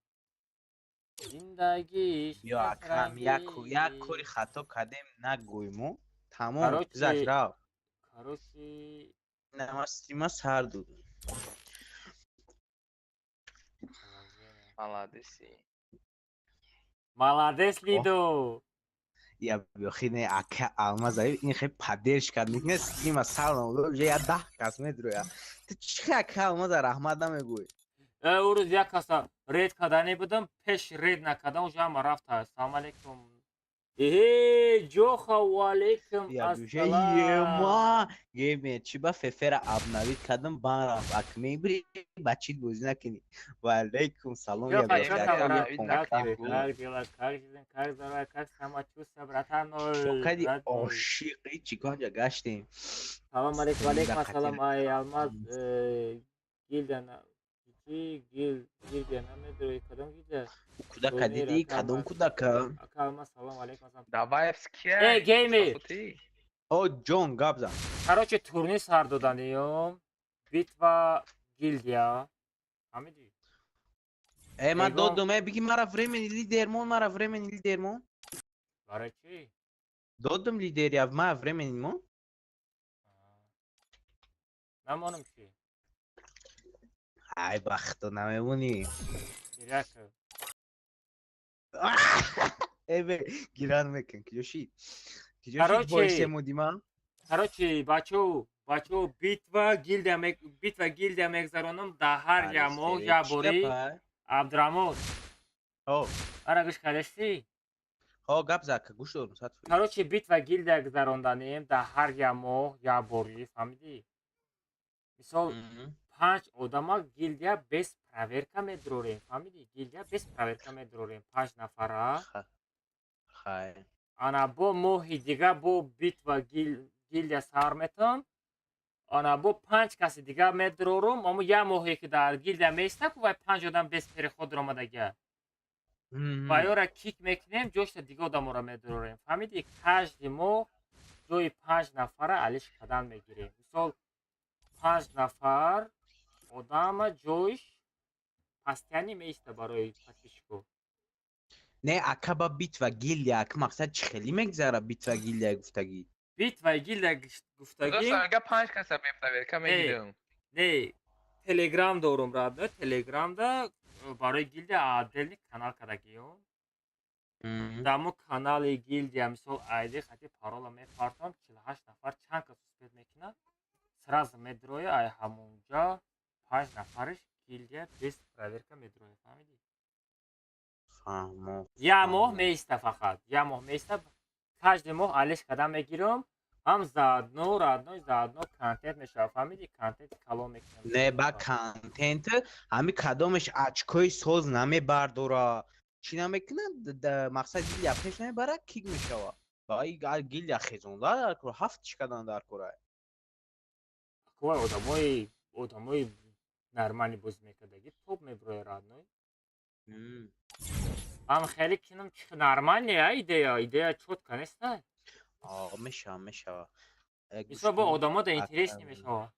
Зиндагӣ ё акам як кори хато кардем нагӯйму тамом зашрав короче нама стрима сар додум молодец лидо я бёхине ака алмаз ин хе падерш кард мекне стрима сар додум уже я 10 кас медроя ту чи ака алмаз раҳмат намегӯй او روز یک کاسا رید کردنی بودم پیش رید نکردم و جمع رفت السلام علیکم جوخا و علیکم السلام ما گیمه چی با ففر ابنوید کردم بان رفت اکمی بری بچید بوزی نکنی و علیکم سلام یا شکردی عاشقی چی کنجا گشتیم سلام علیکم علیکم السلام آی الماز گیلدن گیلدن نمیدونی کدام گیلده کودک دیدی کدام کودک اکالما سلام علیکم Даваевский. эй геймер о جون габза короче турнир сар доданем битва гильдия фаҳмидӣ ман додум биги мара времени лидермон мара времени лидермон барои чӣ додум лидерия ма времени мо намонам чӣ ай бахто намемонӣ гиран мекун киёши боисемудима короче бачо битва гилдия мегзаронам дар ҳар ямоҳ ябори абдурамон ара гӯш кардашти гап зака гӯш дорум короче битва гилдия гузаронданем дар ҳар ямоҳ ябори фаҳмидӣ мисол 5 одама гилдия без проверка медорем фаҳмидӣ гилдия без проверка медорем 5 нафара ана бо моҳи дига бо битва гилдия сар метам ана бо 5 каси дига медорум амо як моҳе ки дар гилдия меиста ва 5 одам без переход омадагия ва ёра кик мекунем ҷошта дига одаморо медорем фаҳмидӣ кажди моҳ ҷои 5 нафара алиш қадан мегирем мисол 5 нафар одама ҷойш пастяни меиста барои подписчикҳо не акаба битва гилдия ак мақсад чӣ хеле мегзара битва гилдия гуфтагӣ битваи гилдия гуфтагӣ не телеграм дорум радо телеграмда барои гилдия отдельный канал кардагиём дамо канали гилдия мисол айди хати парола мепартам 48 нафар чанд кас успех мекунад сразу медроя ай ҳамонҷа 5 нафариш гилдия без проверка медроя фаҳмидӣ як моҳ меиста фақат як моҳ меиста кажди моҳ алиш кадан мегирам ҳам заодно контент мешава фаҳмидӣ контенти калон мекунам не ба контент ҳами кадомаш очкои соз намебардора чӣ намекунад мақсад гилдия пеш намебара кик мешава Vay gilya xezonlar dar kora 7 chikadan dar kora. Аквай одамои нормали боз мекардаги топ меброя радной. Ам хеле кином нормальная идея чётко неста. Меша. Мисла бо одамода интереснее мешава.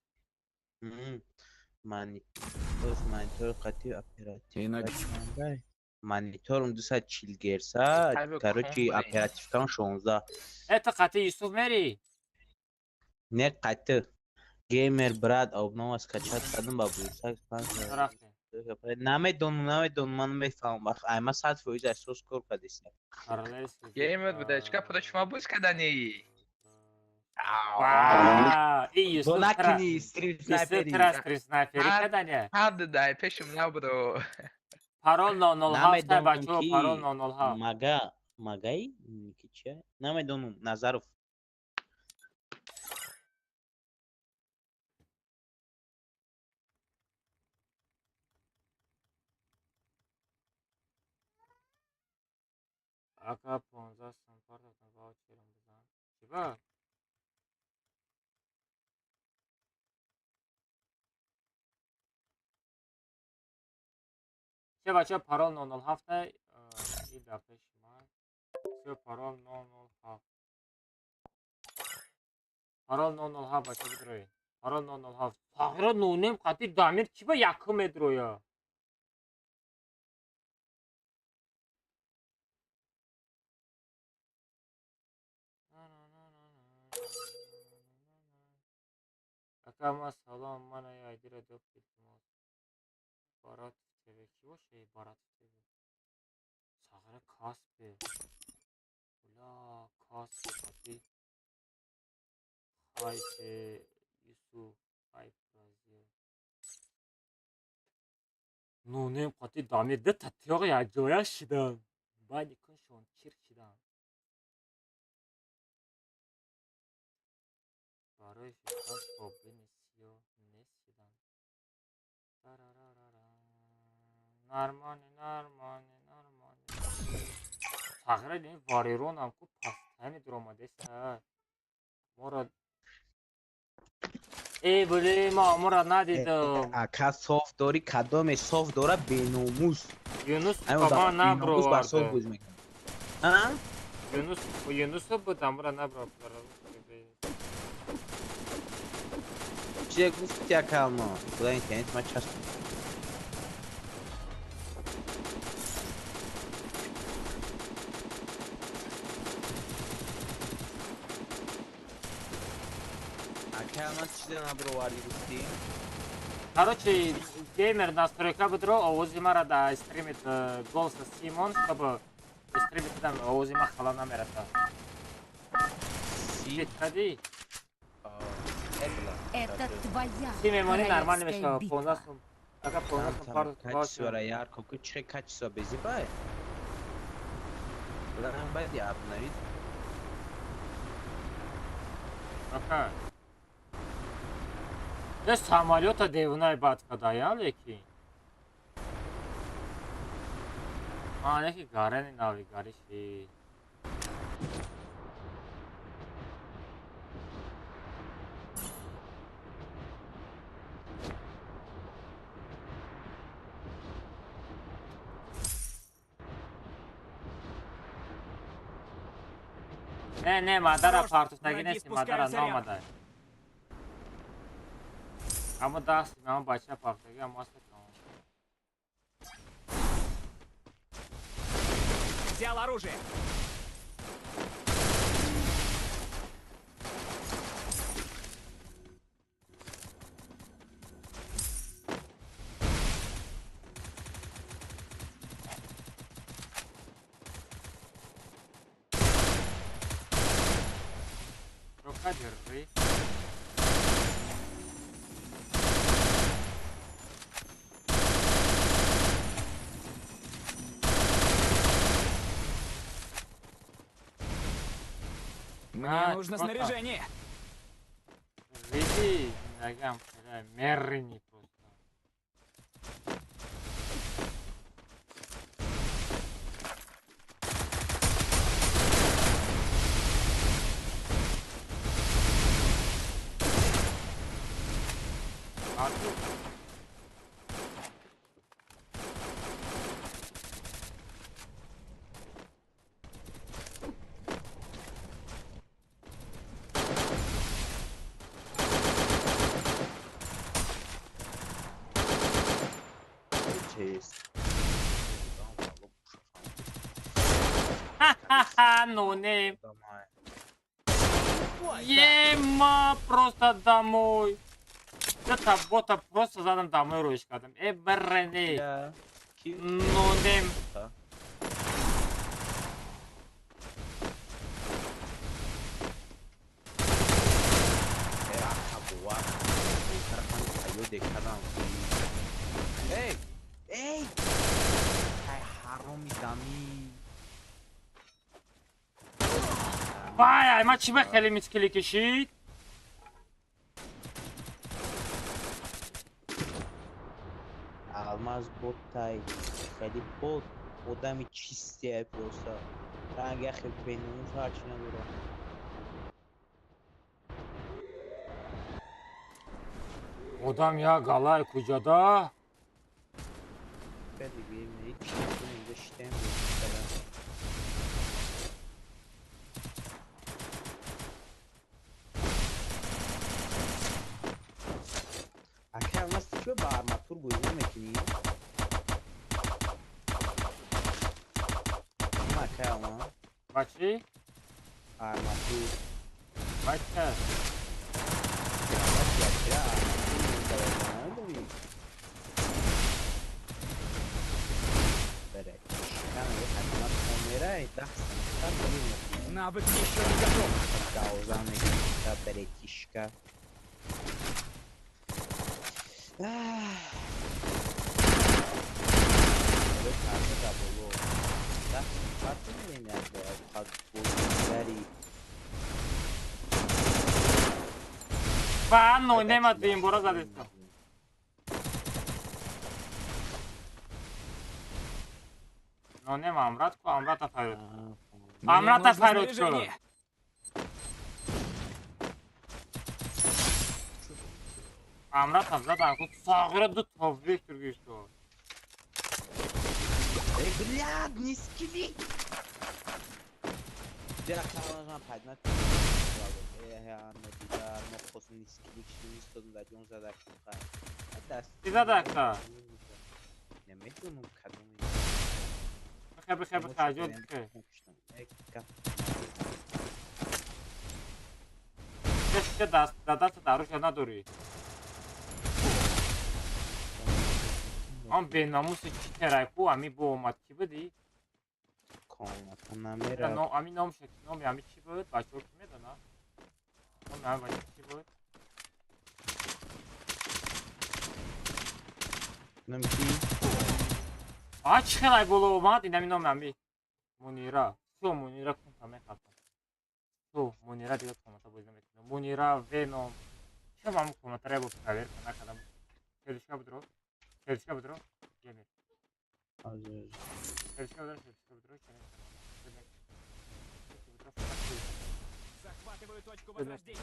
Монитор қати оператив. Монитором 240 Гц. Короче, оперативкам 16. Это қати Юсуф мери. Не қати. Геймер брат обнова скачать кардам ба бурсак. Намедонам ман мефаҳмам. Айма 100% эҳсос кор кардиса. Геймер буда чиқа пуда шумо буз кадани? Донакини стрим снайпери кадани. Ҳарду дай пешим набудо. Парол 007 бачо парол 007. Магай? Кича? Намедонам Назаров. Ака 15 сом партатан ваучерам бизан. Чиба? Чиба бачо парол 007 и дафта шума. Чиба парол 007. Парол 007 бачо бидрои. Парол 007. Сағира нунем қати дамир чиба якы медроя. Акама салом мана я айдира доп илтимос. Барат тебе ки боше барат тебе. Сағира каспе. Ула каспе қати. Хайпе Юсуф хайп Бразил. Нунем қати дамир да татиёғ я ҷоя шидан. Баъди куншон чирк шидан. Барои шидан собли несиё несидан. Нормани. Сағира дени вариронам ку пастами дуромадеса. Мора мора надидам. Ака софт дори кадоме софт дора беномус. Юнус ба набро бар софт буз мекан. Юнус будам мора набро. Чиа гуфти акалмо. Куда интернет ма част. Короче, геймер настройка бедро, овози мара да стримит голос Симон, чтобы стримит там овози ма хала намерата. Симон? Это твоя. Симон нормально мешал, полностью. Така полностью пару качество яр, какой чек качество безибай. Куда нам байди обновить? Ага. Да самолета девнай батка даяли ки. Неки гарени навигариши. Не, мадара партус нагинеси, мадара номадай. Ама даст, ама бача партаги, ама аста кам. Взял оружие. Рука держи. Мне нужно снаряжение. Веди ногам, мерни просто. test. Ха-ха-ха, no name. Ема, просто домой. Это бота просто задом домой ручкадым. Эбрене. No name. Эй! Эй! Ай, хароми дами. Вай, ما چی به خیلی میسکلی کشید؟ Алмаз боттай. خیلی بوت. آدمی چیستیه просто. رنگ خیلی بینون هرچی نداره. Odam ya qalay kucada. Bəli, benim hiç şeyimdə işləyəm. Akı almaz tutuyor ba armatur buyurun mekini. Akı alma. Baçı? Armatur. Baçı. Навык еще не готов. Бретишка. Fan oynamadığım Bora zadesi. No ne Amrat ko Amrat Afarut. Amrat Afarut ko. Amrat Afarut aku sağıra da tavuk türgüsü. Эй, блядь, не скиви! Дера каражан паднат. ما خواستم نیسکلیک نیستادم در جون زدک چی زدک تا؟ نمیدونم کدومی بخیر خجال بخیر کسی که دست داروش نداری آن به ناموس چی ترکو امی با اومد چی بدی؟ کامتا نمیره امی نام شکل نامی امی چی بود؟ بچه ها کی میدونه؟ نه بچه چی بود؟ نمیدی؟ آه چی خیلی بولو اومد؟ این امی نام امی مونیرا تو مونیرا کن تامه خطا تو مونیرا دیگه کامتا بایده میکنه مونیرا وینوم چه مامو کامتا رو با پاور کنه کدام کلشکا بدرو گمیر کلشکا بدرو Захватываю точку возрождения.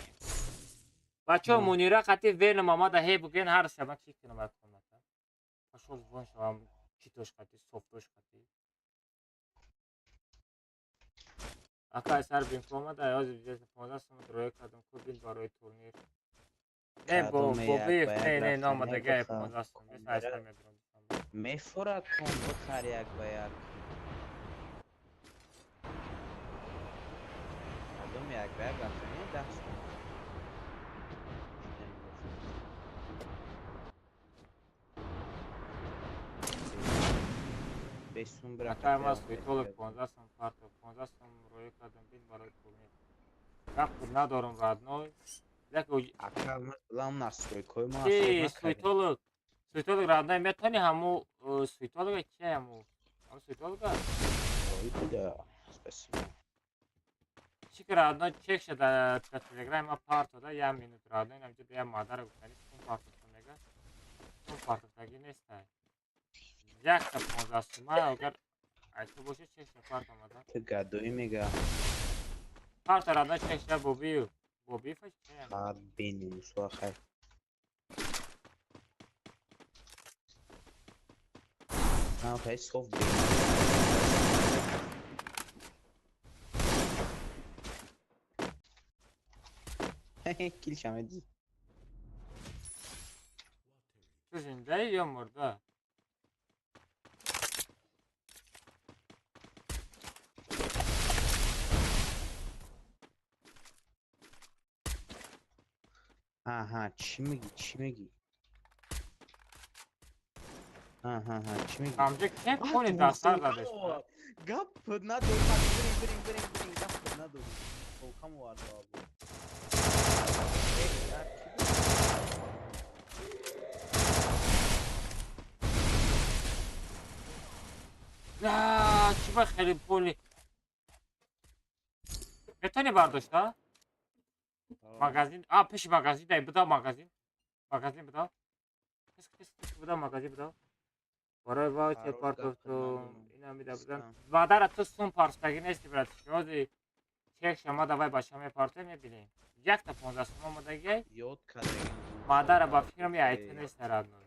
بچه مونیرا قطعی وین ماما ده هی بگین هر شما چی کنم باید کنم پاشو زبان شما چی توش قطعی صفتوش قطعی اکا سر بین کوما ده یاد بیزیز 15 سمت روی کردم که بین برای تورنیر نه با بیخ نه نامده گه 15 سمت بیس ایسر میدرون میفورد کن بخر یک با یک کدوم یک با یک رفتنی 10 سمت بسون برای اکا ما سویتولک 15 سمت پارتو 15 سمت روی کردم بین برای تورنیر وقت ندارم رادنوی اکا لام настройкой ما سویتولک رادنوی میتونی همو سویتولک چیه همو سویتولک چی که رادنوی چک شده در تلگرام ما پارتو ده یه مینوت رادنوی نمیشه ده یه مادر گفتنی کون پارتو کنگه کون پارتو تگی نیسته یک تا 15 سومه اگر ایسا باشه چک شده پارت آمده تو گدوی میگه پارت رادنوی چک شده بوبی فش چیه هم بینیم سو خیلی نه خیلی صوف بینیم کلیش همه دی تو زنده یا مرده؟ آها چی میگی آها چی میگی Amca kim koni dasar kardeş. گپ ندارم بریم گپ ندارم فوکم vardı abi Ya çiba خیلی پولی. Betoni برداشت ها؟ مغازین پیش مغازین دای بدا مغازین بدا کس بدا مغازین بدا برای وقتی پارتوفتو اینا میده بودن مادر تو سون پارستگی نیستی برات شازی چک شما دوای با شما پارتو میبینیم یک تا 15 سوم مدگی یاد کردم مادر با فیلم ایت نیست رادنو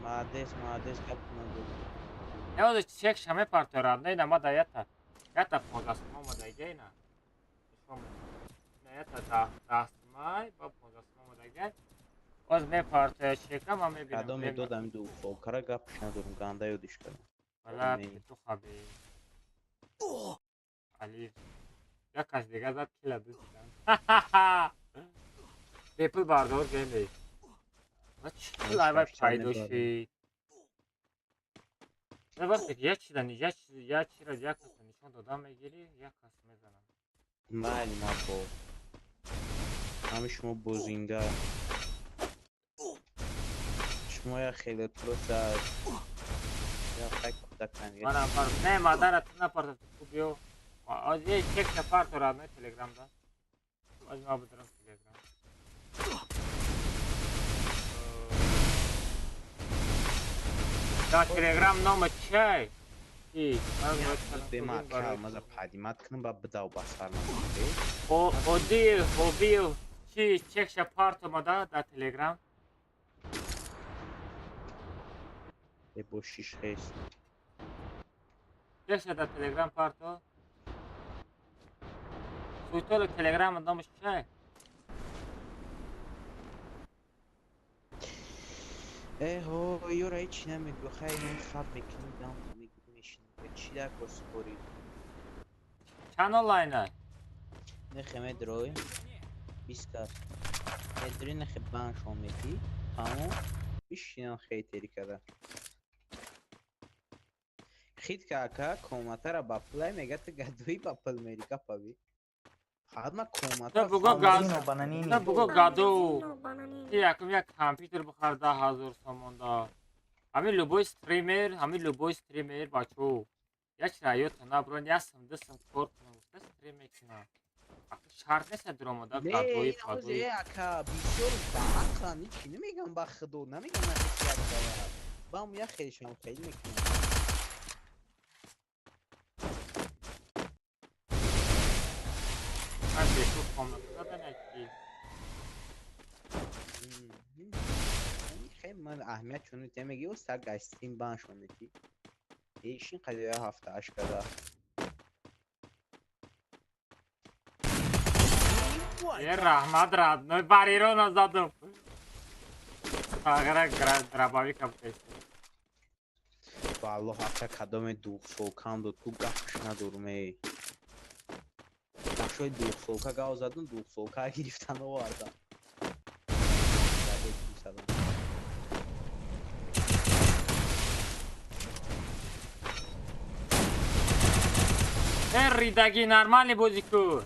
مادس گپ ندارم یاد چک شما پارتو رادنو اینا ما دایتا یک تا 15 سوم مدگی اینا شما نه تا 10 مای با 15 سوم مدگی باز می پارتو چکم هم میبینیم کدام دادم دو فوکرا گپش ندارم گنده یادش کردم والا تو خوابی علی یک کس دیگه زد کلا دوستم پیپل باردار گیمی و چی لایو پیدا شید نه وقتی که یک چی را یک کس نشان دادم میگیری یک کس میزنم بله ما با همه شما بوزینگه شما یا خیلی تروس یا فکر کودکن منم فرق نه مادرت نپرد تو بیو از یه چک سفر تو را نه تلگرام دا از ما بدرم تلگرام دا تلگرام نام چی؟ بما کار مزه پادیمات کنم با بداو بسار خودی چی چک سفر تو مدا دا تلگرام یه با شیش خیست چک دا تلگرام پارتو سویتول تلگرام نامش چی؟ هو یورا هیچی نمیگو خیلی خواب میکنی دام میشینی به چی در کسپوری چند آنلاینه؟ نخه مدروی 20 کس مدروی نخه بان شومیتی تمام بشینم خیلی تری کده خید که کوماتر با پلای میگه تو گدوی با پل میری کپاوی حتما کوماتر نه بگو گادو یک کامپیوتر بخر 10,000 تومان دا همین لوبو استریمر بچو یک رایوت نبرون یاسم دستم کور کنم استریم میکنم شرط نیست درامو دا گادوی پادوی نه اکا بیشتر با اقلا چی نمیگم با خدو نمیگم نخیصیت باید با هم یا خیلی شما خیلی میکنم من بیشتر کامل دادن اکی خیلی من اهمیت چونه تیمگی و سگ استیم بان شونیتی ایشین قدیه هفته اشکده یه رحمت راد نوی باری رو نزدم اگر دراباوی کم کشتی والله حقا کدام دوغ سوکم دو تو گفش ندارمه نقشای دوغ سوکا گاو زدن دوغ سوکا گرفتن و واردن ریدگی نرمالی بازی کن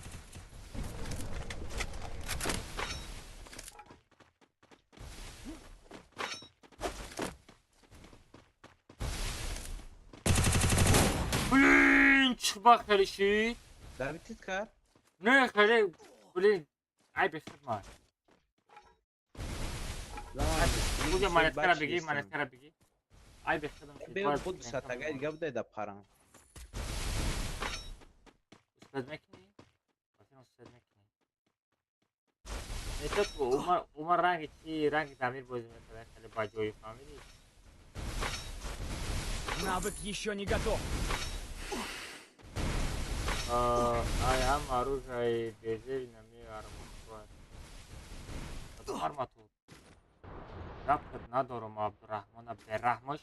بلینچ با خیلی شید دابیتید کار؟ نه خیلی بلینچ ای بخید مای بگه من اتکره بگی ای بخیدم شید بیو خود ستگه دیگه بده دا پرم استاد میکنی؟ استاد میکنی نتو عمر رنگ چی؟ رنگ تعمیر بازی میکنه خیلی با جوی فامیلی Навык еще не готов. I am оружие бездельно нами арматура. Это арматура. Рапт надором Абдурахмана берахмаш.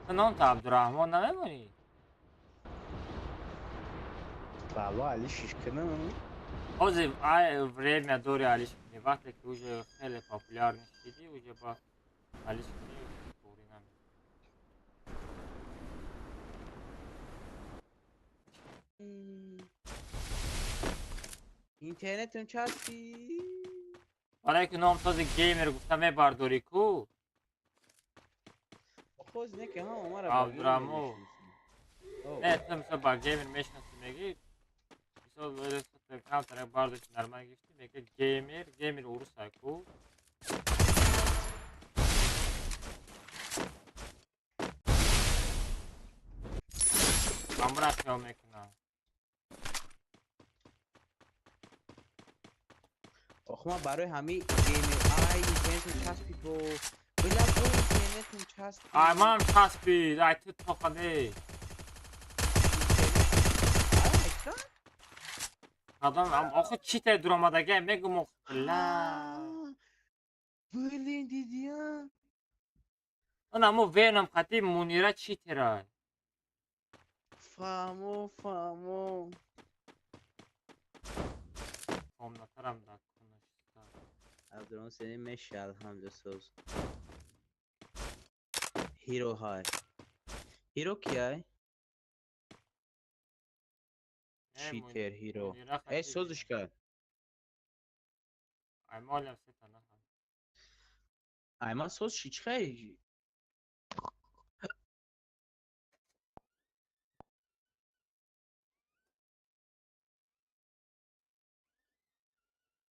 Ты нон та Абдурахман намемони? Bravo Ali Shishkinov. Озив, время Дори Алишкини. Вақте ки уже хеле популярный шиди, уже ба Алишкини тури намед. Интернетом часпи. برای که نامساز گیمر گفتم برداری کو خوز نه که هم ما را عبدالرحمو نه تو مثلا با گیمر میشناسی میگی مثلا کم طرف برداشت نرمه گفتی میگه گیمر اورس های کو من برای خیال میکنم آخه ما برای همه گیمر اینترنتم چسبی تو بلا برو اینترنتم چسبی من هم چسبید تو تاخده adam axı çitə duramada gəl nə qımıq la Блин дидия ana mo Venom xəti Munira çitəra فامو anlataram da konuşsa عبدالرحمن سنی مشی الحمد söz هیرو های هیرو کیای چیتر هیرو ای سوزش کرد ay malum setana Ayman söz şiçkay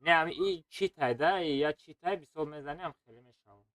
نه همین این چیتای da یا چیتای بیسول میزنی هم خیلی میشم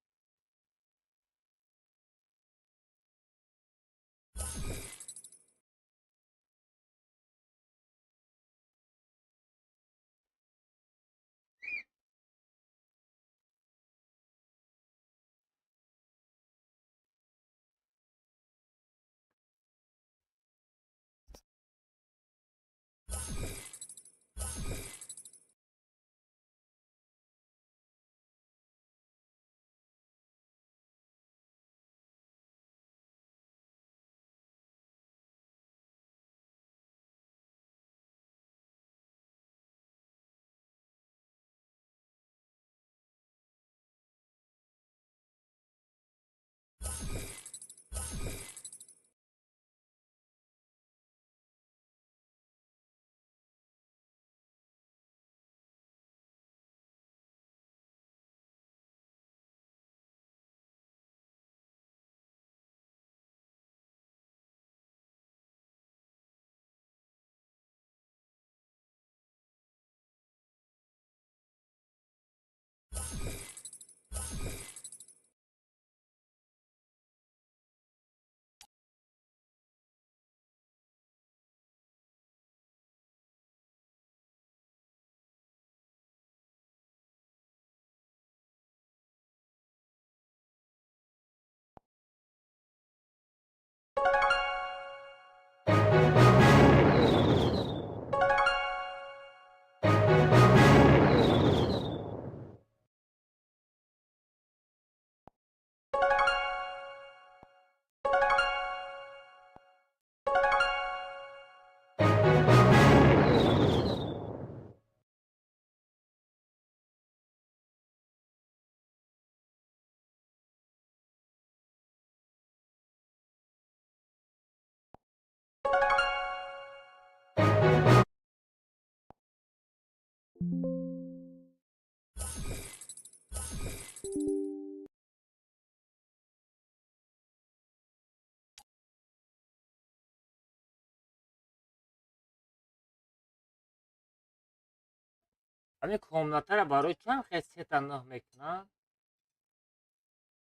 همین کامناتر برای کم خیلی تنها میکنن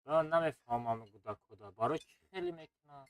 من نمیفهمم کدا برای چی خیلی میکنن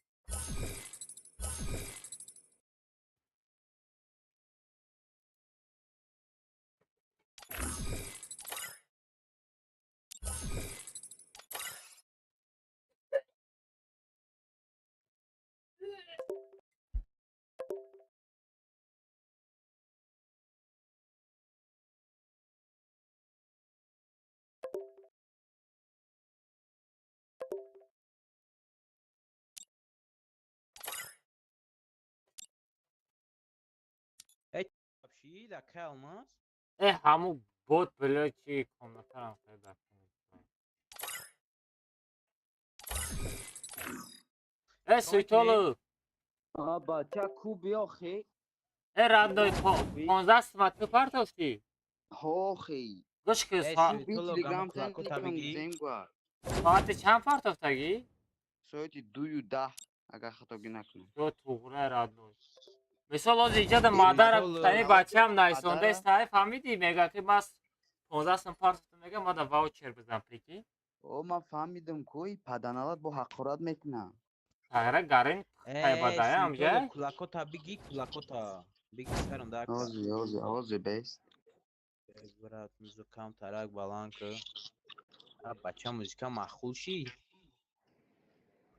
چی دکه الماس؟ همون بود بله چی کامنتر هم خیلی دکنی سویتولو بچه کو بیا خی رندای 15 سمت که پرتاشتی ها خی گوش که بی تلگرام زن زنگ گوار ساعت چند پرتافتگی؟ ساعت 2:10 اگر خطاگی نکنم دو توغره رندای مثال از ایجاد مادر گفتنی بچه هم نایسونده استایی فهمیدی میگه که بس 15 سم پرتاشتی میگه مادر واوچر بزن پیکی من فهمیدم کوی پدنالات با حقارت میکنم تغیره گرین خیبادای هم جای کلاکوتا کلاکوتا بگی سرم دکتا آوازی بیست برات موزیکام ترک بالانکه بچه موزیکا مخول شی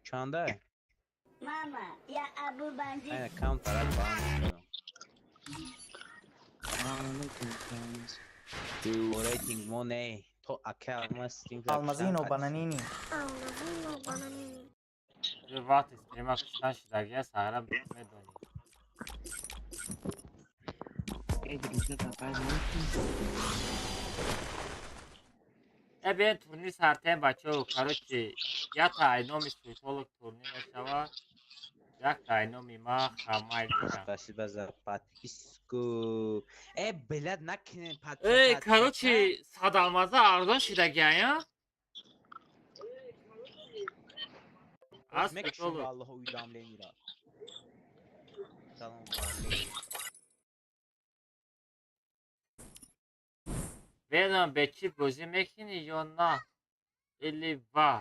چنده؟ Mama, ya Abu Banjit. اینه کام ترک بالانکه Orating money to akama string Almazino bananini. یه وقت استریما کشتن شدگیه سهرم میدونی بیاین турнир сартем бачао короче як айноми суитолог турнир мешавад як айноми ма хамай мегам спасибо за подписку блядь накинем подписку короче садалмаза арзон шидагия аз суитолог Allahu uydam lemira Salam ведом бе чӣ бозӣ мекунӣ ё на или ва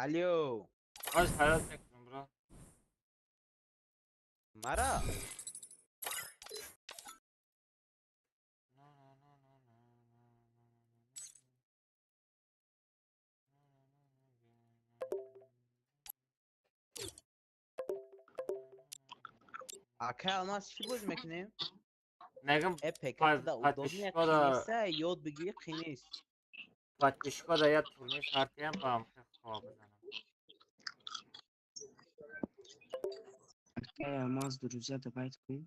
Алло аз ҳаёт мекунам бро мара ака алмаз чӣ бозӣ мекунем мегам пекада удобия кинеса ёд бигирӣ қинест подписчикода як турнир сартем ба ҳам хоҳ бизанам алмаз друзья давайте кун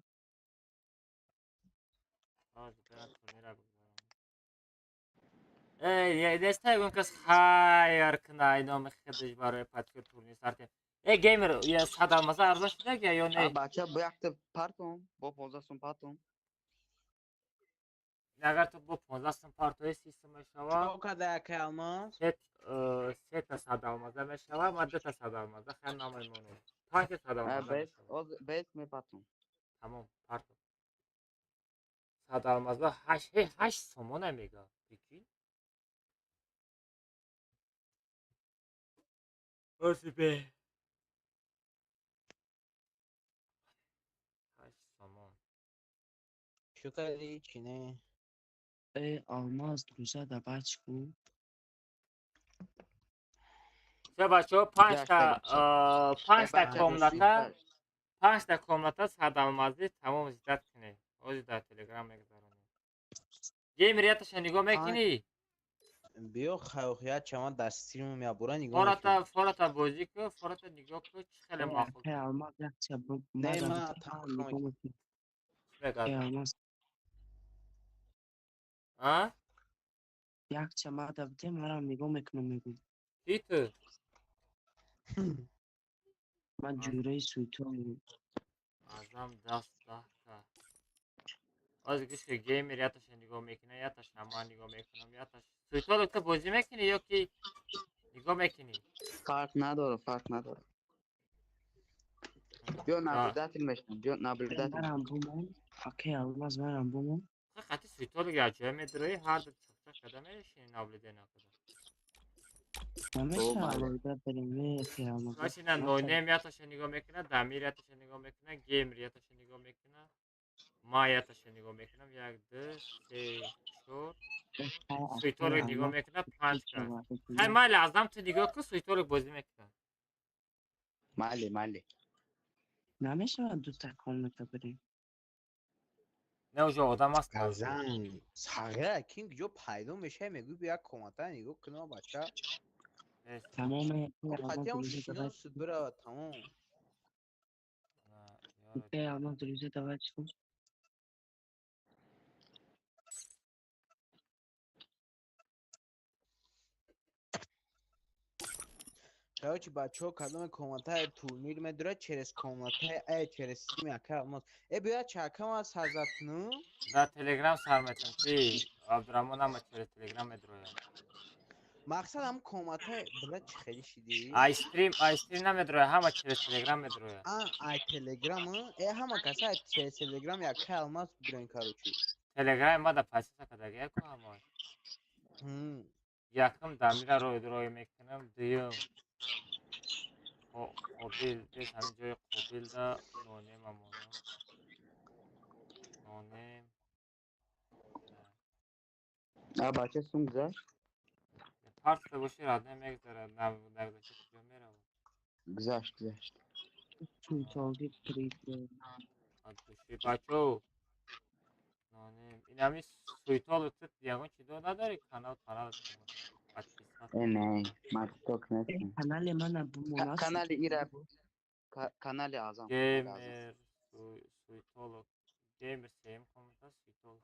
дестаи кас хайр кна айноми хидиш барои подписка турнир сартем геймер я садалмаза арзон шудагия ё не бача бо якта партон бо 15 сум партон агар ту бо 15 сум партои 30 сум мешавад чокада ака алмаз се та садалмаза мешавад ва 2 та садалмаза хеле намаймонад 5 та садалмаза бес мепартон тамом партон садалмаза 8 сомона мега бикин осипе 8 сомон чукади чине алмаз друзья давайте кун все бачаҳо 5 та комната садалмазӣ тамом зиддат кунед ҳозир дар телеграм мегузаронем геймер яташа нигоҳ мекунӣ биё хаёхия чама дар стриму меабура нигоҳ фората бозӣ ку фората нигоҳ ку чӣ хеле махул не ман тамошо як чамада бде марам нигоҳ мекунам мегӯ ки ту ман ҷураи суйтон азам даст даҳта ҳозир гӯш ки геймер яташа нигоҳ мекунад яташа ман нигоҳ мекунам яташ суйтолу ту бозӣ мекунӣ ё ки нигоҳ мекунӣ фарқ надора бё наблюдатель мешавам бё наблюдатель марам бумон окей алмаз марам бумон қати суйтолу як ҷоя медурои ҳар ду чақчақ када мерешини наблюде накада машина нойнем яташа нигоҳ мекунад дамир яташа нигоҳ мекунад геймер яташа нигоҳ мекунад ма яташа нигоҳ мекунам 1 2 3 4 суйтолу нигоҳ мекунад 5 кас ҳай майли аздам ту нигоҳ кун суйтолу бозӣ мекунад ماله نمیشه دو تا کامنت بریم نه اونجا آدم هست بچه. قزن ساغره کینگ جو پیدا میشه میگو بیا کماتا نگو کنه بچه تمام خاطی همون شیشیدن سود برا تمام الان دریزه دعوت کن Короче, бачо, кадом комата турнир медра через комата через сим яка мос. Бия чакам аз hazatnu. Да телеграм сарметин ти Абдурахмон ама через телеграм медроя. Мақсад ам комата била чи хели шиди. Айстрим намедроя, ҳама через телеграм медроя. Ай телеграм ҳама каса через телеграм яка алмаз бирен короче. Телеграм мада пайса кадаги яку ҳама. Яким дамира рой мекунам, дуюм қобил бес ҳамин ҷои қобилда нонем амона. Нонем. бача сум гузашт Парта боши рад намегзарад, нагзаши куҷо меравад. гузашт чунтоги притро адбоши бачо нонем ин ҳами суйтолу тит ягон чидо надари канал не ман ток нестам канали мана канали ира канали азам геймер суйтолог геймер сеюм комната суйтолог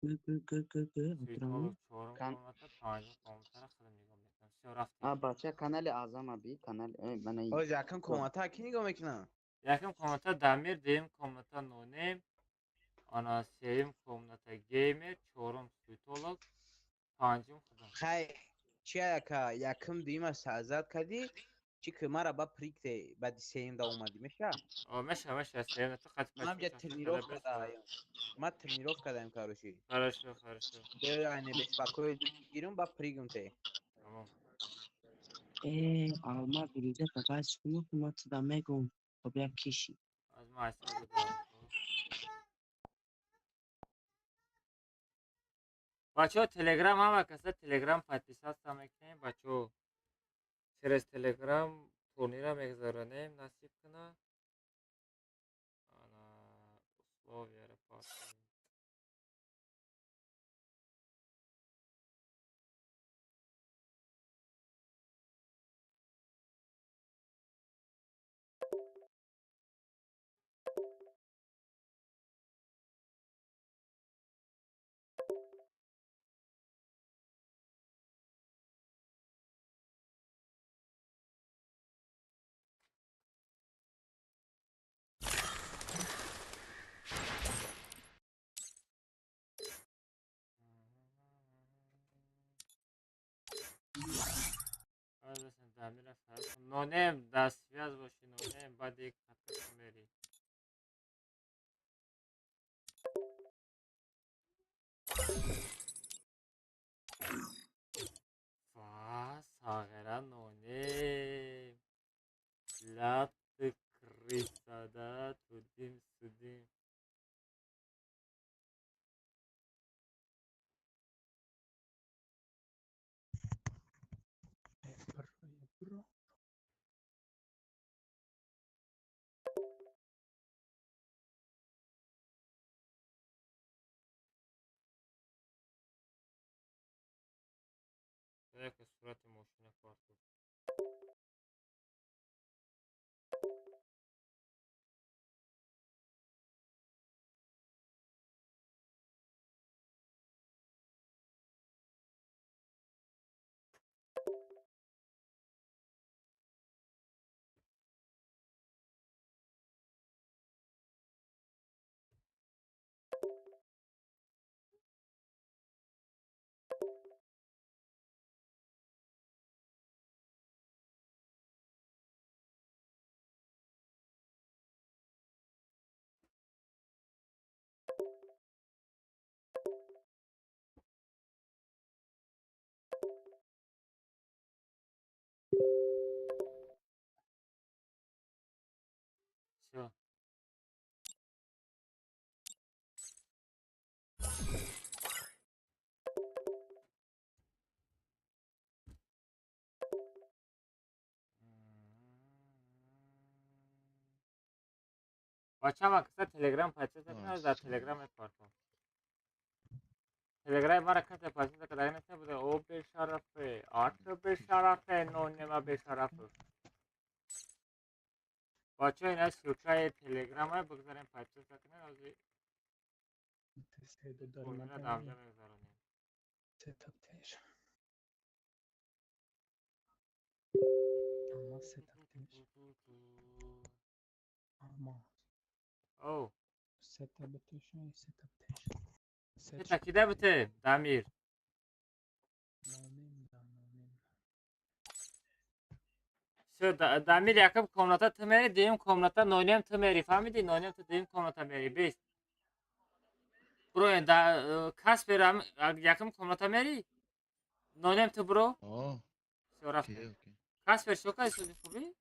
суйтолог чорум комната панҷум комнатара хеле нигоҳ мекунам всё рафтем бача канали азам аби канали мана Оз якам комата ки нигоҳ мекунам. Яким комната дамир, дуюм комната нонем, ана сеюм комната геймер, чорум суйтолог, панҷум худам. Хай чи яка якам дуюм аз hazat кади чи ки мара ба прикте баъди сеюмда омади меша? Меша сеюмда ту қати Ман ҷа тренировка даем. Ман тренировка даем короче. Хорошо. Беа не беспокой гирум ба пригум те. Тамом. алма гириза папас куну комата мегум обя киши аз ма айса будам. Бачо телеграм ҳама каса телеграм подписаться мекунем бачо через телеграм турнира мегзаронем насиб куна ана условияро пасем. нонем дастсвяз боши нонем баъд як хатка мери ва сағира нонем лапти крисада тудим судим як сурати мошина фарқ بچه هم کسا تلگرام پچه کنه در تلگرام پارتون تلگرام مرا کسی پچه که در نسته بوده او بشرفه آت بشرفه نونما بشرفه بچه این از شوکای تلگرام های بگذاریم پچه کنه از اون را دامجه بگذارونیم او تکیده بته دمیر دمیر یکم کامناتا تمری دیم کامناتا نونیم تمری فهمیدی نونیم تو دیم کامناتا مری بیست برو کس برم یکم کامناتا مری نونیم تو برو رفتیم کس بر شوکای سوزی خوبی؟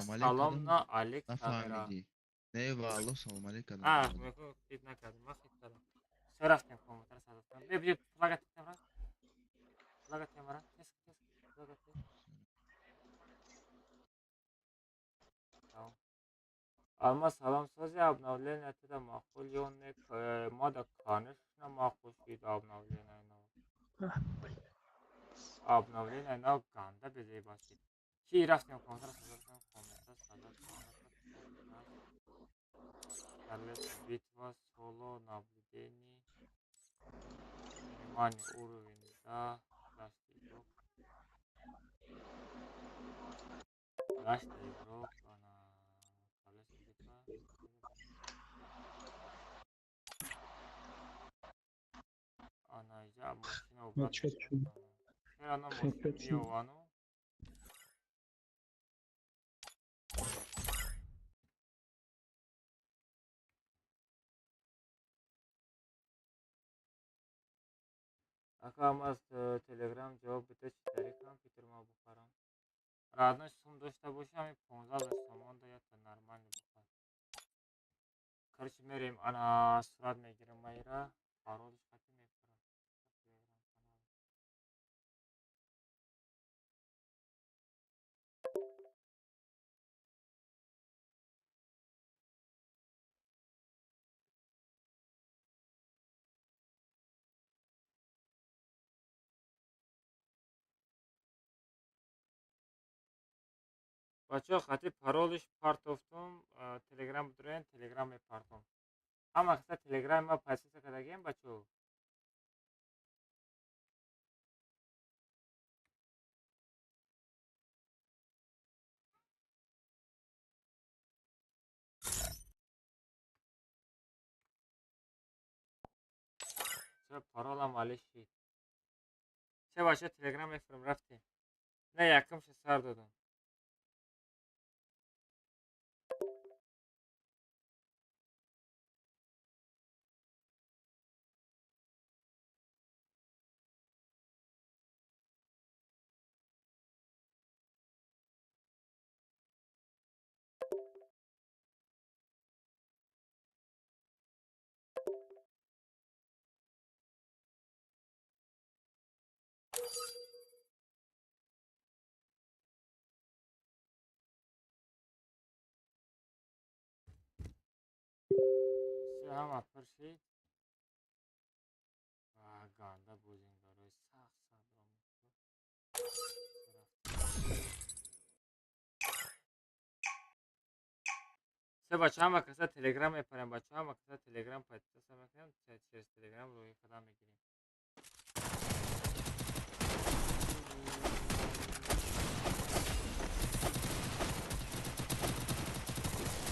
سلام نه علیک نفهمیدی نه والله سلام علیکم میگو خید نکردم ما خید کردم سو رفتیم کامناتا رو سازستم بیا فلاگت تمرا فلاگت تمرا Alma salam sözü abnavlen eti de makul yonek ma da kanış na makul şuydu abnavlen ayna abnavlen ayna ganda bize basit ki rastım kontra sazarsan komenta sazar Dalles bitva solo nablideni mani uruvinda lastikok lastikok ana Dalles bitva Anayca машина убрана. Она машина Йовану. Ака аз телеграм ҷавоб бида чӣ тариқа компютер ма бухарам. Раднош сум дошта бошам 15 сомон да як нормально бухар. Короче мерем ана сурат мегирам майра паролиш хати мекунам. Бачаҳо хати паролиш партофтум телеграм будурен телеграм мепартом. Ҳама қиса телеграм ма подписка кардагем бачаҳо. چرا паролам алиш шид. چه бача телеграм мефурам рафтем. Не якумш сар додам. Ҳама пурсид. Ганда будем барои сахт сабром. Все бача ҳама каса телеграм мепарем бача ҳама каса телеграм подписка мекунем через телеграм рӯи қадам мегирем.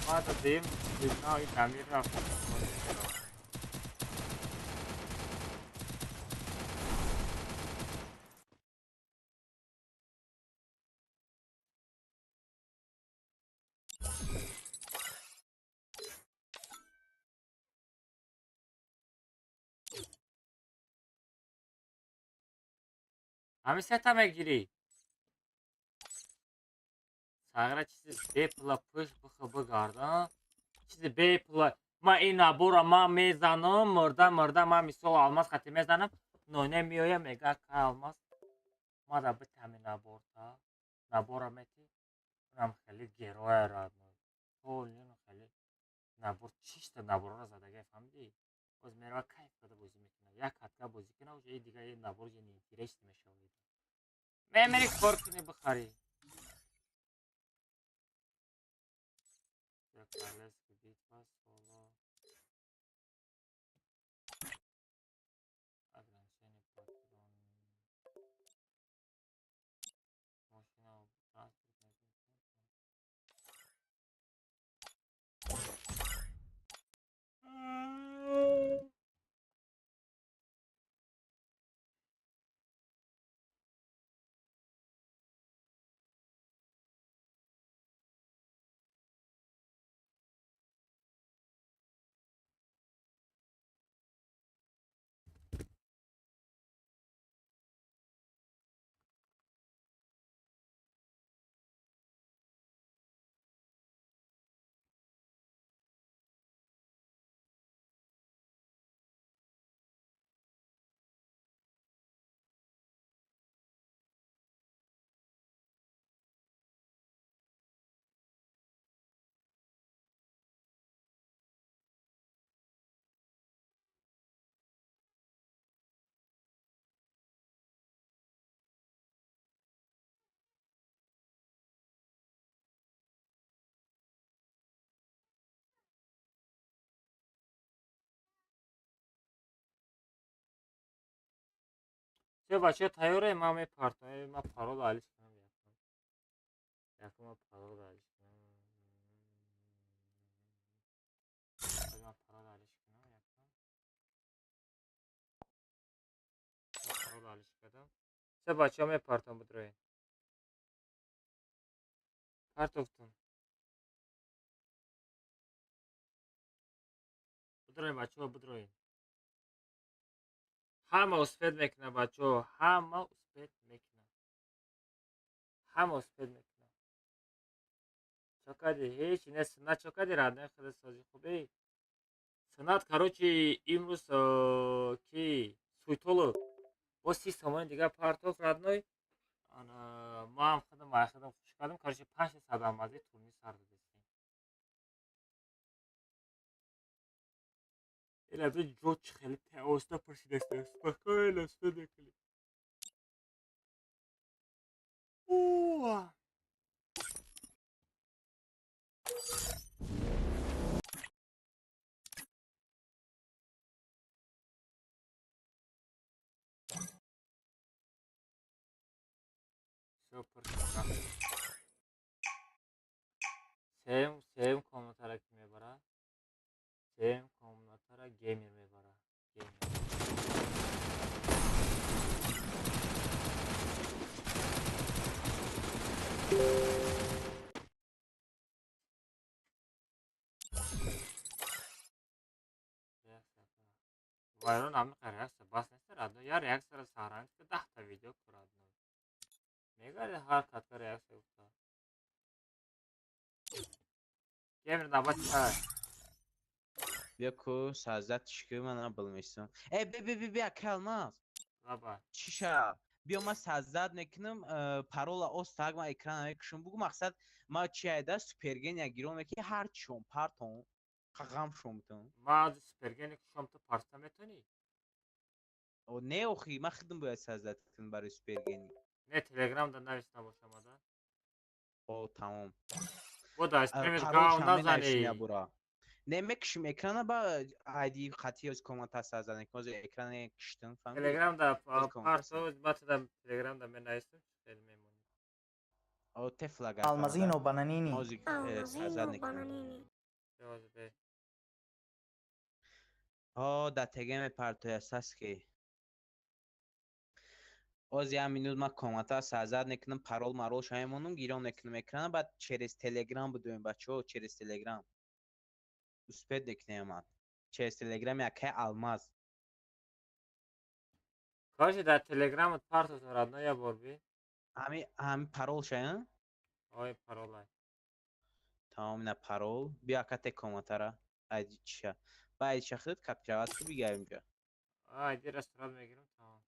ма додем бинои тамир рафтем. ҳамин сета мегирӣ сагра чизи бепла пӯш бихӯ бигарда чизи бепла ма ин набора ман мезанам мурда ман мисол алмаз хати мезанам ноне меоя мега ка алмаз мада битами наборта набора мети унам хеле героя радной کلی خیلی نبرد 6 تا نبرد را زدگی فهمیدی باز میرا کیف کرده بازی میکنه یک حدکه بازی کنه و جای دیگه یه نبرد یعنی گیرشت میشه میری کار کنی بخری یک کالس که بیت پاس بالا اگرانسینی پاترون ماشینا و ترانسپورت چه بچه تیاره ما میپرتم ما پارول آلیش کنم یکم ما پارول آلیش کنم ما پارول آلیش کنم یکم پارول آلیش کردم چه بچه ها میپرتم بدروین پرتوفتون بدروین بچه ها بدروین همه اسپید میکنه بچه ها همه اسپید میکنه همه اسپید میکنه چکدی هیچ نیست نه چکدی رد نخده سازی خوبی سنت کروچی امروز کی سویتولو با 30 تومن دیگه پرتوف ردنوی ما هم خودم خوش کردم کارش 500 آمده تورنی سر دادستیم ایلا دو جوچ خیلی پیوسته پرسیدسته است خیلی اسپید میکنی اوه سوپر سیم کامنتر کی میبره سیم کامنتر گیمر میبره وایرون هم قراره بس نیست رادو یا ریاکسر سهرانش که 10 تا ویدیو کرد میگه هر کات ریاکسر افتاد گیمر نبات بیا کو سازد çıkıyor من bilmişsin. بیا kalmaz. Baba. Çişa. بیا ما سازد نکنم parola ostag ما ekrana kışın bu maksat ma çayda süpergen ya girom ki her çom parton qaqam şomton. ما süpergen şom تو پارسا میتونی O ne oxi ma xidim bu سازد کن برای süpergeni. نه تلگرام دا نوشته باشم آده O tamam. Bu da استریم Parol گاو şamı نزنی neyşine bura. Ne mekşim ekrana ba ID xati öz komentar sazdan ekmoz ekrana kıştın falan. تلگرام دا پارسا بات دا تلگرام دا من نوشتم خیلی میمونی O teflaga Almazino bananini. موزیک سازد نکنم. Da TGM partoya esas ki az ya minut ma komentar sazad nekinim parol marol şaymonum giron nekinim ekrana bad через telegram buduyum bacho через telegram usped nekinim man через telegram ya ke almaz کاش در تلگرامت پارسا سرادنا یا بوربی hami parol şayın آی پارولای tamam ne parol bir akate komentara ID çişa ba ID şaxıt kapiravat ki bigerim ja آی رستوران میگیرم تمام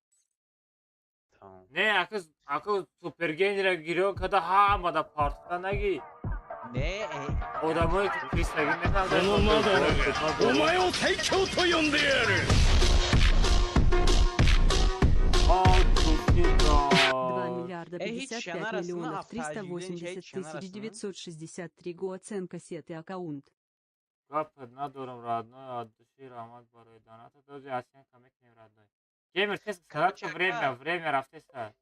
tamam نه اکو سوپرگین را گیرو کده همه دا پارسا نگی نه آدمایی که کیستگی میکنن このマダラがお前を最強と呼んでやる 2 миллиарда 55 миллионов 380 тысяч 963 оценка сети аккаунт. گپ ندارم родной от души рахмат барои донату дози ҳастин ка мекунем родной геймер кес сказать что время рафтеста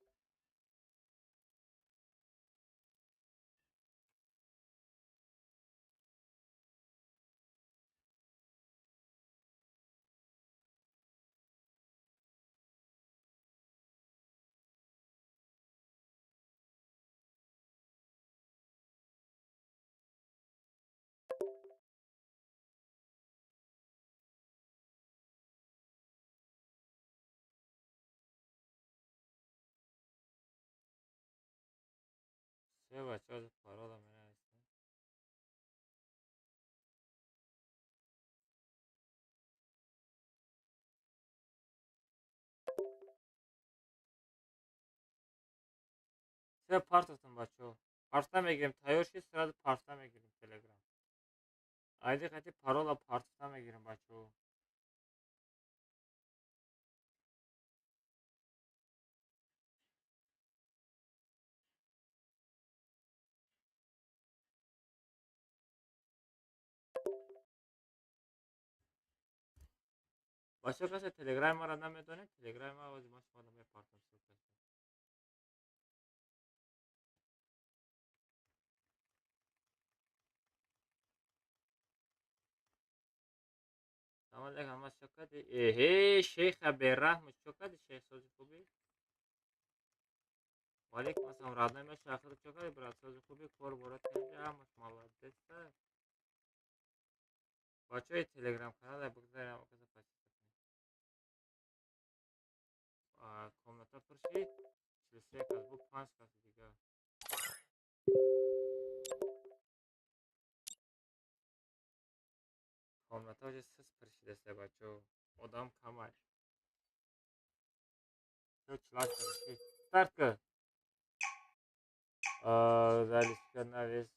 все бача парола менависем все партовтун бачо парта мегирем тайёр шид сразу парта мегирем телеграм айди қати парола партта мегирем бачо бачо касе телеграм маро намедонед телеграм ма ози ма шуморо мепартам Салом алейкум, ма шокади? Шейха беррахм, шокади шейх сози хуби? Валейкум ассалом, родной ма шахр шокади, брат, сози хуби, кор борот кенди, амаш молодец, да? Бачои телеграм канал, благодарим, оказа почти. Комната пурши, 43 кас бу, 5 кас дига. Комната уже сыз пуршидеста, бачо, одам камай. Всё, члак пурши. Старт ка. Залишка навес,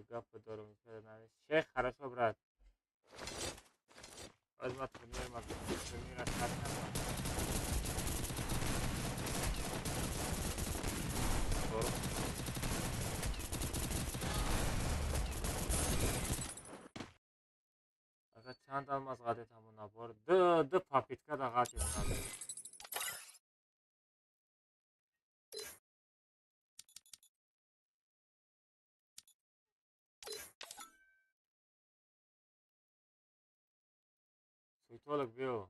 гапа дором, навес. Шейх, хорошо, брат. Возьма турнир, турнира стартнем. Здорово. Ага, чанд алмаз гадет ҳамон набор. Ду папитка да гадет набор. Суйтолок био.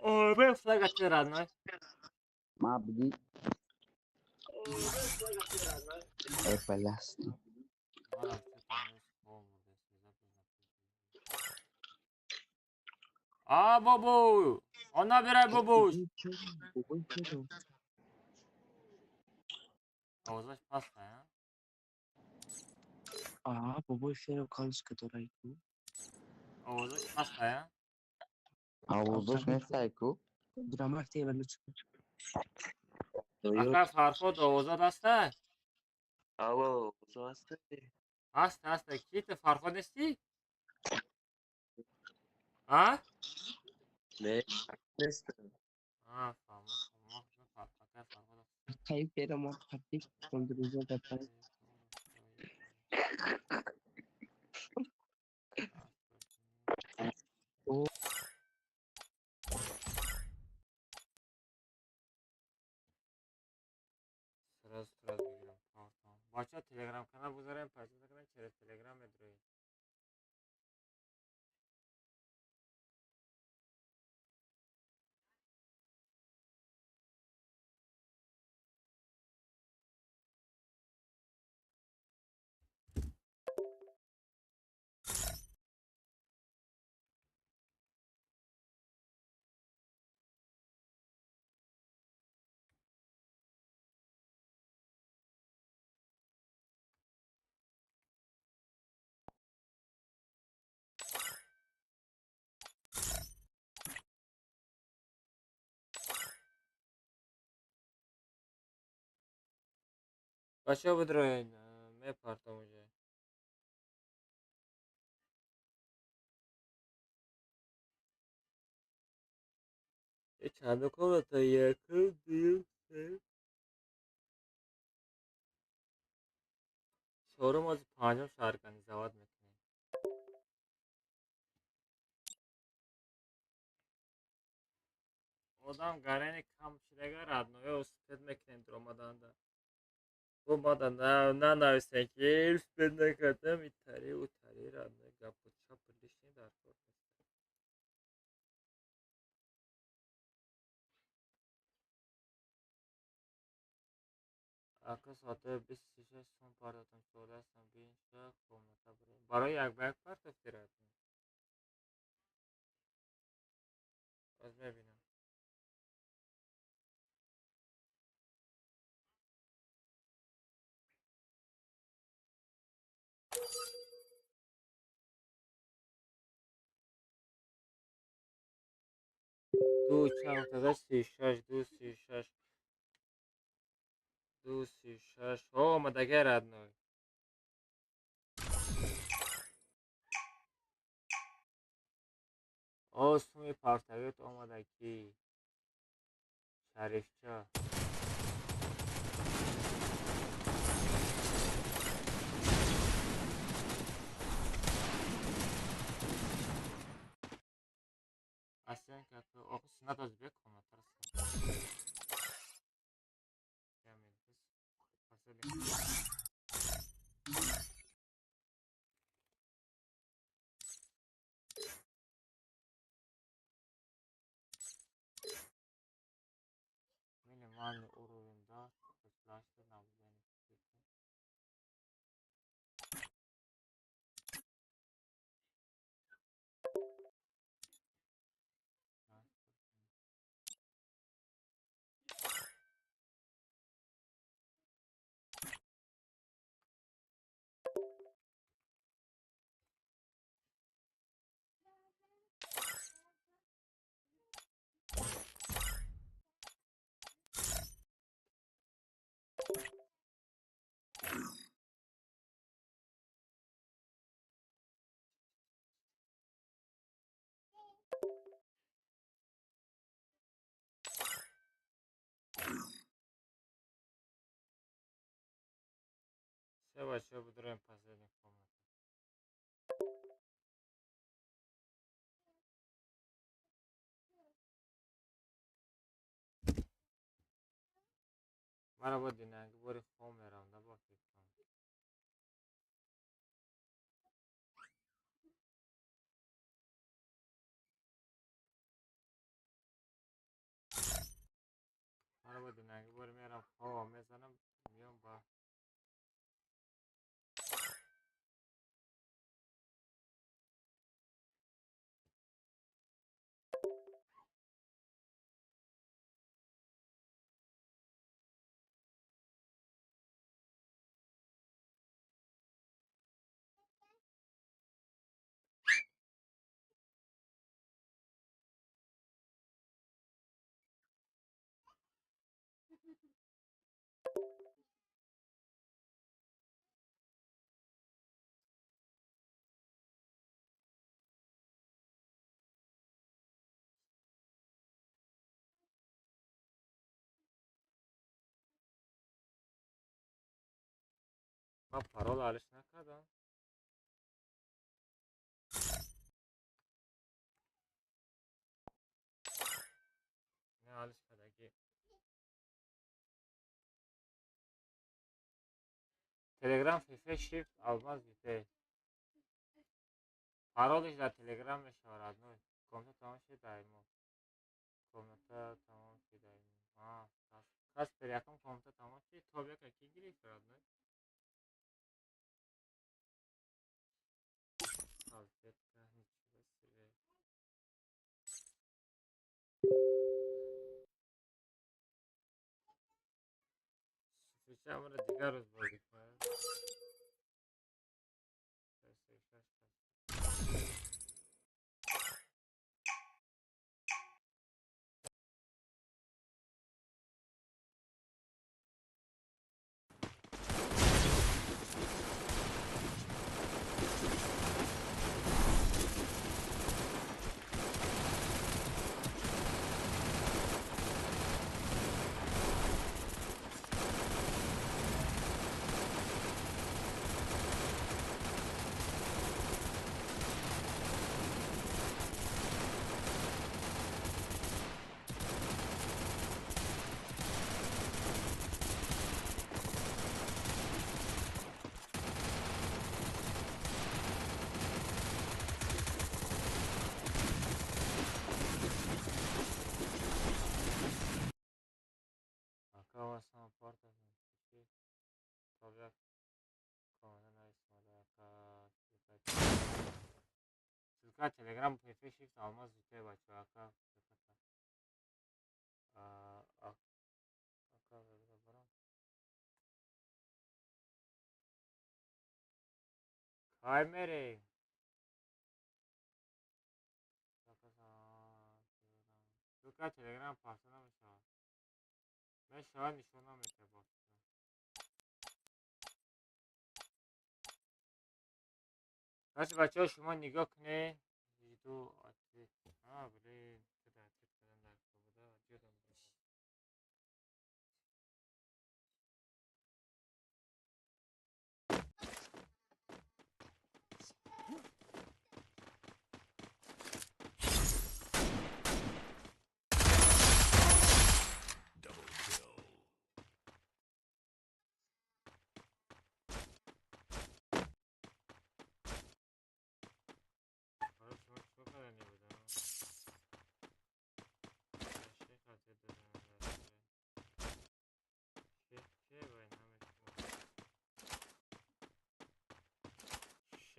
Ой, бе флага ти родной. Мабди. Эпалясти. А, бабу! Он набирай бабуш! Овозаш паста, а? Бабой феро калс который ку. Овозаш паста, а? Овозаш не сайку. Драма активно. Ака фарход овоза даста? Ава, овоза Аста, ки ты фарход нести? А? Не, нестам. Фарход, фарход. Кай феро мо хати кондруза дата. Сразу бегем. Бача телеграм канал бузарем, пойдем через телеграм и другие. بچه ها بدروین میپرتم اونجا. یه چند کنه تا یک دو سه چهارم از پنجم شهرکنی زواد میکنیم. آدم گرینی کم شدگه رادنوی اسپید میکنیم در آمدن ده تو مادن نه نوستن که اسپید نکردم ای تری و تری رادنوی گپ و چپ لیشنی در کار اکا ساعته 26 سون پارداتون شده هستم بینشه کومنتا برای یک بک پارت افتیراتون از میبینم دو چند تازه 36 دو 36 دو 36 ها آمدگه رادنوی آسومی پارتویت آمدگی شریفچه اصلا که آقا سنت از بکنم ترسم минимальный уровень, да, флешка наблюдение. Все вообще выбираем последний комнату. Merhaba dinleyen gibi home yaramda bakayım. Merhaba dinleyen gibi meram home mesela milyon ba. Ben parola alışına kadar. Ne alışkadaki. Telegram FIFA shift almaz bir Parolش در تلگرام اشاره نوع کامنت تمام شد دایما کامنت تمام شد دایما کس پر یکم کامنت تمام شد تا بیا که گیری فراد نه حالت که هیچ بسیاره سفیشه همون دیگر روز بازی کنه Türkler Telegram PF shift almaz züte bacı. Aka. Kaymere. Türkler Telegram parçana mı şahı? Ben şahı nişona mı ete بس بچه ها شما نگاه کنه ویدیو بله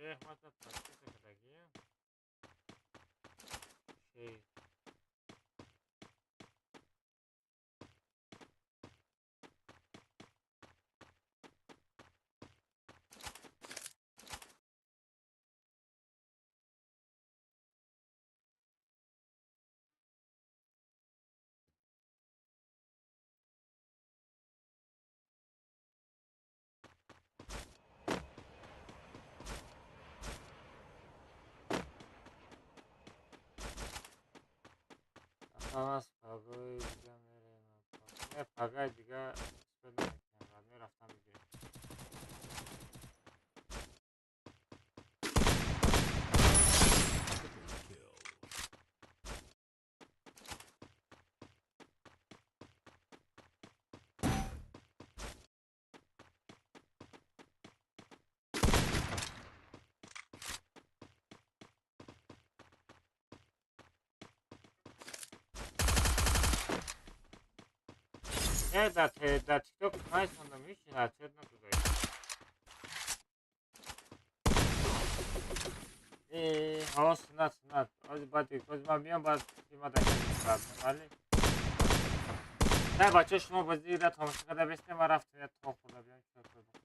شیخ مثلا پرسیس کدگیه شیخ خلاص پاگوی دیگه میره پاگای دیگه اسپد نکنم میرفتم بگیرم در تیک توک نایس خوندم هیچی نتیت نکدایی ها سنت از بعد باز من بیام باید قیمت اکنیم ولی نه بچه شما بازی را تماشا کرده بسته من رفتم یه تا خورده بیام چه کنم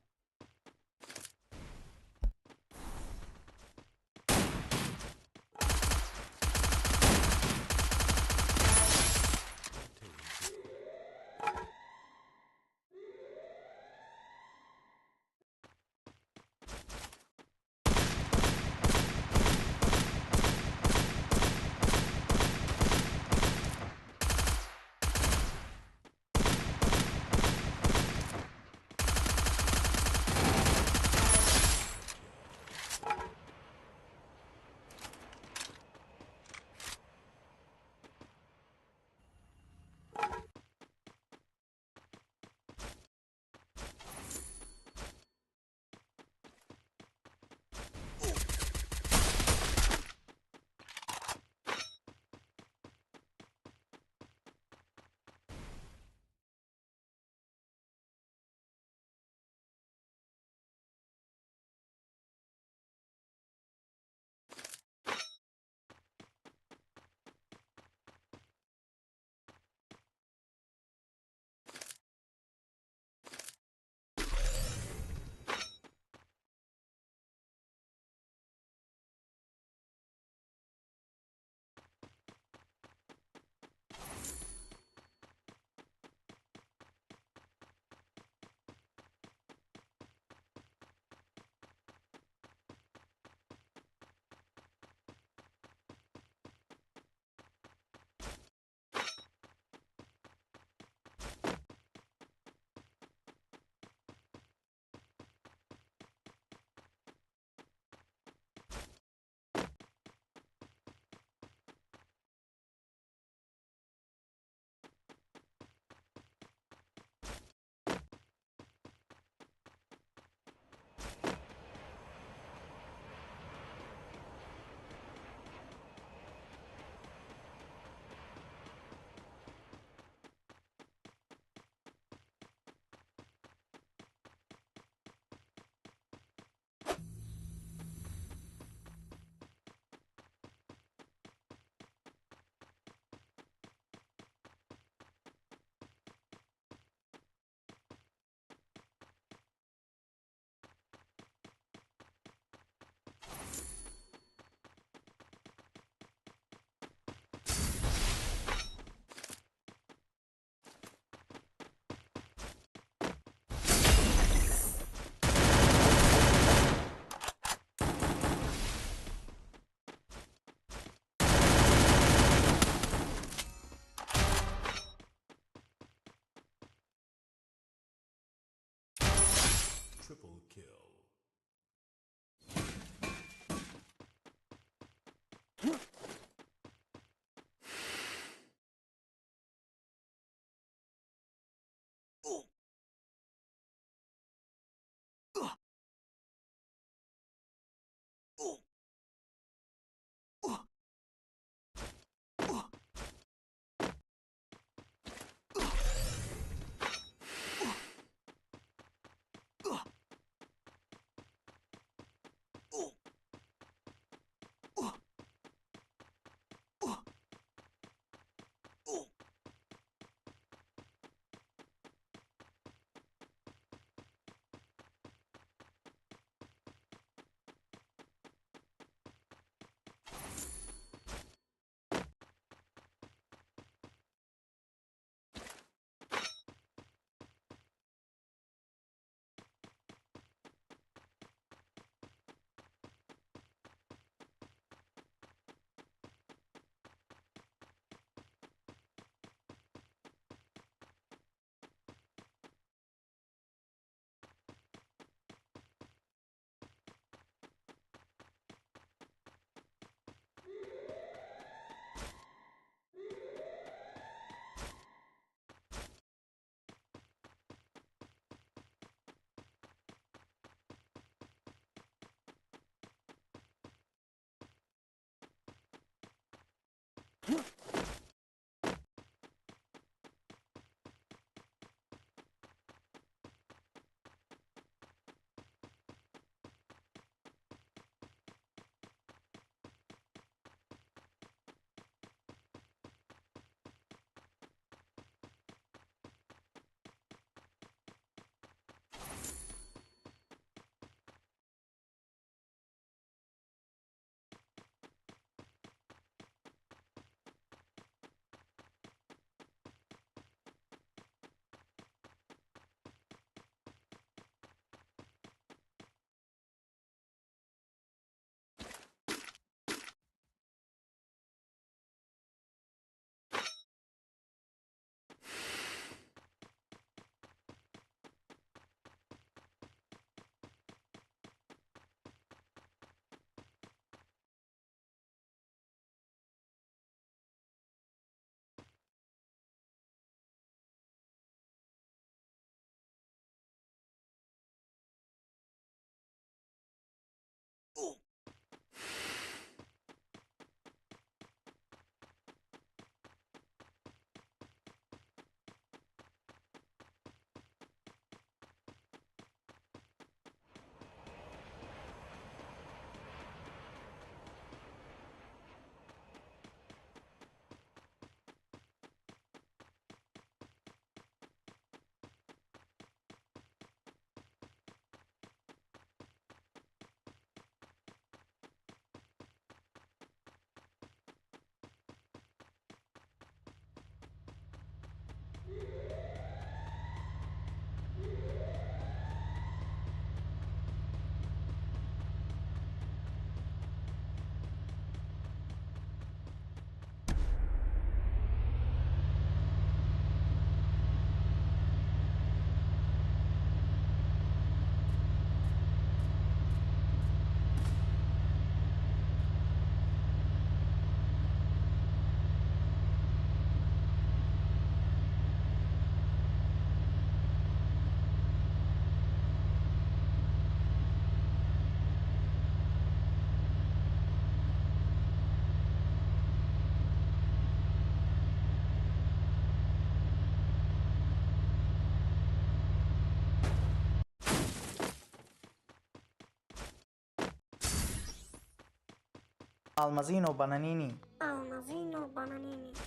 Almazino Bananini. Almazino Bananini.